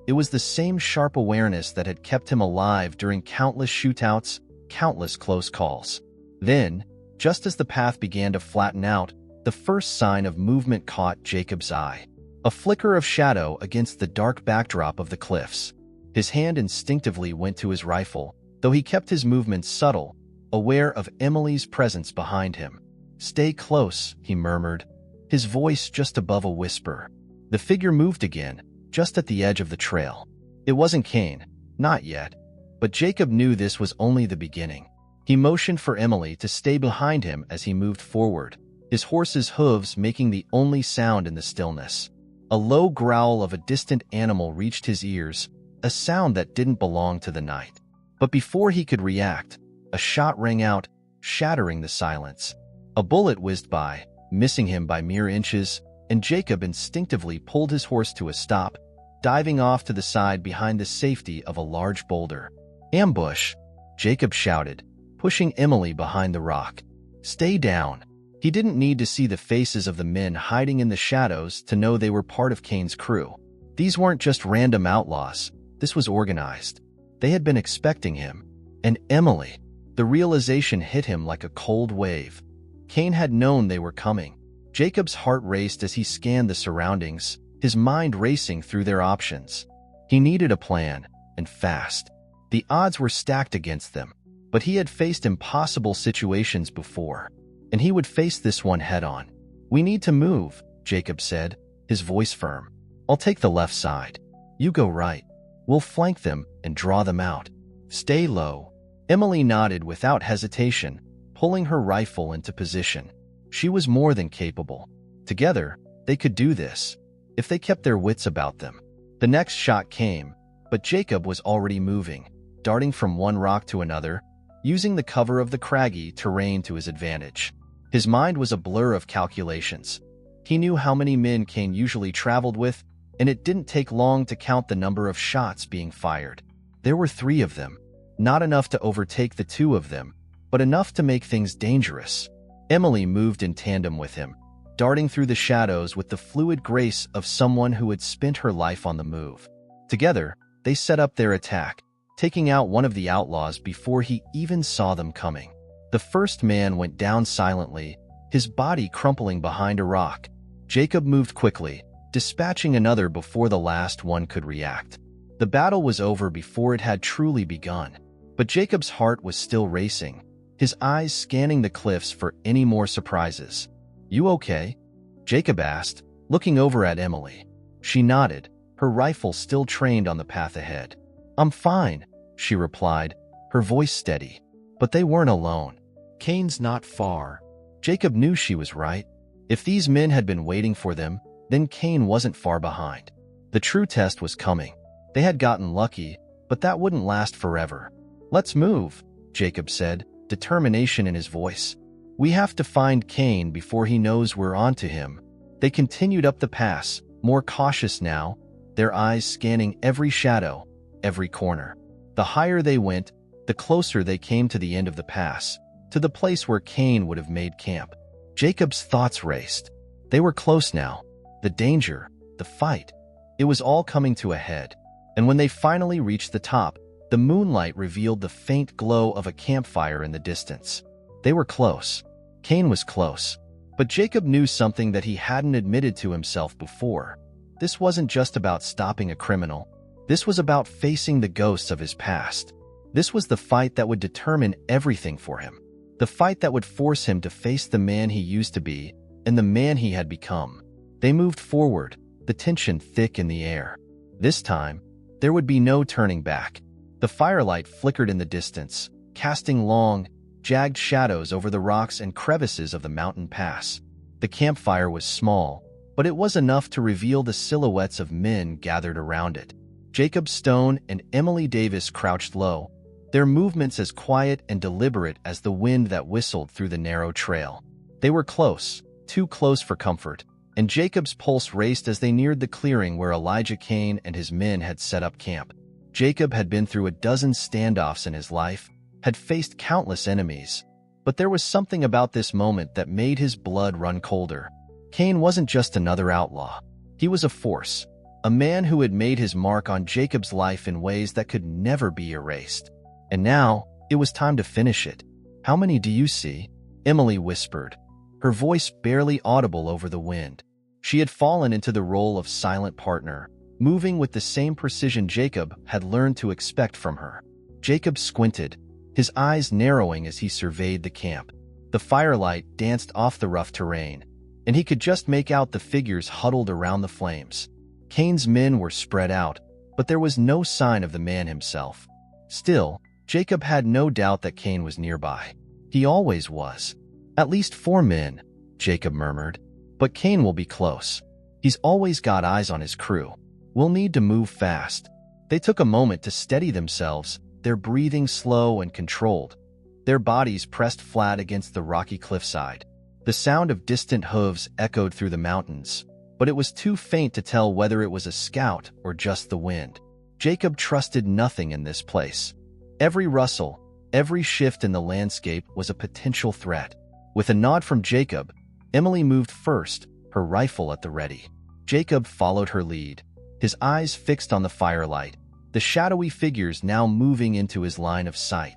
It was the same sharp awareness that had kept him alive during countless shootouts, countless close calls. Then, just as the path began to flatten out, the first sign of movement caught Jacob's eye. A flicker of shadow against the dark backdrop of the cliffs. His hand instinctively went to his rifle, though he kept his movements subtle, aware of Emily's presence behind him. "Stay close," he murmured, his voice just above a whisper. The figure moved again, just at the edge of the trail. It wasn't Cain, not yet, but Jacob knew this was only the beginning. He motioned for Emily to stay behind him as he moved forward, his horse's hooves making the only sound in the stillness. A low growl of a distant animal reached his ears, a sound that didn't belong to the night. But before he could react, a shot rang out, shattering the silence. A bullet whizzed by, missing him by mere inches, and Jacob instinctively pulled his horse to a stop, diving off to the side behind the safety of a large boulder. "Ambush!" Jacob shouted, pushing Emily behind the rock. "Stay down." He didn't need to see the faces of the men hiding in the shadows to know they were part of Cain's crew. These weren't just random outlaws. This was organized. They had been expecting him. And Emily. The realization hit him like a cold wave. Cain had known they were coming. Jacob's heart raced as he scanned the surroundings, his mind racing through their options. He needed a plan, and fast. The odds were stacked against them, but he had faced impossible situations before, and he would face this one head-on. "We need to move," Jacob said, his voice firm. "I'll take the left side. You go right. We'll flank them and draw them out. Stay low." Emily nodded without hesitation, pulling her rifle into position. She was more than capable. Together, they could do this, if they kept their wits about them. The next shot came, but Jacob was already moving, darting from one rock to another, using the cover of the craggy terrain to his advantage. His mind was a blur of calculations. He knew how many men Cain usually traveled with, and it didn't take long to count the number of shots being fired. There were 3 of them, not enough to overtake the 2 of them, but enough to make things dangerous. Emily moved in tandem with him, darting through the shadows with the fluid grace of someone who had spent her life on the move. Together, they set up their attack, taking out one of the outlaws before he even saw them coming. The first man went down silently, his body crumpling behind a rock. Jacob moved quickly, dispatching another before the last one could react. The battle was over before it had truly begun, but Jacob's heart was still racing, his eyes scanning the cliffs for any more surprises. "You okay?" Jacob asked, looking over at Emily. She nodded, her rifle still trained on the path ahead. "I'm fine," she replied, her voice steady. But they weren't alone. "Cain's not far." Jacob knew she was right. If these men had been waiting for them, then Cain wasn't far behind. The true test was coming. They had gotten lucky, but that wouldn't last forever. "Let's move," Jacob said, determination in his voice. "We have to find Cain before he knows we're onto him." They continued up the pass, more cautious now, their eyes scanning every shadow, every corner. The higher they went, the closer they came to the end of the pass, to the place where Cain would have made camp. Jacob's thoughts raced. They were close now. The danger, the fight, it was all coming to a head. And when they finally reached the top, the moonlight revealed the faint glow of a campfire in the distance. They were close. Cain was close. But Jacob knew something that he hadn't admitted to himself before. This wasn't just about stopping a criminal. This was about facing the ghosts of his past. This was the fight that would determine everything for him. The fight that would force him to face the man he used to be and the man he had become. They moved forward, the tension thick in the air. This time, there would be no turning back. The firelight flickered in the distance, casting long, jagged shadows over the rocks and crevices of the mountain pass. The campfire was small, but it was enough to reveal the silhouettes of men gathered around it. Jacob Stone and Emily Davis crouched low, their movements as quiet and deliberate as the wind that whistled through the narrow trail. They were close, too close for comfort, and Jacob's pulse raced as they neared the clearing where Elijah Cain and his men had set up camp. Jacob had been through a dozen standoffs in his life, had faced countless enemies, but there was something about this moment that made his blood run colder. Cain wasn't just another outlaw. He was a force, a man who had made his mark on Jacob's life in ways that could never be erased. And now, it was time to finish it. "How many do you see?" Emily whispered, her voice barely audible over the wind. She had fallen into the role of silent partner, moving with the same precision Jacob had learned to expect from her. Jacob squinted, his eyes narrowing as he surveyed the camp. The firelight danced off the rough terrain, and he could just make out the figures huddled around the flames. Cain's men were spread out, but there was no sign of the man himself. Still, Jacob had no doubt that Cain was nearby. He always was. "At least 4 men," Jacob murmured. "But Cain will be close. He's always got eyes on his crew. We'll need to move fast." They took a moment to steady themselves, their breathing slow and controlled, their bodies pressed flat against the rocky cliffside. The sound of distant hooves echoed through the mountains, but it was too faint to tell whether it was a scout or just the wind. Jacob trusted nothing in this place. Every rustle, every shift in the landscape was a potential threat. With a nod from Jacob, Emily moved first, her rifle at the ready. Jacob followed her lead, his eyes fixed on the firelight, the shadowy figures now moving into his line of sight.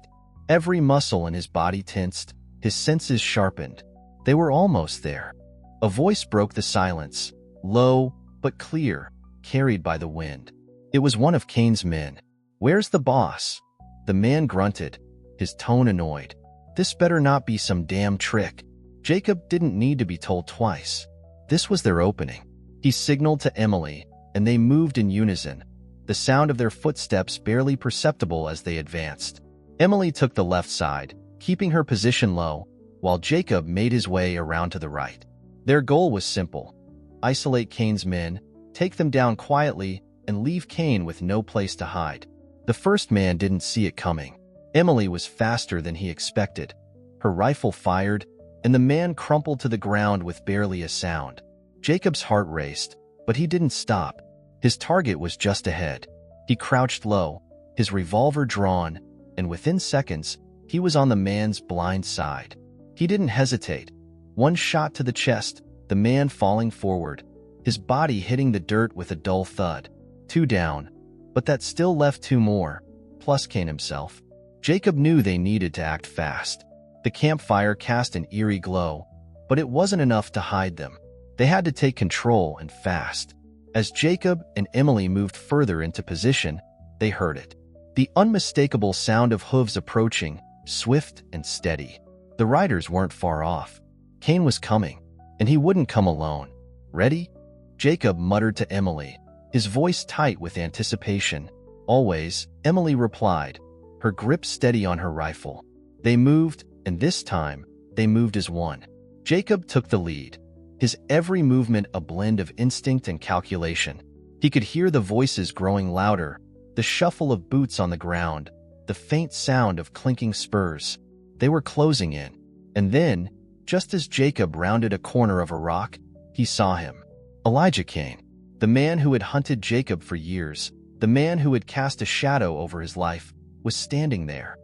Every muscle in his body tensed, his senses sharpened. They were almost there. A voice broke the silence, low but clear, carried by the wind. It was one of Cain's men. "Where's the boss?" The man grunted, his tone annoyed. "This better not be some damn trick." Jacob didn't need to be told twice. This was their opening. He signaled to Emily, and they moved in unison, the sound of their footsteps barely perceptible as they advanced. Emily took the left side, keeping her position low, while Jacob made his way around to the right. Their goal was simple: isolate Cain's men, take them down quietly, and leave Cain with no place to hide. The first man didn't see it coming. Emily was faster than he expected. Her rifle fired, and the man crumpled to the ground with barely a sound. Jacob's heart raced, but he didn't stop. His target was just ahead. He crouched low, his revolver drawn, and within seconds, he was on the man's blind side. He didn't hesitate. One shot to the chest, the man falling forward, his body hitting the dirt with a dull thud. 2 down, but that still left 2 more, plus Cain himself. Jacob knew they needed to act fast. The campfire cast an eerie glow, but it wasn't enough to hide them. They had to take control, and fast. As Jacob and Emily moved further into position, they heard it. The unmistakable sound of hooves approaching, swift and steady. The riders weren't far off. Cain was coming, and he wouldn't come alone. "Ready?" Jacob muttered to Emily, his voice tight with anticipation. "Always," Emily replied, her grip steady on her rifle. They moved, and this time, they moved as one. Jacob took the lead, his every movement a blend of instinct and calculation. He could hear the voices growing louder, the shuffle of boots on the ground, the faint sound of clinking spurs. They were closing in, and then, just as Jacob rounded a corner of a rock, he saw him. Elijah Cain, the man who had hunted Jacob for years, the man who had cast a shadow over his life, was standing there.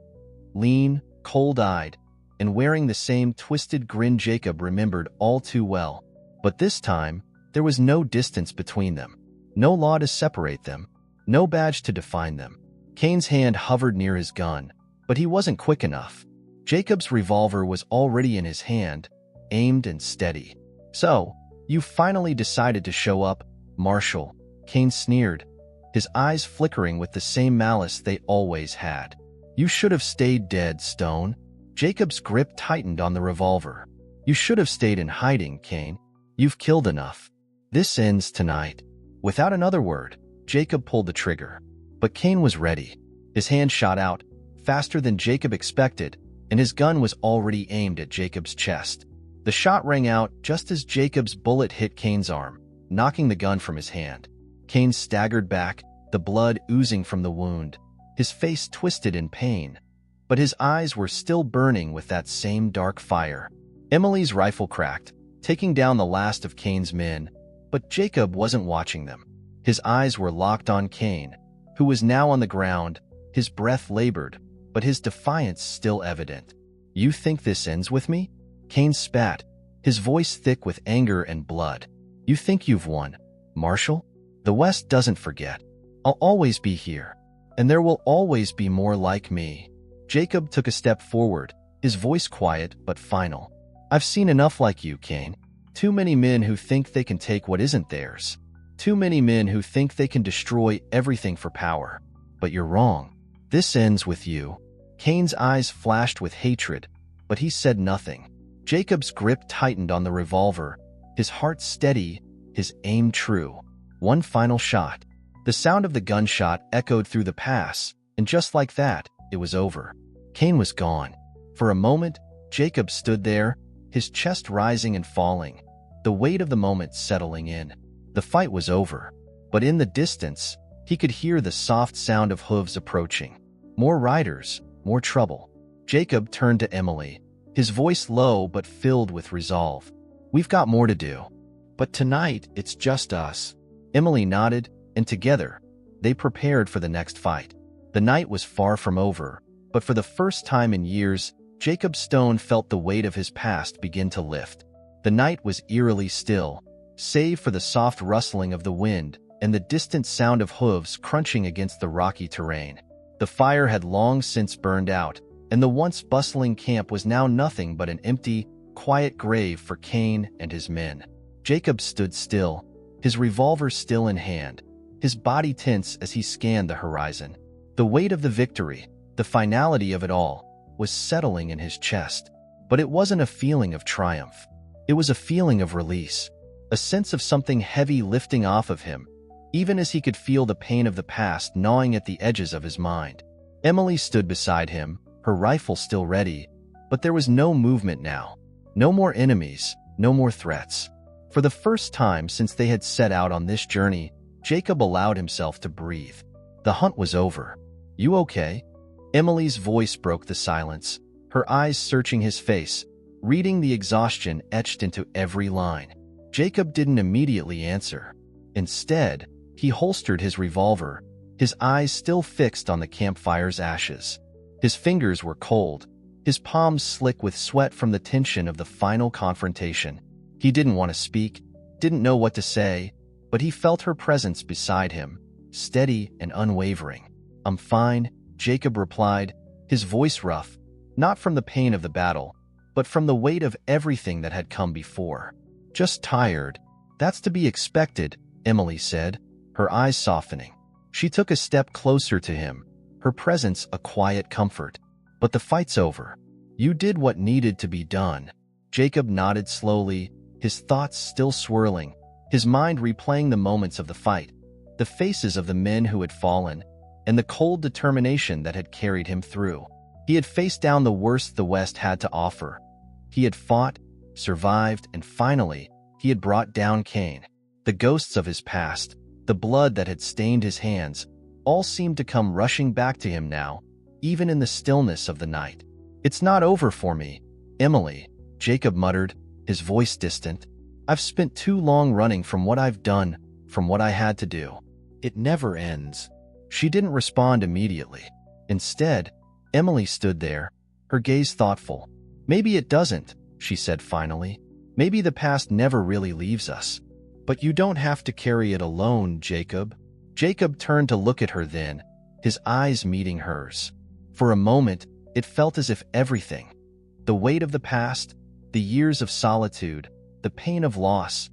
Lean, cold-eyed, and wearing the same twisted grin Jacob remembered all too well. But this time, there was no distance between them, no law to separate them, no badge to define them. Cain's hand hovered near his gun, but he wasn't quick enough. Jacob's revolver was already in his hand, aimed and steady. "So, you finally decided to show up, Marshal," Cain sneered, his eyes flickering with the same malice they always had. "You should have stayed dead, Stone." Jacob's grip tightened on the revolver. "You should have stayed in hiding, Cain. You've killed enough. This ends tonight." Without another word, Jacob pulled the trigger. But Cain was ready. His hand shot out, faster than Jacob expected, and his gun was already aimed at Jacob's chest. The shot rang out just as Jacob's bullet hit Cain's arm, knocking the gun from his hand. Cain staggered back, the blood oozing from the wound, his face twisted in pain, but his eyes were still burning with that same dark fire. Emily's rifle cracked, taking down the last of Cain's men, but Jacob wasn't watching them. His eyes were locked on Cain, who was now on the ground, his breath labored, but his defiance still evident. "You think this ends with me?" Cain spat, his voice thick with anger and blood. "You think you've won, Marshal? The West doesn't forget. I'll always be here, and there will always be more like me." Jacob took a step forward, his voice quiet but final. "I've seen enough like you, Cain. Too many men who think they can take what isn't theirs. Too many men who think they can destroy everything for power. But you're wrong. This ends with you." Cain's eyes flashed with hatred, but he said nothing. Jacob's grip tightened on the revolver, his heart steady, his aim true. One final shot. The sound of the gunshot echoed through the pass, and just like that, it was over. Cain was gone. For a moment, Jacob stood there, his chest rising and falling, the weight of the moment settling in. The fight was over, but in the distance, he could hear the soft sound of hooves approaching. More riders, more trouble. Jacob turned to Emily, his voice low but filled with resolve. "We've got more to do. But tonight, it's just us." Emily nodded, and together, they prepared for the next fight. The night was far from over, but for the first time in years, Jacob Stone felt the weight of his past begin to lift. The night was eerily still, save for the soft rustling of the wind and the distant sound of hooves crunching against the rocky terrain. The fire had long since burned out, and the once bustling camp was now nothing but an empty, quiet grave for Cain and his men. Jacob stood still, his revolver still in hand, his body tense as he scanned the horizon. The weight of the victory, the finality of it all, was settling in his chest. But it wasn't a feeling of triumph. It was a feeling of release, a sense of something heavy lifting off of him, even as he could feel the pain of the past gnawing at the edges of his mind. Emily stood beside him, her rifle still ready, but there was no movement now. No more enemies, no more threats. For the first time since they had set out on this journey, Jacob allowed himself to breathe. The hunt was over. "You okay?" Emily's voice broke the silence, her eyes searching his face, reading the exhaustion etched into every line. Jacob didn't immediately answer. Instead, he holstered his revolver, his eyes still fixed on the campfire's ashes. His fingers were cold, his palms slick with sweat from the tension of the final confrontation. He didn't want to speak, didn't know what to say, but he felt her presence beside him, steady and unwavering. "I'm fine," Jacob replied, his voice rough, not from the pain of the battle, but from the weight of everything that had come before. "Just tired." "That's to be expected," Emily said, her eyes softening. She took a step closer to him, her presence a quiet comfort. "But the fight's over. You did what needed to be done." Jacob nodded slowly, his thoughts still swirling, his mind replaying the moments of the fight, the faces of the men who had fallen, and the cold determination that had carried him through. He had faced down the worst the West had to offer. He had fought, survived, and finally, he had brought down Cain. The ghosts of his past, the blood that had stained his hands, all seemed to come rushing back to him now, even in the stillness of the night. "It's not over for me, Emily," Jacob muttered, his voice distant. "I've spent too long running from what I've done, from what I had to do. It never ends." She didn't respond immediately. Instead, Emily stood there, her gaze thoughtful. "Maybe it doesn't," she said finally. "Maybe the past never really leaves us. But you don't have to carry it alone, Jacob." Jacob turned to look at her then, his eyes meeting hers. For a moment, it felt as if everything, the weight of the past, the years of solitude, the pain of loss,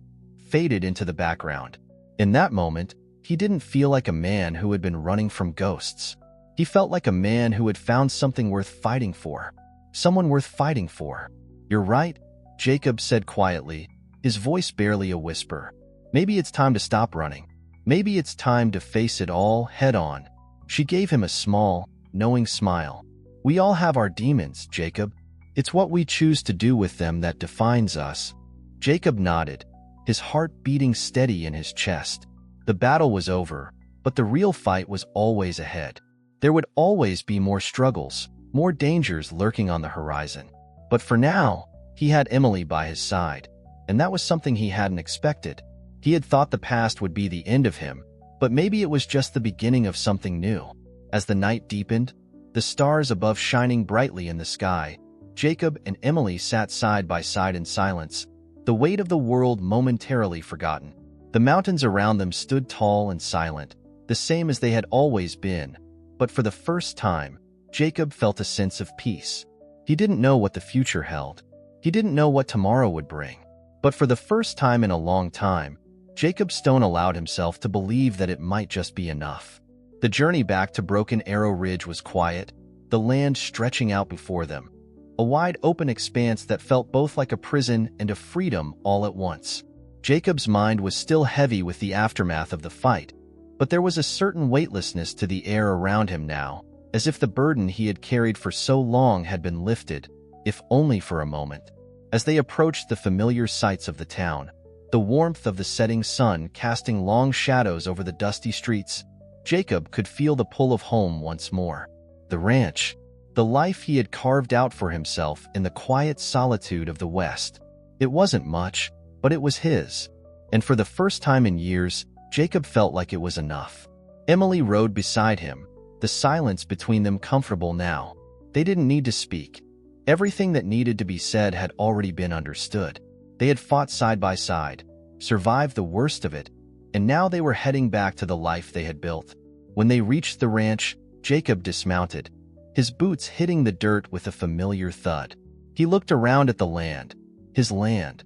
faded into the background. In that moment, he didn't feel like a man who had been running from ghosts. He felt like a man who had found something worth fighting for. Someone worth fighting for. "You're right," Jacob said quietly, his voice barely a whisper. "Maybe it's time to stop running. Maybe it's time to face it all head on." She gave him a small, knowing smile. "We all have our demons, Jacob. It's what we choose to do with them that defines us." Jacob nodded, his heart beating steady in his chest. The battle was over, but the real fight was always ahead. There would always be more struggles, more dangers lurking on the horizon. But for now, he had Emily by his side, and that was something he hadn't expected. He had thought the past would be the end of him, but maybe it was just the beginning of something new. As the night deepened, the stars above shining brightly in the sky, Jacob and Emily sat side by side in silence, the weight of the world momentarily forgotten. The mountains around them stood tall and silent, the same as they had always been. But for the first time, Jacob felt a sense of peace. He didn't know what the future held. He didn't know what tomorrow would bring. But for the first time in a long time, Jacob Stone allowed himself to believe that it might just be enough. The journey back to Broken Arrow Ridge was quiet, the land stretching out before them. A wide open expanse that felt both like a prison and a freedom all at once. Jacob's mind was still heavy with the aftermath of the fight, but there was a certain weightlessness to the air around him now, as if the burden he had carried for so long had been lifted, if only for a moment. As they approached the familiar sights of the town, the warmth of the setting sun casting long shadows over the dusty streets, Jacob could feel the pull of home once more. The ranch, the life he had carved out for himself in the quiet solitude of the West. It wasn't much, but it was his. And for the first time in years, Jacob felt like it was enough. Emily rode beside him, the silence between them comfortable now. They didn't need to speak. Everything that needed to be said had already been understood. They had fought side by side, survived the worst of it, and now they were heading back to the life they had built. When they reached the ranch, Jacob dismounted, his boots hitting the dirt with a familiar thud. He looked around at the land, his land,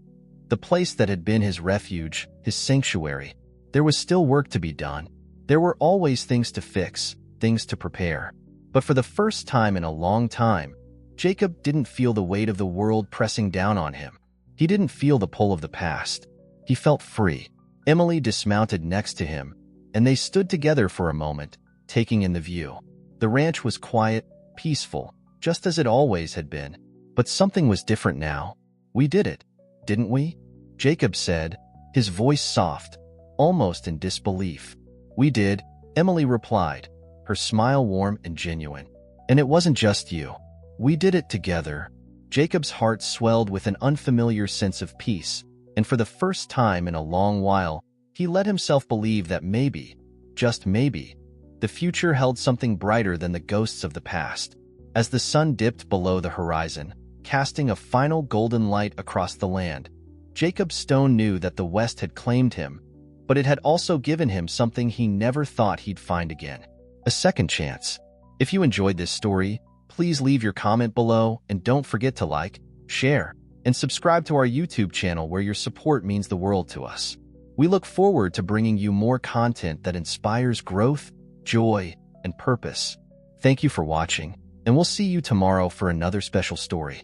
the place that had been his refuge, his sanctuary. There was still work to be done. There were always things to fix, things to prepare. But for the first time in a long time, Jacob didn't feel the weight of the world pressing down on him. He didn't feel the pull of the past. He felt free. Emily dismounted next to him, and they stood together for a moment, taking in the view. The ranch was quiet, peaceful, just as it always had been. But something was different now. "We did it, didn't we?" Jacob said, his voice soft, almost in disbelief. "We did," Emily replied, her smile warm and genuine. "And it wasn't just you. We did it together." Jacob's heart swelled with an unfamiliar sense of peace, and for the first time in a long while, he let himself believe that maybe, just maybe, the future held something brighter than the ghosts of the past. As the sun dipped below the horizon, casting a final golden light across the land, Jacob Stone knew that the West had claimed him, but it had also given him something he never thought he'd find again: a second chance. If you enjoyed this story, please leave your comment below and don't forget to like, share, and subscribe to our YouTube channel where your support means the world to us. We look forward to bringing you more content that inspires growth, joy, and purpose. Thank you for watching, and we'll see you tomorrow for another special story.